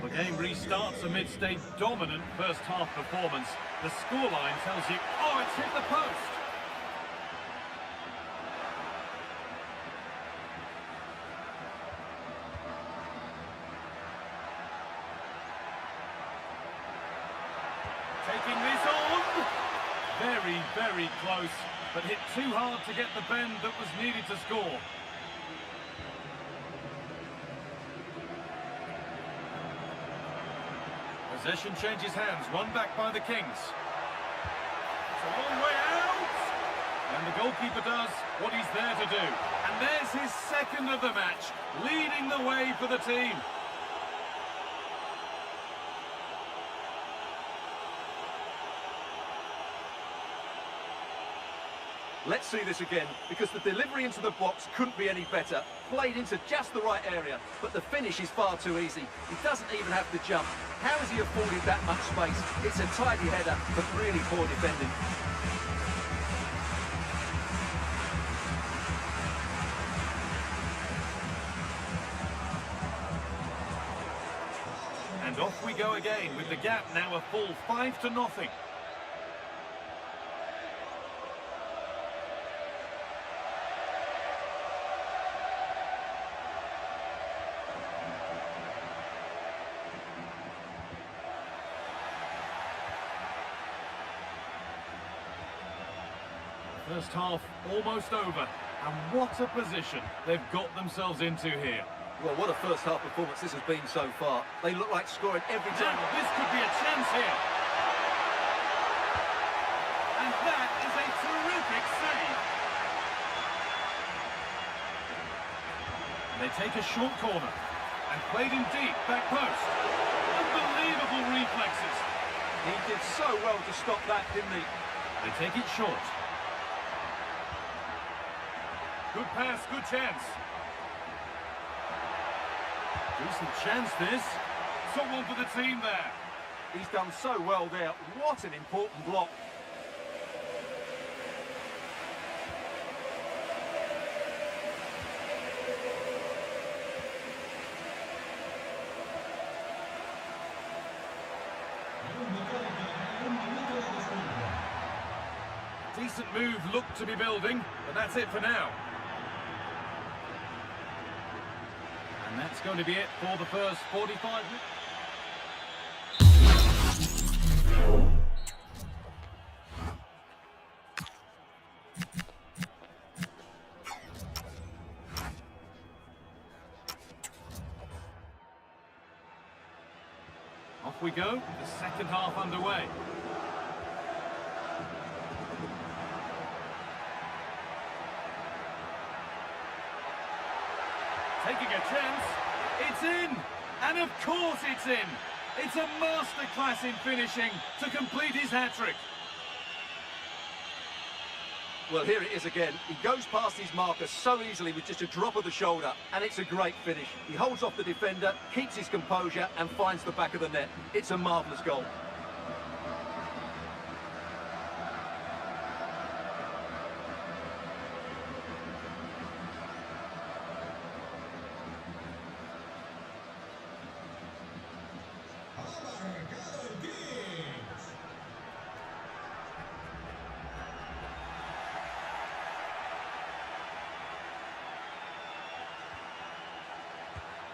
The game restarts amidst a dominant first-half performance. The scoreline tells you, oh, it's hit the post. Taking this on. Very, very close, but hit too hard to get the bend that was needed to score. Possession changes hands, won back by the Kings. It's a long way out! And the goalkeeper does what he's there to do. And there's his second of the match, leading the way for the team. Let's see this again, because the delivery into the box couldn't be any better. Played into just the right area, but the finish is far too easy. He doesn't even have to jump. How has he afforded that much space? It's a tidy header, but really poor defending. And off we go again, with the gap now a full 5-0. First half almost over, and what a position they've got themselves into here. Well, what a first half performance this has been so far. They look like scoring every time. Now, this could be a chance here. And that is a terrific save. They take a short corner and played in deep, back post. Unbelievable reflexes. He did so well to stop that, didn't he? They take it short. Good pass, good chance. Decent chance this. Someone for the team there. He's done so well there. What an important block. Decent move looked to be building, but that's it for now. And that's going to be it for the first 45 minutes. Off we go, the second half underway. Taking a chance, it's in! And of course it's in! It's a masterclass in finishing to complete his hat-trick. Well, here it is again. He goes past his marker so easily with just a drop of the shoulder, and it's a great finish. He holds off the defender, keeps his composure, and finds the back of the net. It's a marvellous goal.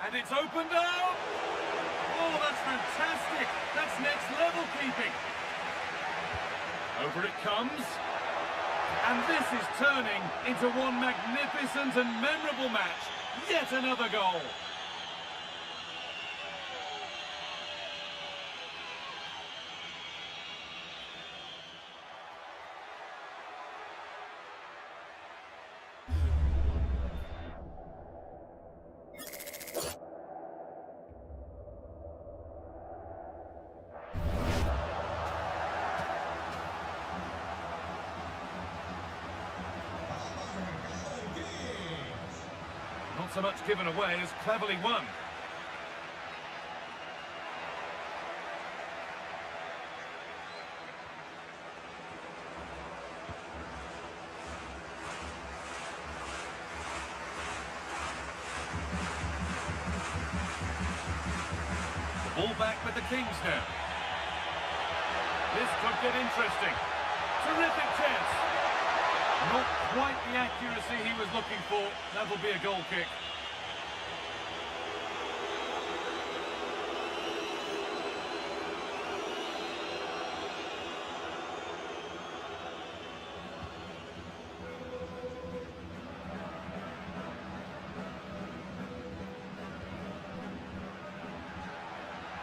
And it's opened up! Oh, that's fantastic! That's next level keeping! Over it comes. And this is turning into one magnificent and memorable match. Yet another goal. Not so much given away as cleverly won. The ball back with the Kings now. This could get interesting. Terrific chance. Not quite the accuracy he was looking for. That'll be a goal kick.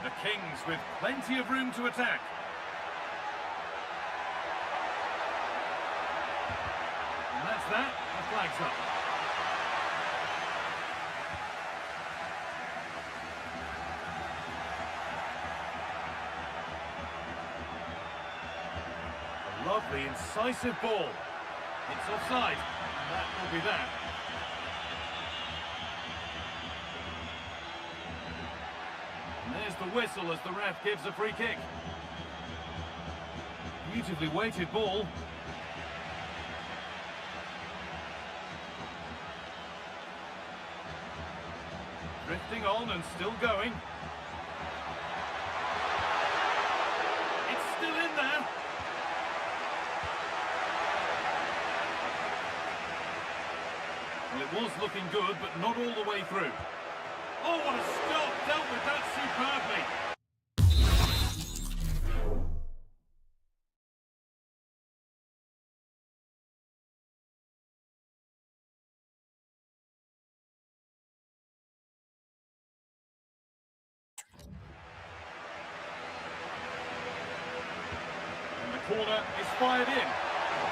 The Kings with plenty of room to attack. And that's that. The flag's up. A lovely, incisive ball. It's offside. And that will be that. And there's the whistle as the ref gives a free kick. Beautifully weighted ball. Drifting on and still going. It's still in there. Well, it was looking good, but not all the way through. Oh, what a stop! Dealt with that superbly. And the corner is fired in.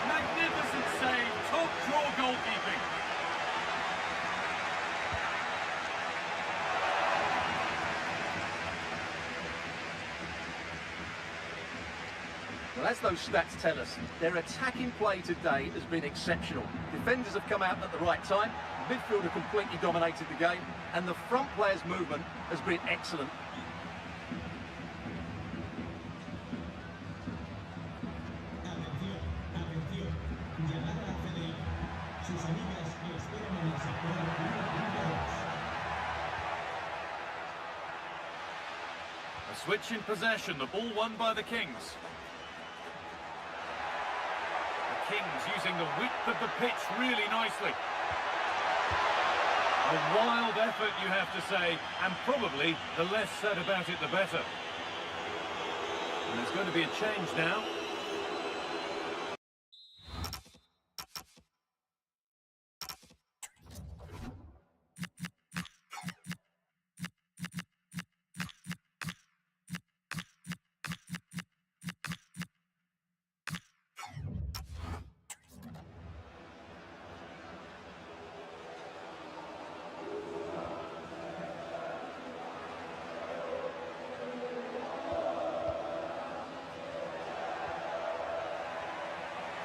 Magnificent save, top draw goalkeeping. Well, as those stats tell us, their attacking play today has been exceptional. Defenders have come out at the right time, midfield have completely dominated the game, and the front players' movement has been excellent. A switch in possession, the ball won by the Kings. The Kings using the width of the pitch really nicely. A wild effort, you have to say, and probably the less said about it, the better. And there's going to be a change now.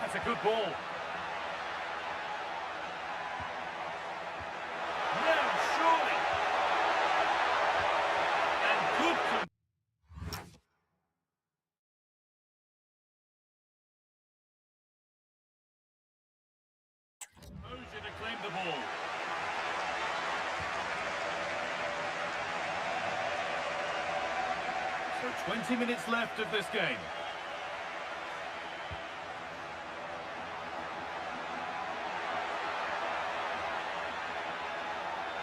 That's a good ball. No, surely. And good. Composure to claim the ball. So 20 minutes left of this game.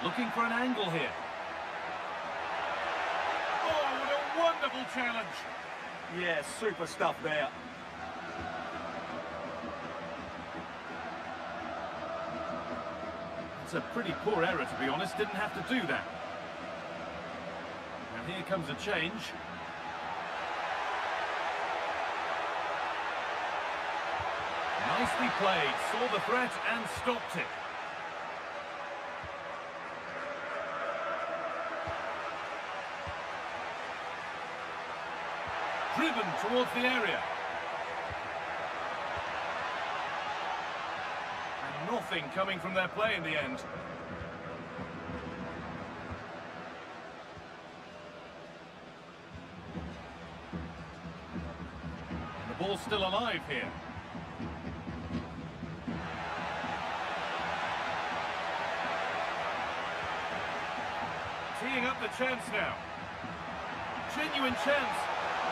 Looking for an angle here. Oh, what a wonderful challenge. Yeah, super stuff there. It's a pretty poor error, to be honest. Didn't have to do that. And here comes a change. Nicely played. Saw the threat and stopped it. Driven towards the area. And nothing coming from their play in the end. The ball's still alive here. Teeing up the chance now. Genuine chance.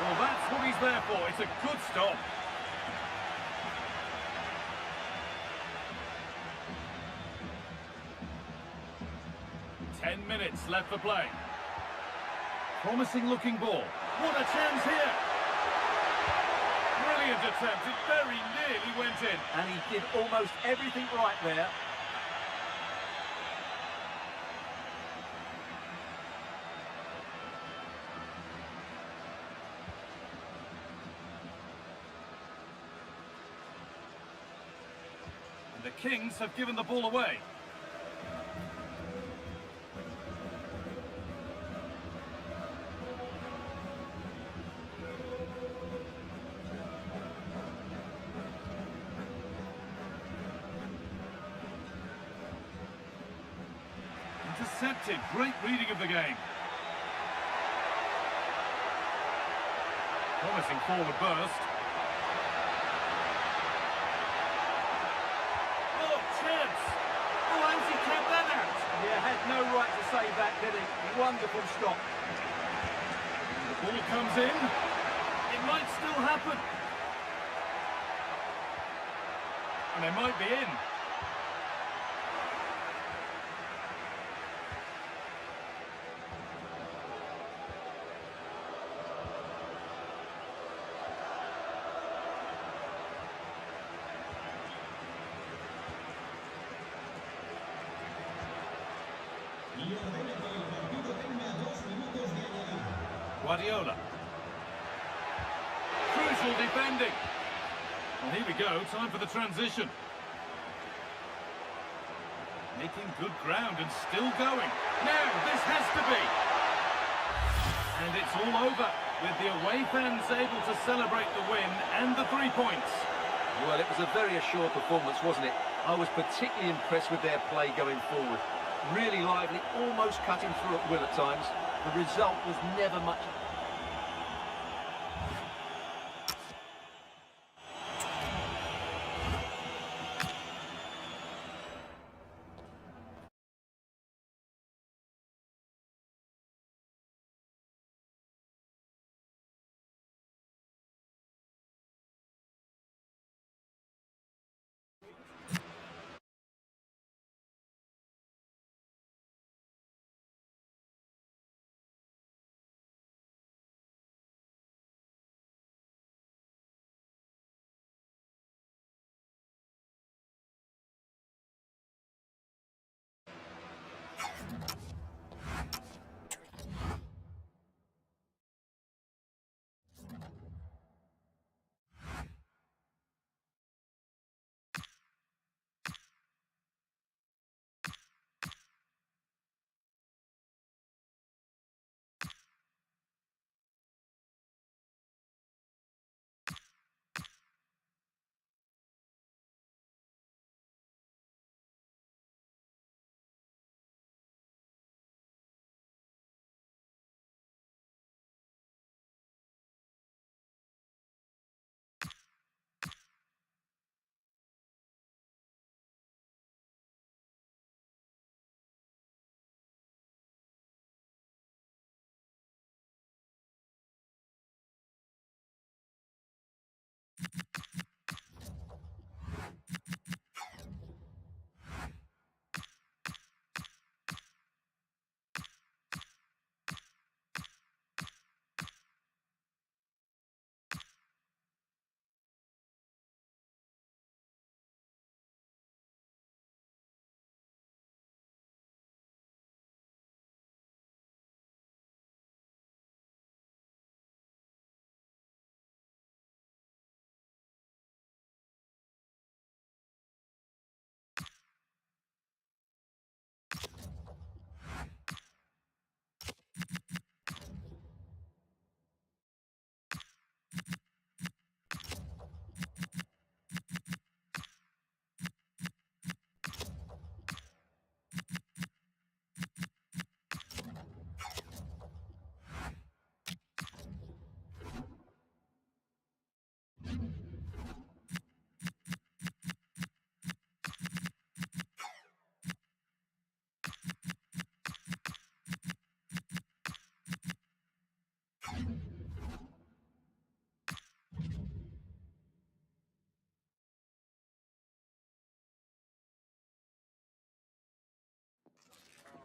Well, that's what he's there for. It's a good stop. Ten minutes left for play. Promising looking ball. What a chance here. Brilliant attempt. It very nearly went in. And he did almost everything right there. The Kings have given the ball away. Intercepted. Great reading of the game. Promising forward burst. Yeah, had no right to save that, did he? Wonderful stop. The ball comes in. It might still happen. And they might be in. Guardiola. Crucial defending. Well, here we go. Time for the transition. Making good ground and still going. Now, this has to be. And it's all over, with the away fans able to celebrate the win and the 3 points. Well, it was a very assured performance, wasn't it? I was particularly impressed with their play going forward. Really lively, almost cutting through at will at times. The result was never much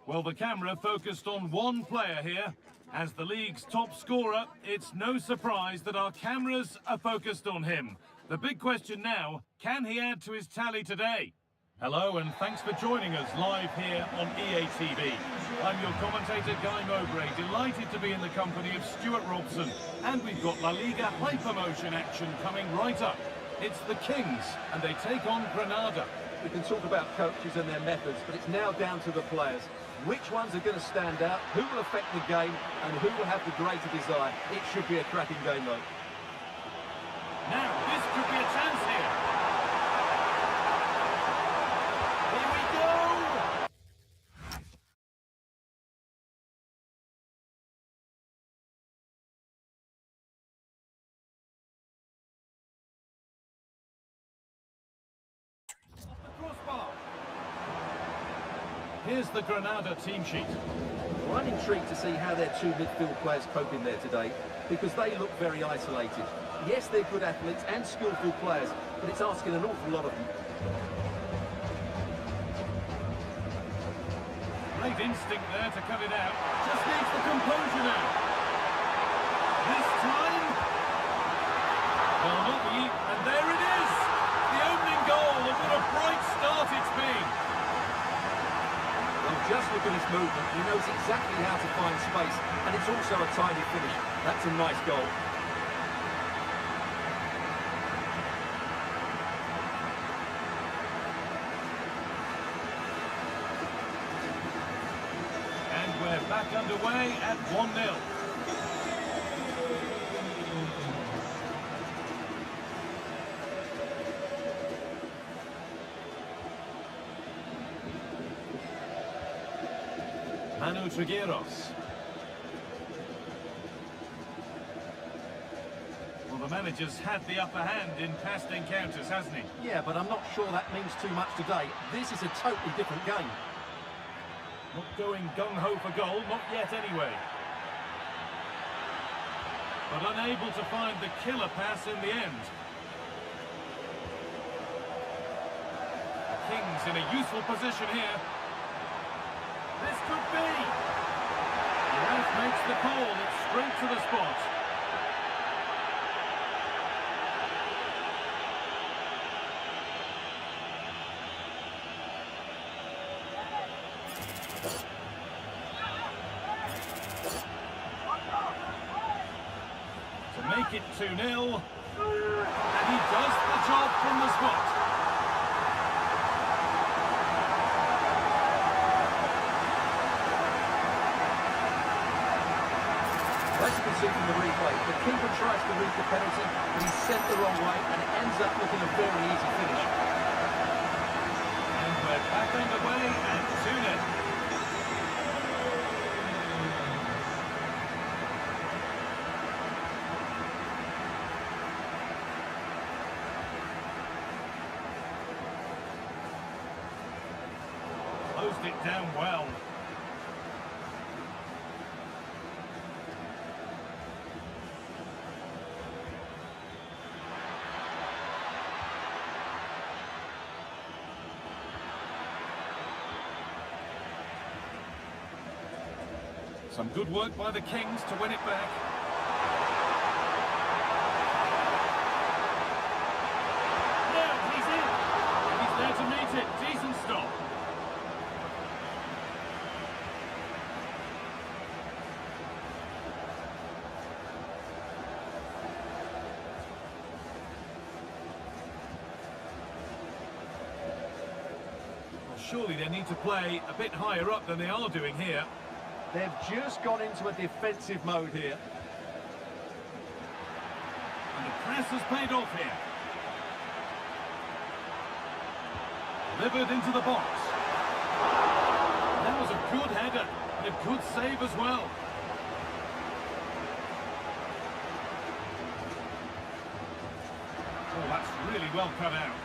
Well, the camera focused on one player here. As the league's top scorer, it's no surprise that our cameras are focused on him. The big question now, can he add to his tally today? Hello and thanks for joining us live here on EA TV. I'm your commentator Guy Mowbray, delighted to be in the company of Stuart Robson. And we've got La Liga hypermotion action coming right up. It's the Kings and they take on Granada. We can talk about coaches and their methods, but it's now down to the players. Which ones are going to stand out, who will affect the game, and who will have the greater desire? It should be a cracking game, though. Now, this could be a chance here. Here we go! Off the crossbar. Here's the Granada team sheet. Well, I'm intrigued to see how their two midfield players cope in there today, because they look very isolated. Yes, they're good athletes and skillful players, but it's asking an awful lot of them. Great instinct there to cut it out. Just needs the composure now. This time... Well, not the... And there it is! The opening goal, and what a bright start it's been. Well, just look at his movement. He knows exactly how to find space, and it's also a tidy finish. That's a nice goal. And we're back underway at 1-0. Manu Trigueros. Well, the manager's had the upper hand in past encounters, hasn't he? Yeah, but I'm not sure that means too much today. This is a totally different game. Not going gung-ho for goal, not yet anyway. But unable to find the killer pass in the end. The Kings in a useful position here. This could be! The ref makes the call, it's straight to the spot. To make it 2-0, and he does the job from the spot. As you can see from the replay, the keeper tries to read the penalty, but he's sent the wrong way, and it ends up looking a very easy finish. And we're back underway at 2-0. Closed it down well. Some good work by the Kings to win it back. Now he's in. He's there to meet it. Decent stop. Well, surely they need to play a bit higher up than they are doing here. They've just gone into a defensive mode here. And the press has paid off here. Delivered into the box. That was a good header and a good save as well. Oh, that's really well cut out.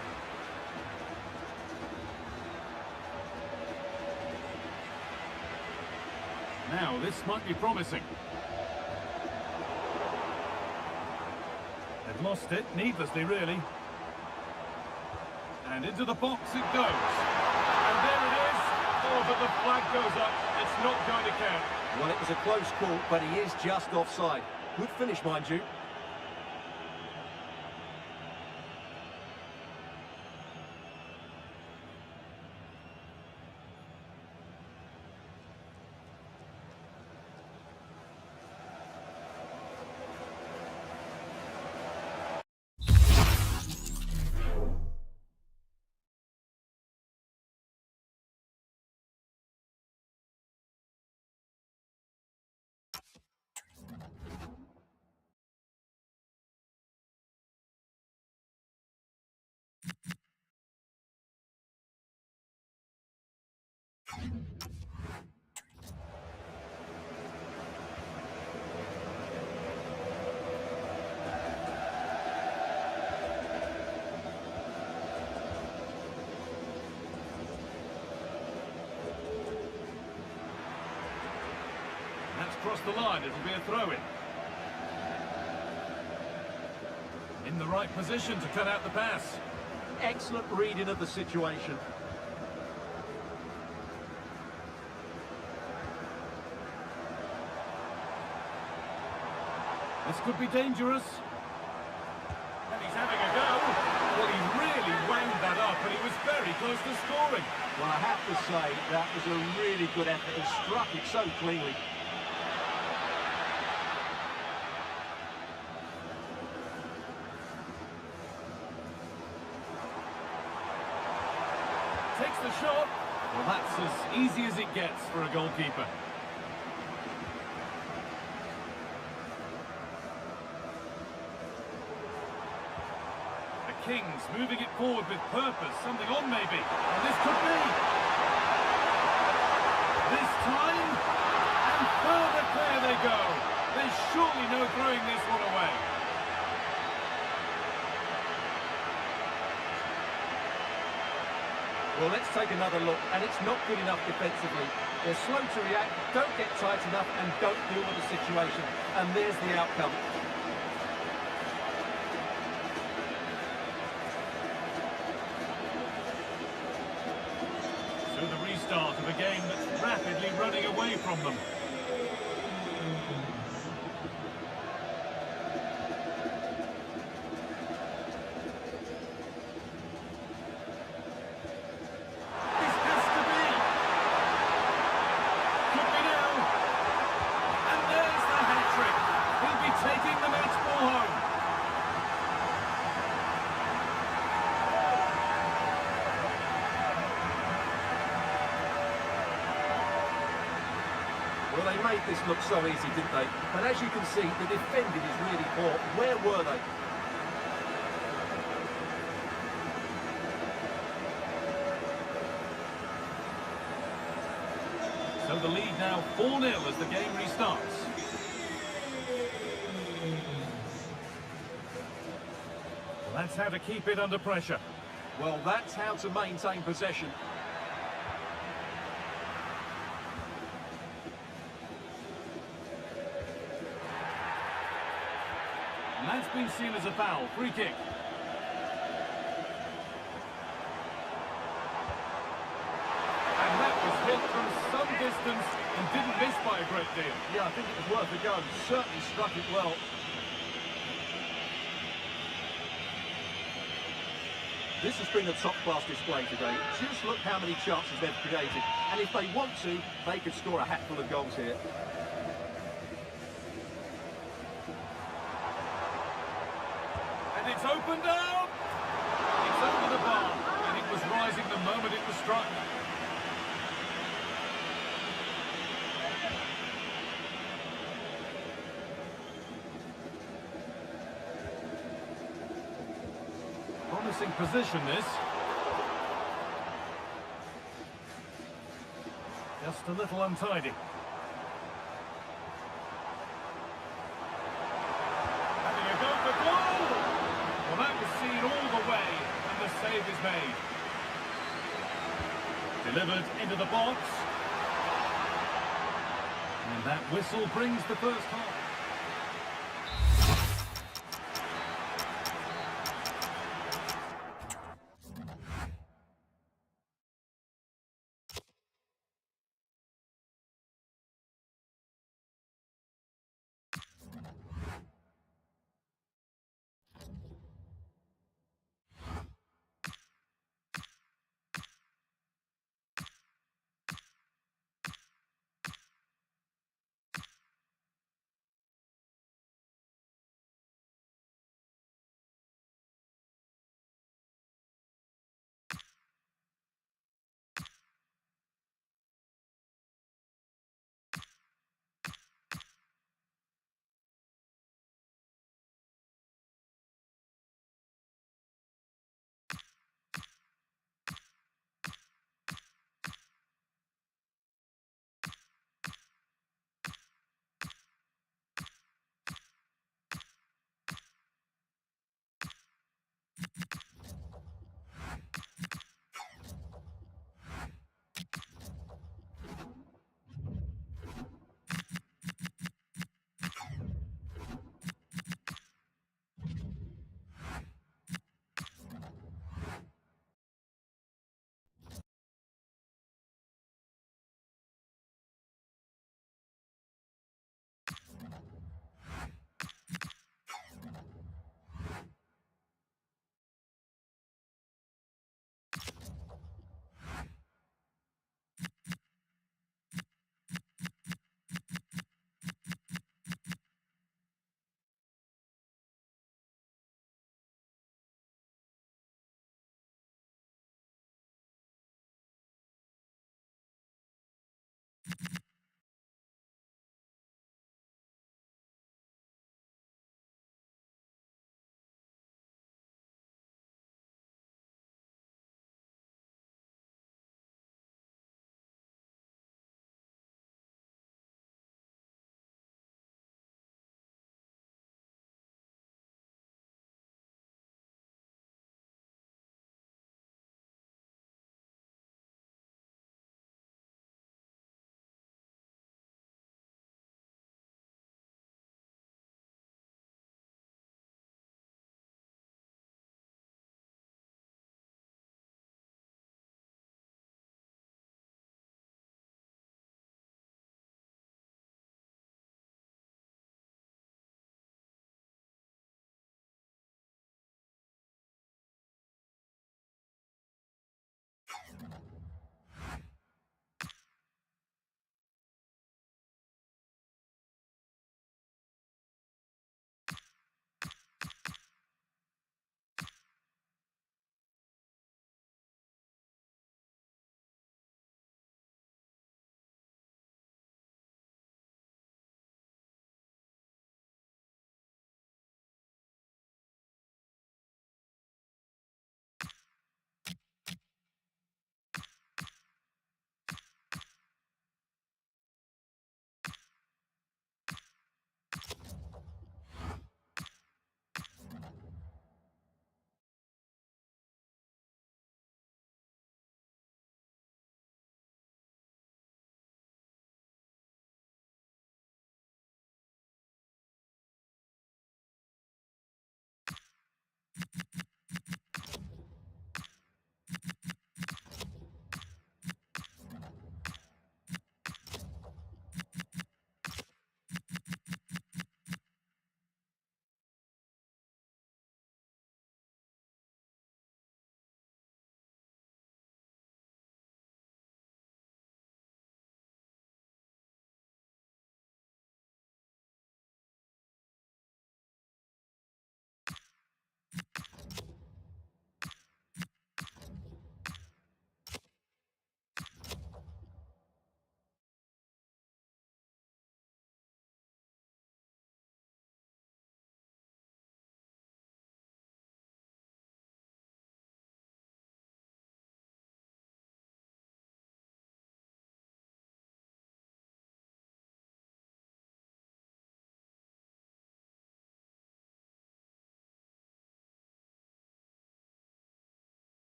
Now, this might be promising. They've lost it, needlessly, really. And into the box it goes. And there it is. Oh, but the flag goes up. It's not going to count. Well, it was a close call, but he is just offside. Good finish, mind you. That's crossed the line. It'll be a throw-in. In the right position to cut out the pass. Excellent reading of the situation. This could be dangerous. And he's having a go. Well, he really wound that up, and he was very close to scoring. Well, I have to say, that was a really good effort and struck it so cleanly. Takes the shot. Well, that's as easy as it gets for a goalkeeper. The Kings moving it forward with purpose. Something on, maybe. And this could be. This time. And further clear they go. There's surely no throwing this one away. Well, let's take another look, and it's not good enough defensively. They're slow to react, don't get tight enough, and don't deal with the situation. And there's the outcome. So the restart of a game that's rapidly running away from them. Taking the match ball home. Well, they made this look so easy, didn't they? But as you can see, the defending is really poor. Where were they? So the lead now 4-0 as the game restarts. That's how to keep it under pressure. Well, that's how to maintain possession. And that's been seen as a foul. Free kick. And that was hit from some distance and didn't miss by a great deal. Yeah, I think it was worth a go. Certainly struck it well. This has been a top-class display today. Just look how many chances they've created. And if they want to, they could score a hatful of goals here. And it's opened out! It's over the bar, and it was rising the moment it was struck. Promising position, this. Just a little untidy. Having a go for goal! Well, that was seen all the way, and the save is made. Delivered into the box. And that whistle brings the first half.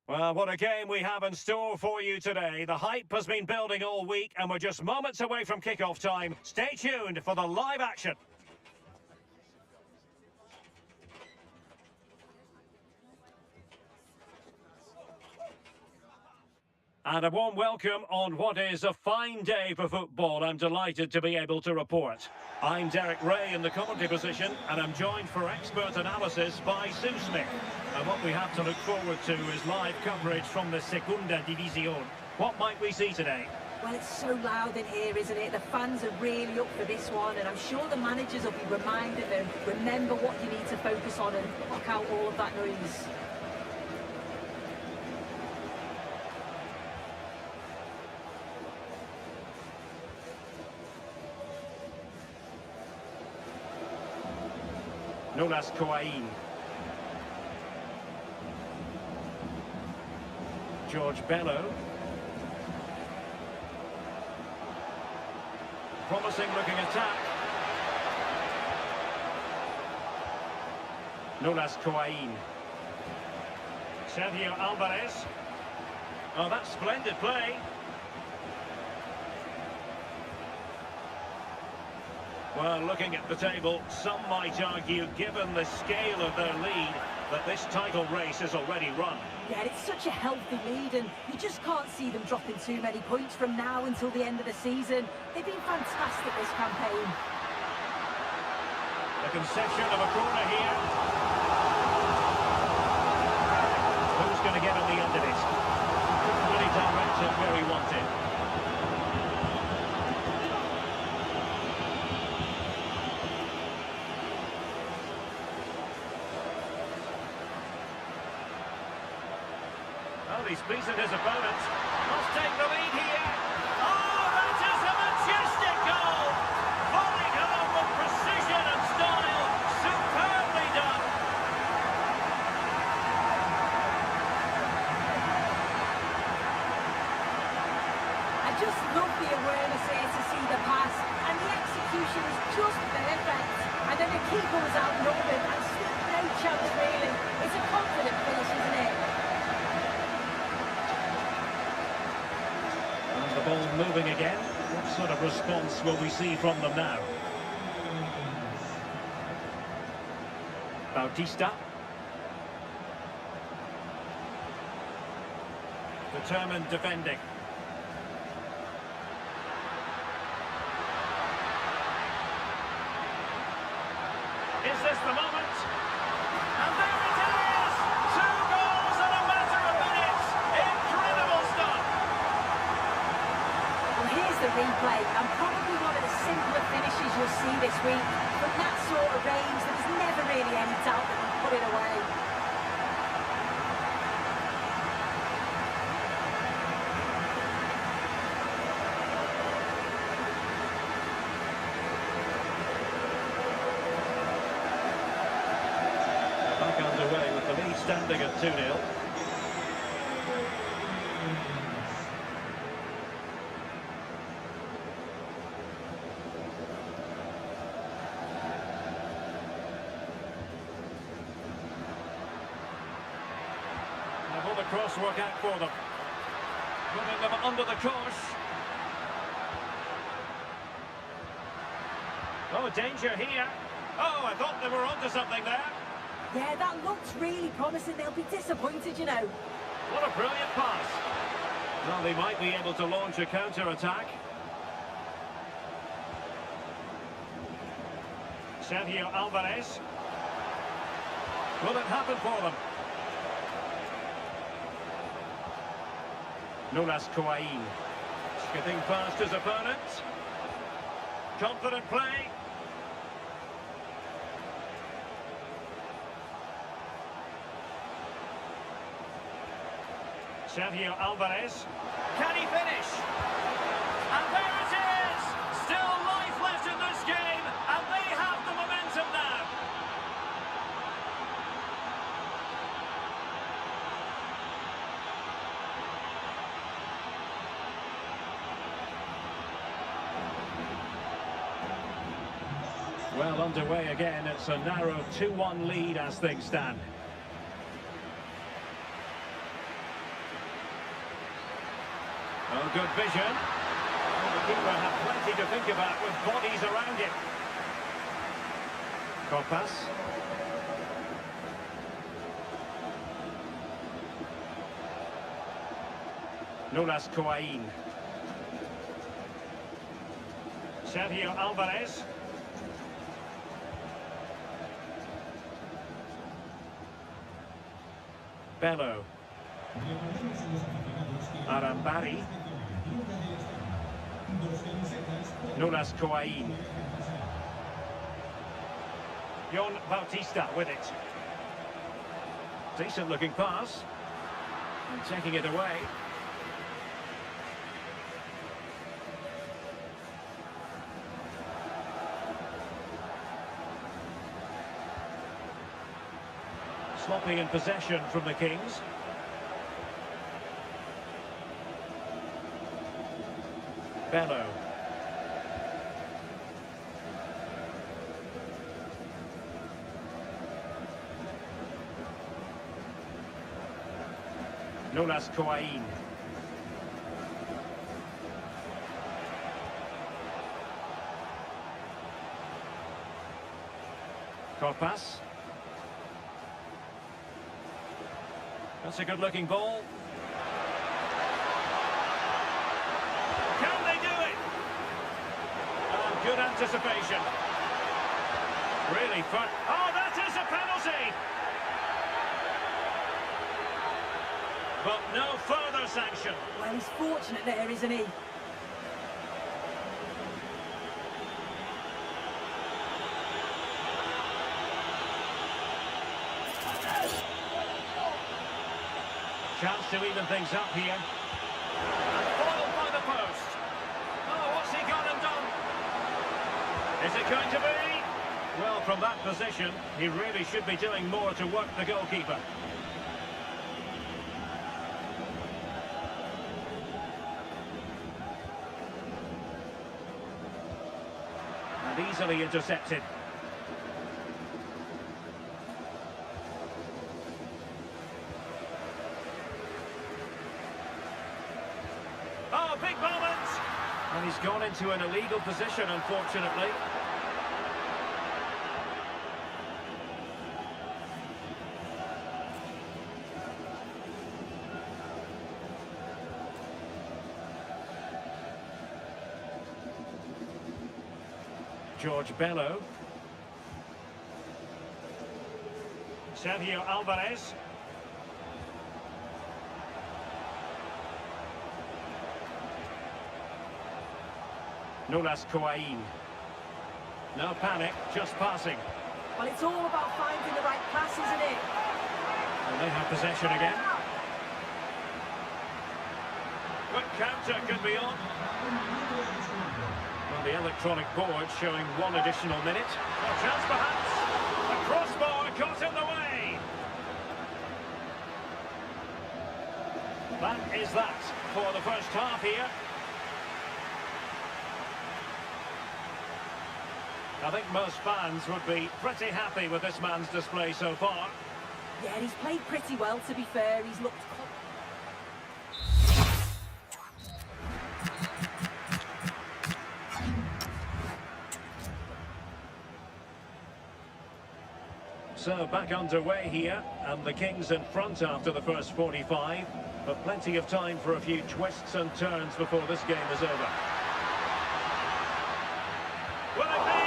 Well, what a game we have in store for you today. The hype has been building all week and we're just moments away from kick-off time. Stay tuned for the live action. And a warm welcome on what is a fine day for football. I'm delighted to be able to report. I'm Derek Ray in the commentary position, and I'm joined for expert analysis by Sue Smith. And what we have to look forward to is live coverage from the Segunda División. What might we see today? Well, it's so loud in here, isn't it? The fans are really up for this one, and I'm sure the managers will be reminding them, remember what you need to focus on and block out all of that noise. Nulas Coain. George Bello. Promising looking attack. Nulas Coain. Sergio Alvarez. Oh, that's splendid play. Well, looking at the table, some might argue, given the scale of their lead, that this title race is already run. Yeah, it's such a healthy lead, and you just can't see them dropping too many points from now until the end of the season. They've been fantastic this campaign. A concession of a corner here. Who's going to get on the end of it? Couldn't really direct it where he wanted. He's beaten his opponent. Must take the lead here. Oh, that is a majestic goal! Volleyed home with precision and style. Superbly done. I just love the awareness here to see the pass, and the execution is just perfect. And then the keeper was outnumbered and still no chance really. It's a confident finish, isn't it? Ball moving again. What sort of response will we see from them now? Bautista. Determined defending. Is this the moment? And there it is! 2 goals in a matter of minutes! Incredible stuff! Here's the replay, and probably one of the simpler finishes you'll see this week. From that sort of range, there's never really any doubt that he put it away. Back underway with the lead standing at 2-0. Will the cross work out for them? Putting them under the cosh. Oh, danger here. Oh, I thought they were onto something there. Yeah, that looks really promising. They'll be disappointed, you know. What a brilliant pass. Well, they might be able to launch a counter-attack. Sergio Alvarez. Will it happen for them? Nulas Coain. Skipping past his opponent. Confident play. Sergio Alvarez. Can he finish? And there it is! Still life left in this game, and they have the momentum now. Well, underway again. It's a narrow 2-1 lead as things stand. Oh, good vision. Well, the keeper had plenty to think about with bodies around him. Pass. Nulas Coain. Sergio Alvarez. Bello. Arambari. Nulas Coain. Jon Bautista with it. Decent looking pass. And taking it away. Sloppy in possession from the Kings. Bello. Nulas Coain. Corpas. That's a good-looking ball. Can they do it? Oh, good anticipation. Really fun. Oh, that is a penalty! But no further sanction. Well, he's fortunate there, isn't he? Chance to even things up here. And foiled by the post. Oh, what's he gone and done? Is it going to be? Well, from that position, he really should be doing more to work the goalkeeper. And easily intercepted. Oh, big moment! And he's gone into an illegal position, unfortunately. George Bello. Sergio Alvarez. Nulas Coain. No panic, just passing. Well, it's all about finding the right pass, isn't it? And they have possession again. Quick counter could be on. Well, the electronic board showing one additional minute. A chance perhaps. The crossbar got in the way. That is that for the first half here. I think most fans would be pretty happy with this man's display so far. Yeah, he's played pretty well, to be fair. He's looked... So back underway here, and the Kings in front after the first 45, but plenty of time for a few twists and turns before this game is over. Will it be?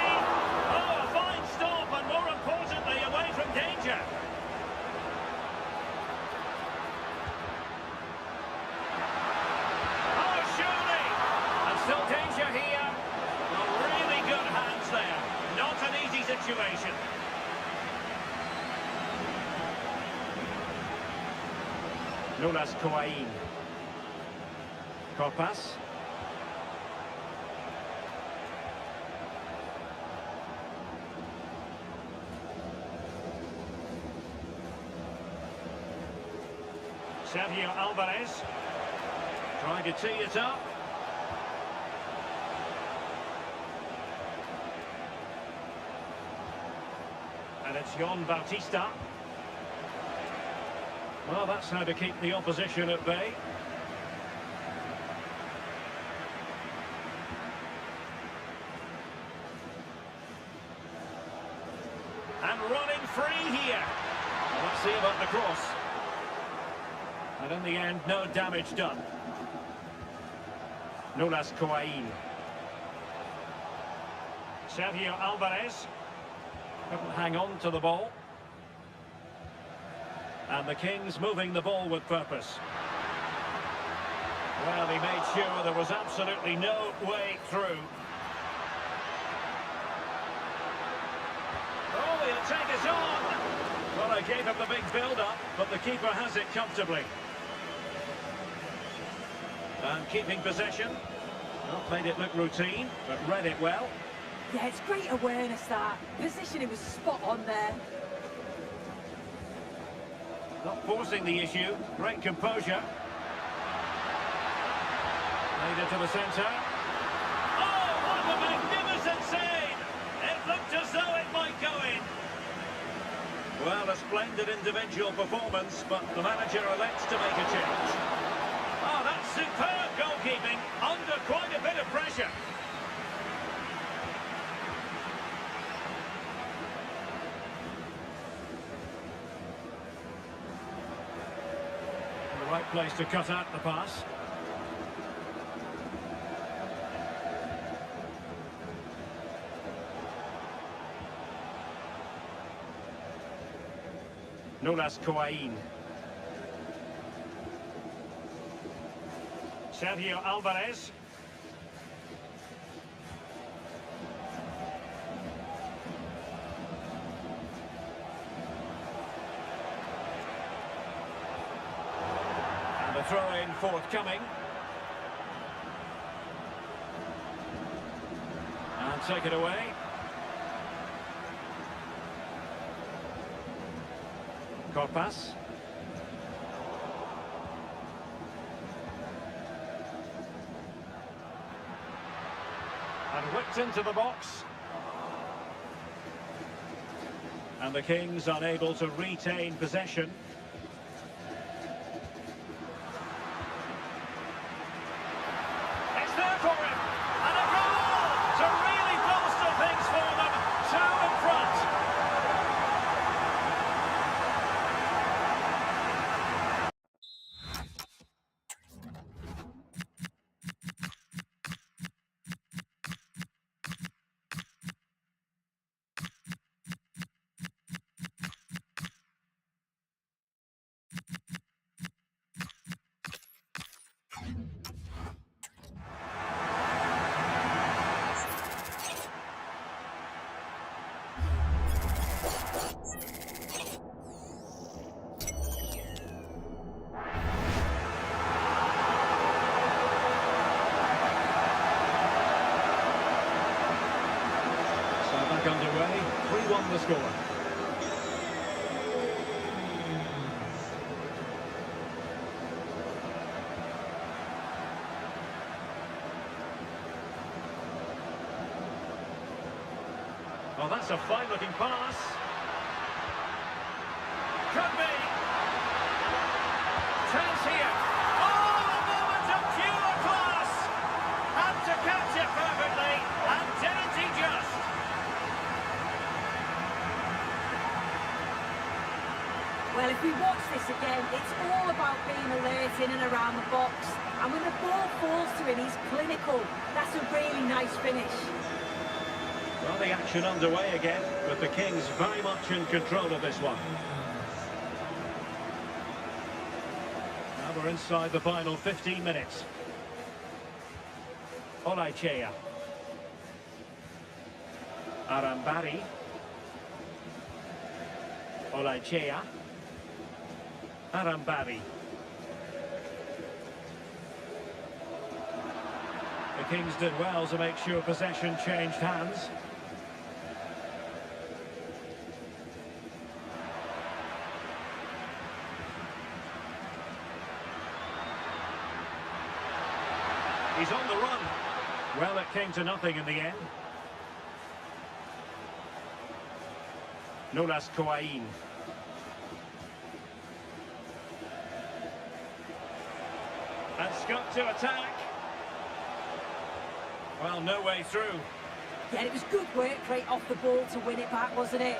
Oh, a fine stop, and more importantly, away from danger. Oh, surely! And still danger here. Well, really good hands there. Not an easy situation. Nulas Coain. Corpas. Sergio Alvarez. Trying to tee it up. And it's Jon Bautista. Well, that's how to keep the opposition at bay. in free here. Well, let's see about the cross. And in the end, no damage done. Nulas Coain. Sergio Alvarez couldn't hang on to the ball. And the Kings moving the ball with purpose. Well, he made sure there was absolutely no way through. Oh, the attack is on! Well, I gave him the big build-up, but the keeper has it comfortably. And keeping possession. Not made it look routine, but read it well. Yeah, it's great awareness, that. Positioning was spot on there. Not forcing the issue. Great composure. Played into the centre. Oh, what a magnificent save! It looked as though it might go in. Well, a splendid individual performance, but the manager elects to make a change. Oh, that's superb goalkeeping, under quite a bit of pressure. The right place to cut out the pass. Nulas Coain. Sergio Alvarez. And the throw-in forthcoming. And take it away. Corpas. And whipped into the box. And the Kings unable to retain possession. It's there for him. And a goal to really bolster things for them. Two in front. Underway, 3-1 the score. Well, that's a fine-looking pass. Could be. Chance here. Oh, a moment of pure class. Had to catch it perfectly, and didn't he just? Well, if we watch this again, it's all about being alert in and around the box. And when the ball falls to him, he's clinical. That's a really nice finish. Well, the action underway again, but the Kings very much in control of this one. Now we're inside the final 15 minutes. Olaichea. Arambari. Olaichea. Arambari. The Kings did well to make sure possession changed hands. He's on the run. Well, it came to nothing in the end. Nulas Coain. And Scott to attack. Well, no way through. Yeah, it was good work right off the ball to win it back, wasn't it?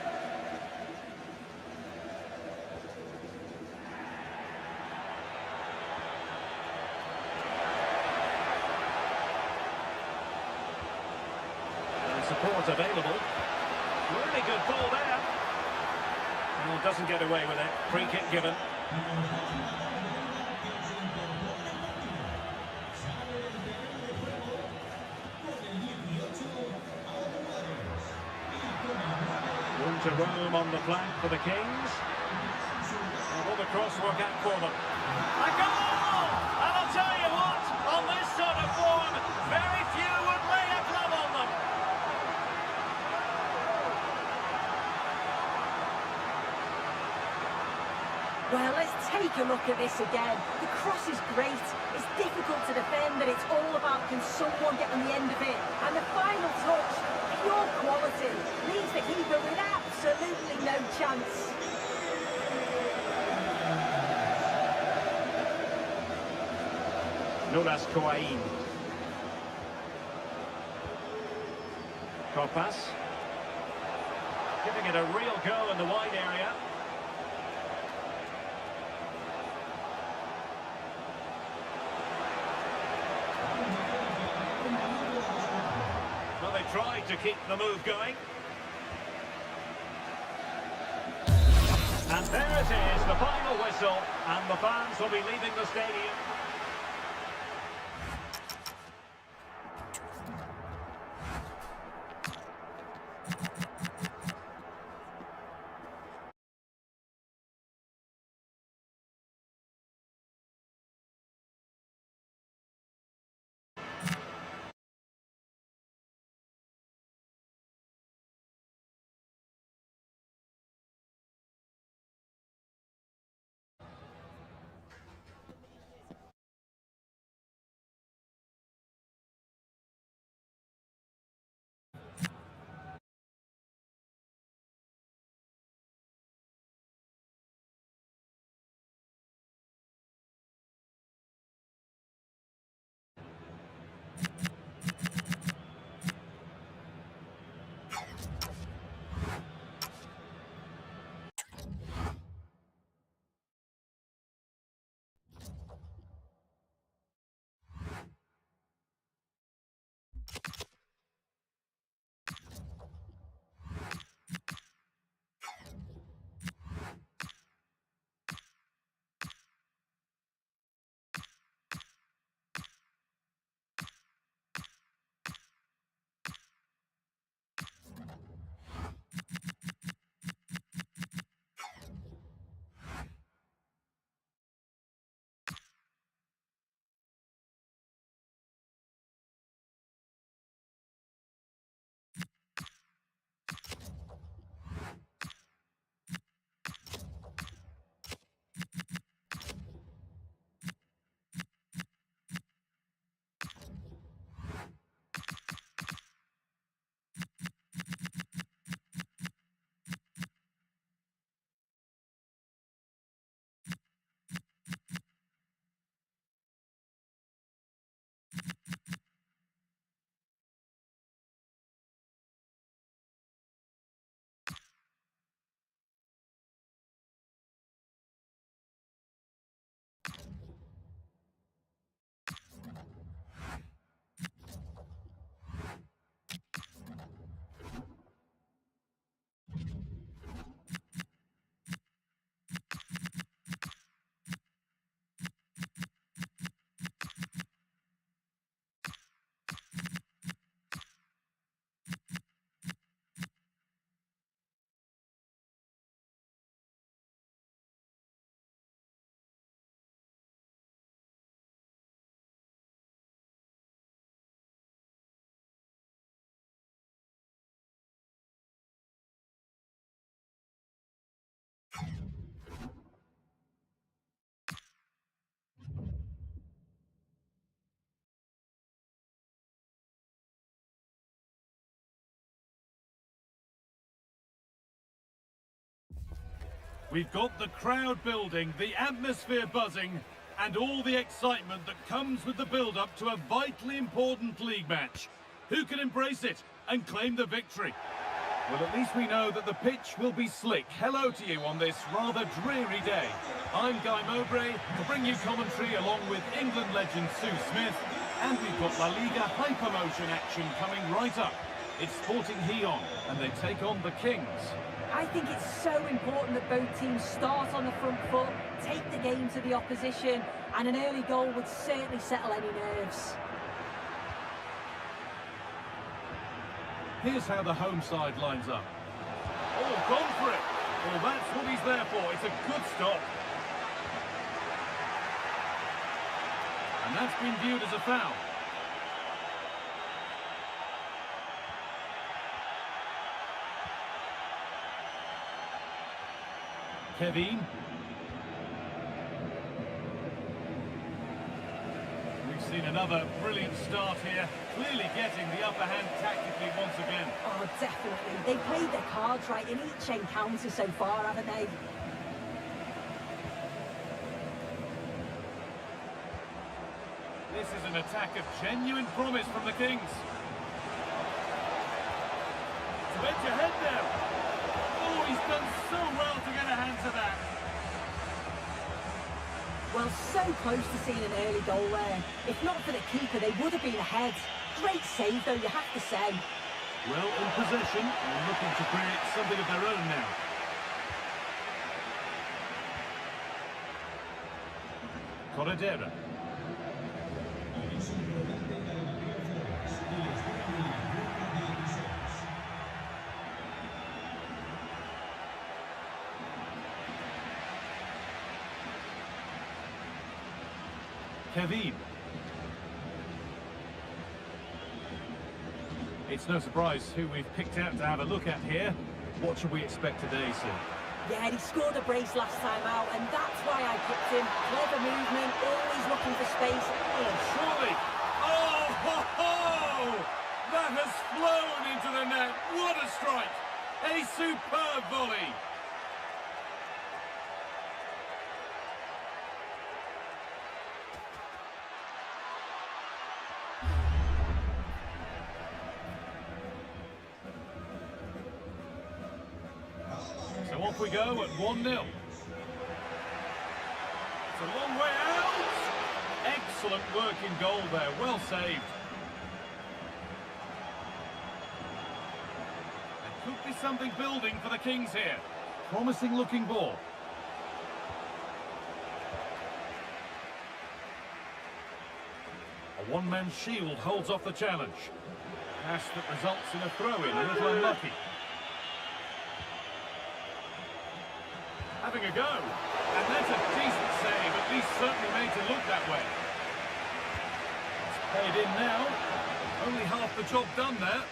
What's available? Really good ball there. Well, doesn't get away with it. Free kick given. Room to roam on the flank for the Kings. Will the cross work out for them? A goal! And I'll tell you what, on this sort of form, very few would lay a glove on them. Well, let's take a look at this again. The cross is great. It's difficult to defend, and it's all about can someone get on the end of it. And the final touch, pure quality, leaves the keeper with absolutely no chance. Nulas Kouain. Kopas. Giving it a real go in the wide area. Well, they tried to keep the move going. And there it is, the final whistle, and the fans will be leaving the stadium. We've got the crowd building, the atmosphere buzzing, and all the excitement that comes with the build-up to a vitally important league match. Who can embrace it and claim the victory? Well, at least we know that the pitch will be slick. Hello to you on this rather dreary day. I'm Guy Mowbray to bring you commentary along with England legend Sue Smith, and we've got La Liga hypermotion action coming right up. It's Sporting Lyon, and they take on the Kings. I think it's so important that both teams start on the front foot, take the game to the opposition, and an early goal would certainly settle any nerves. Here's how the home side lines up. Oh, gone for it. Well, that's what he's there for. It's a good stop. And that's been viewed as a foul. Kevin. We've seen another brilliant start here, clearly getting the upper hand tactically once again. Oh, definitely. They've played their cards right in each encounter so far, haven't they? This is an attack of genuine promise from the Kings. To edge ahead now. Oh, he's done so well to get a hand to that. Well, so close to seeing an early goal there. If not for the keeper, they would have been ahead. Great save, though, you have to say. Well, in possession, and looking to create something of their own now. Corredera. Kevin. It's no surprise who we've picked out to have a look at here. What should we expect today, Sue? Yeah, he scored a brace last time out, and that's why I picked him. Clever movement, always looking for space. Oh, surely! Oh, ho, ho! That has flown into the net. What a strike! A superb volley! So off we go at 1-0. It's a long way out. Excellent work in goal there. Well saved. There could be something building for the Kings here. Promising looking ball. A one-man shield holds off the challenge. Pass that results in a throw-in, a little unlucky. Having a go, and that's a decent save, at least certainly made to look that way. It's played in now, only half the job done there.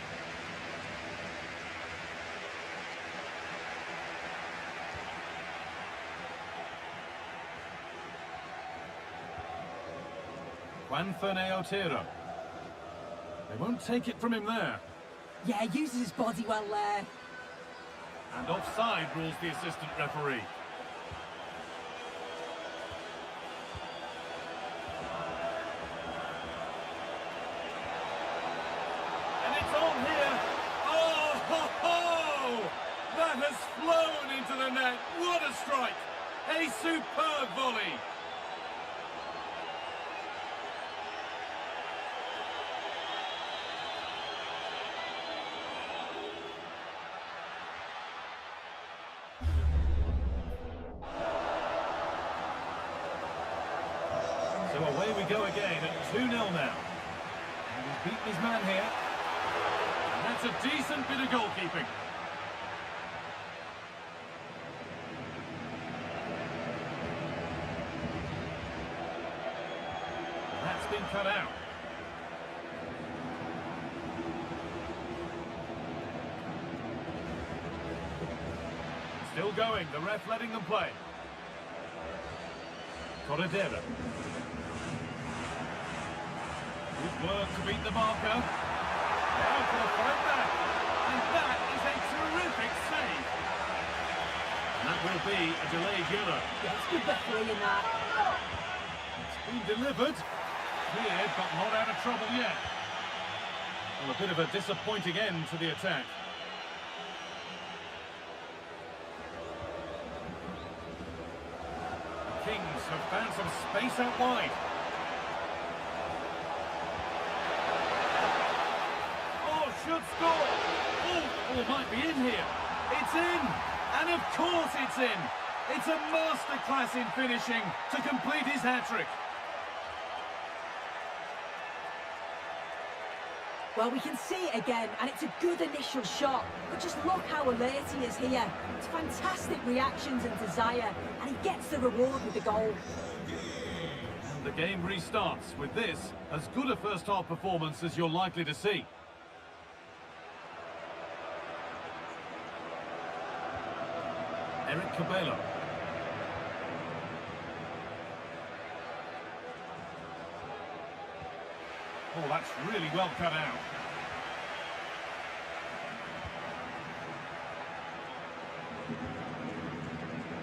Juan Otero. They won't take it from him there. Yeah, uses his body well there. And offside rules the assistant referee. And it's on here. Oh, ho, ho! That has flown into the net. What a strike! A superb volley. So away we go again at 2-0 now. And he's beaten his man here. And that's a decent bit of goalkeeping. That's been cut out. Still going, the ref letting them play. Corredera. Good work to beat the marker. Now for the fight back. And that is a terrific save. And that will be a delayed yellow. Yeah, it's good referee in that. It's been delivered. Cleared, but not out of trouble yet. Well, a bit of a disappointing end to the attack. The Kings have found some space out wide. Oh, should score! goal might be in here. It's in! And of course it's in! It's a masterclass in finishing to complete his hat-trick. Well, we can see it again, and it's a good initial shot. But just look how alert he is here. It's fantastic reactions and desire, and he gets the reward with the goal. And the game restarts with this, as good a first-half performance as you're likely to see. Eric Cabello. Oh, that's really well cut out.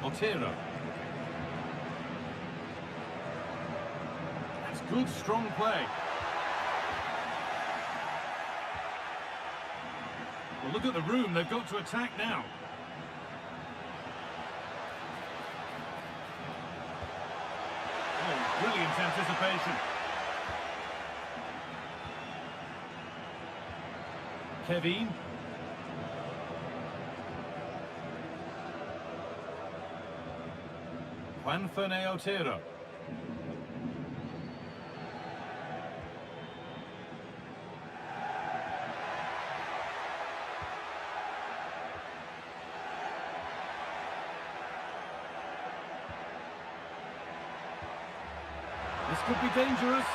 Otero. That's good, strong play. Well, look at the room they've got to attack now. Oh, brilliant anticipation. Kevin. Juan Fernando Otero. This could be dangerous.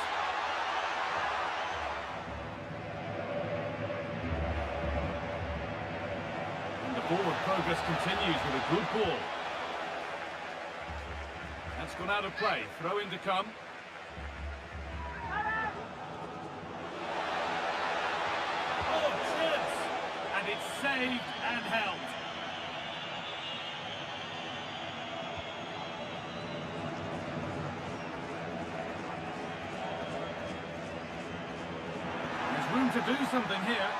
Forward progress continues with a good ball. That's gone out of play. Throw in to come. Oh, chance! And it's saved and held. There's room to do something here.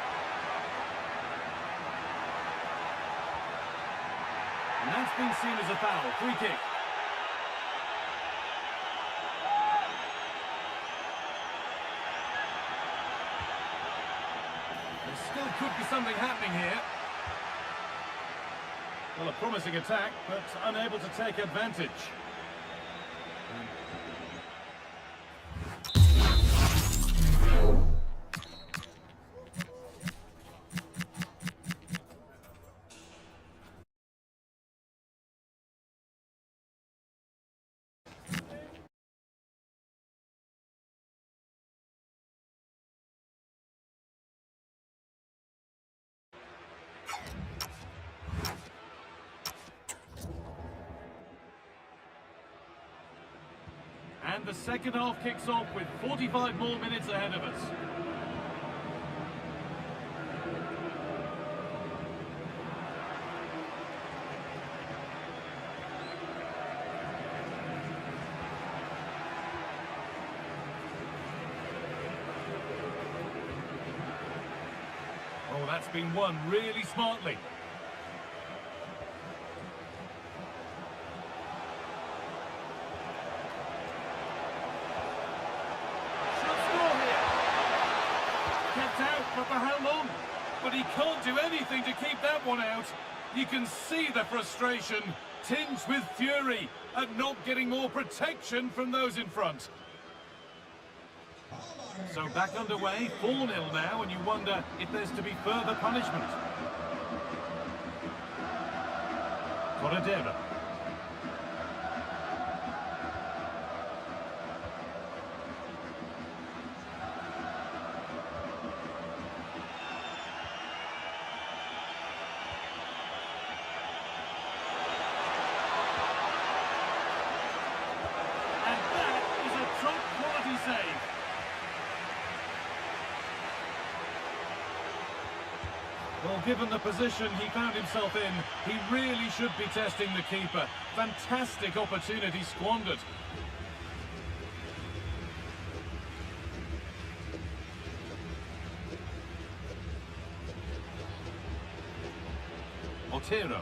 And that's been seen as a foul. Free kick. There still could be something happening here. Well, a promising attack, but unable to take advantage. And the second half kicks off with 45 more minutes ahead of us. Oh, that's been won really smartly. But for how long? But he can't do anything to keep that one out. You can see the frustration, tinged with fury, at not getting more protection from those in front. So back underway, 4-0 now, and you wonder if there's to be further punishment. Corredera. Well, given the position he found himself in, he really should be testing the keeper. Fantastic opportunity squandered. Otero.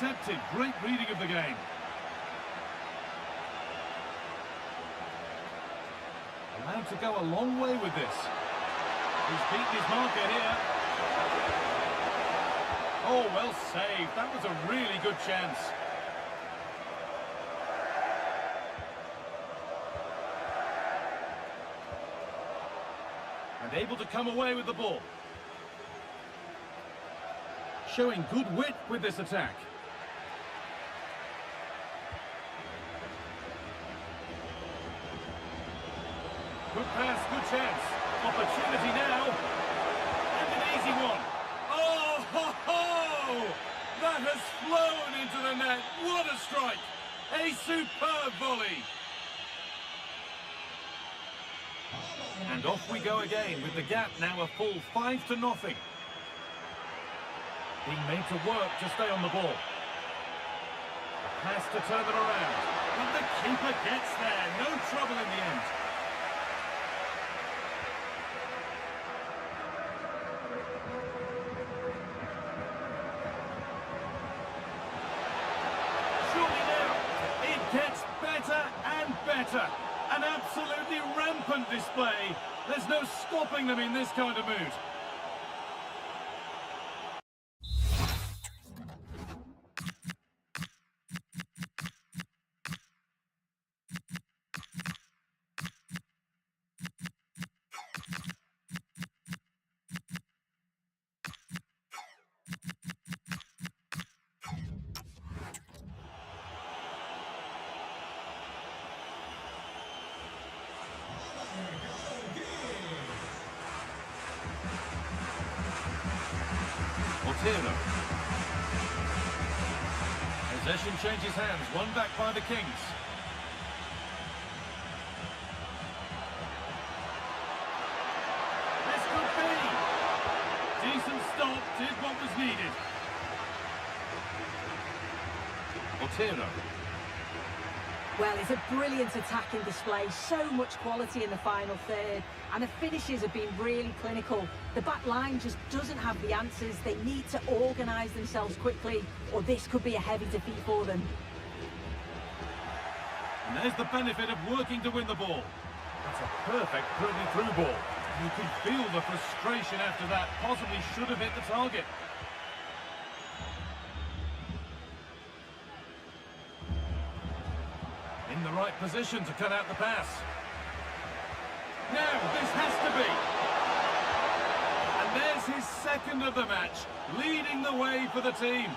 intercepted. Great reading of the game. Allowed to go a long way with this. He's beaten his marker here. Oh, well saved. That was a really good chance. And able to come away with the ball. Showing good wit with this attack. Good pass, good chance. Opportunity now. And an easy one. Oh, ho, ho! That has flown into the net. What a strike. A superb volley. And off we go again with the gap now a full 5-0. Being made to work to stay on the ball. Pass to turn them around. And the keeper gets there. No trouble in the end. Surely now, it gets better and better. An absolutely rampant display. There's no stopping them in this kind of mood. Possession changes hands, won back by the Kings. This could be. Decent stop, did what was needed. Otero. Well, it's a brilliant attacking display, so much quality in the final third, and the finishes have been really clinical. The back line just doesn't have the answers. They need to organise themselves quickly, or this could be a heavy defeat for them. And there's the benefit of working to win the ball. That's a perfect driven through ball. You can feel the frustration after that, possibly should have hit the target. In the right position to cut out the pass. Now, this has to be. And there's his second of the match, leading the way for the team.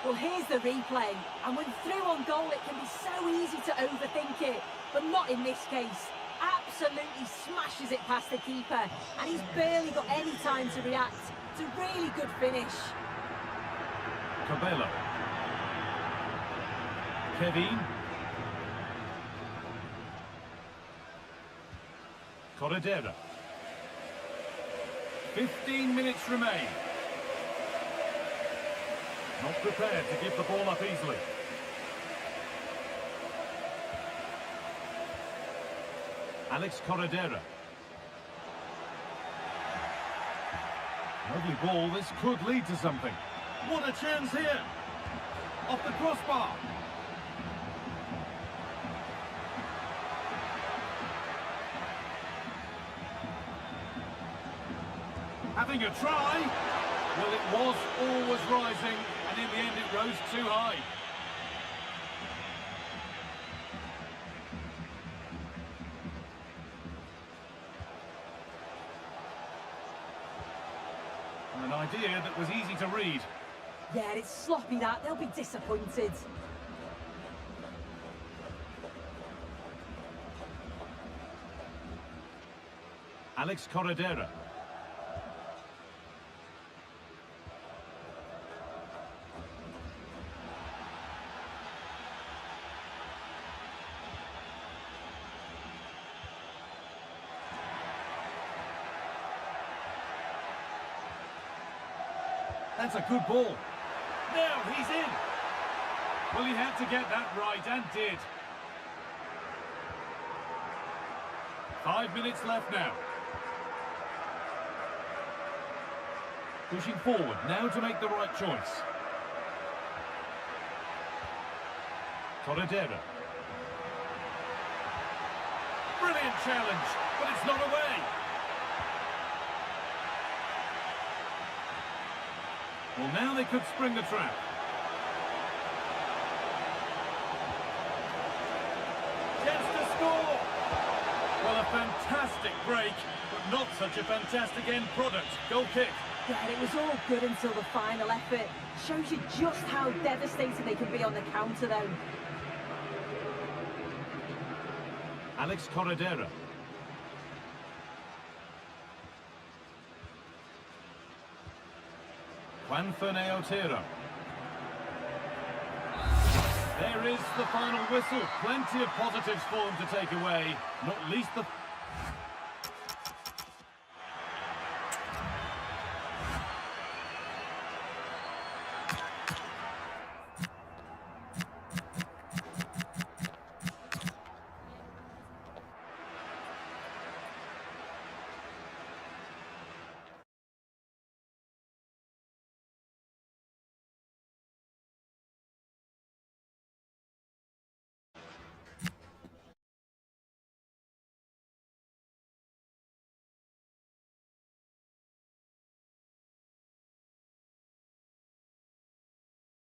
Well, here's the replay, and when through on goal, it can be so easy to overthink it, but not in this case. Absolutely smashes it past the keeper, and he's barely got any time to react. It's a really good finish. Cabello. Kevin. Corredera. 15 minutes remain. Not prepared to give the ball up easily. Alex Corredera. Lovely ball, this could lead to something. What a chance here! Off the crossbar. Having a try. Well, it was always rising, and in the end it rose too high. An idea that was easy to read. Yeah, it's sloppy that. They'll be disappointed. Alex Corredera. That's a good ball. Now he's in. Well, he had to get that right and did. 5 minutes left now. Pushing forward now to make the right choice. Corredera. Brilliant challenge, but it's not away. Well, now they could spring the trap. Chance to score! Well, a fantastic break, but not such a fantastic end product. Goal kick. Yeah, it was all good until the final effort. Shows you just how devastating they can be on the counter, though. Alex Corredera. Juan Ferney Otero. There is the final whistle. Plenty of positives for them to take away, not least the...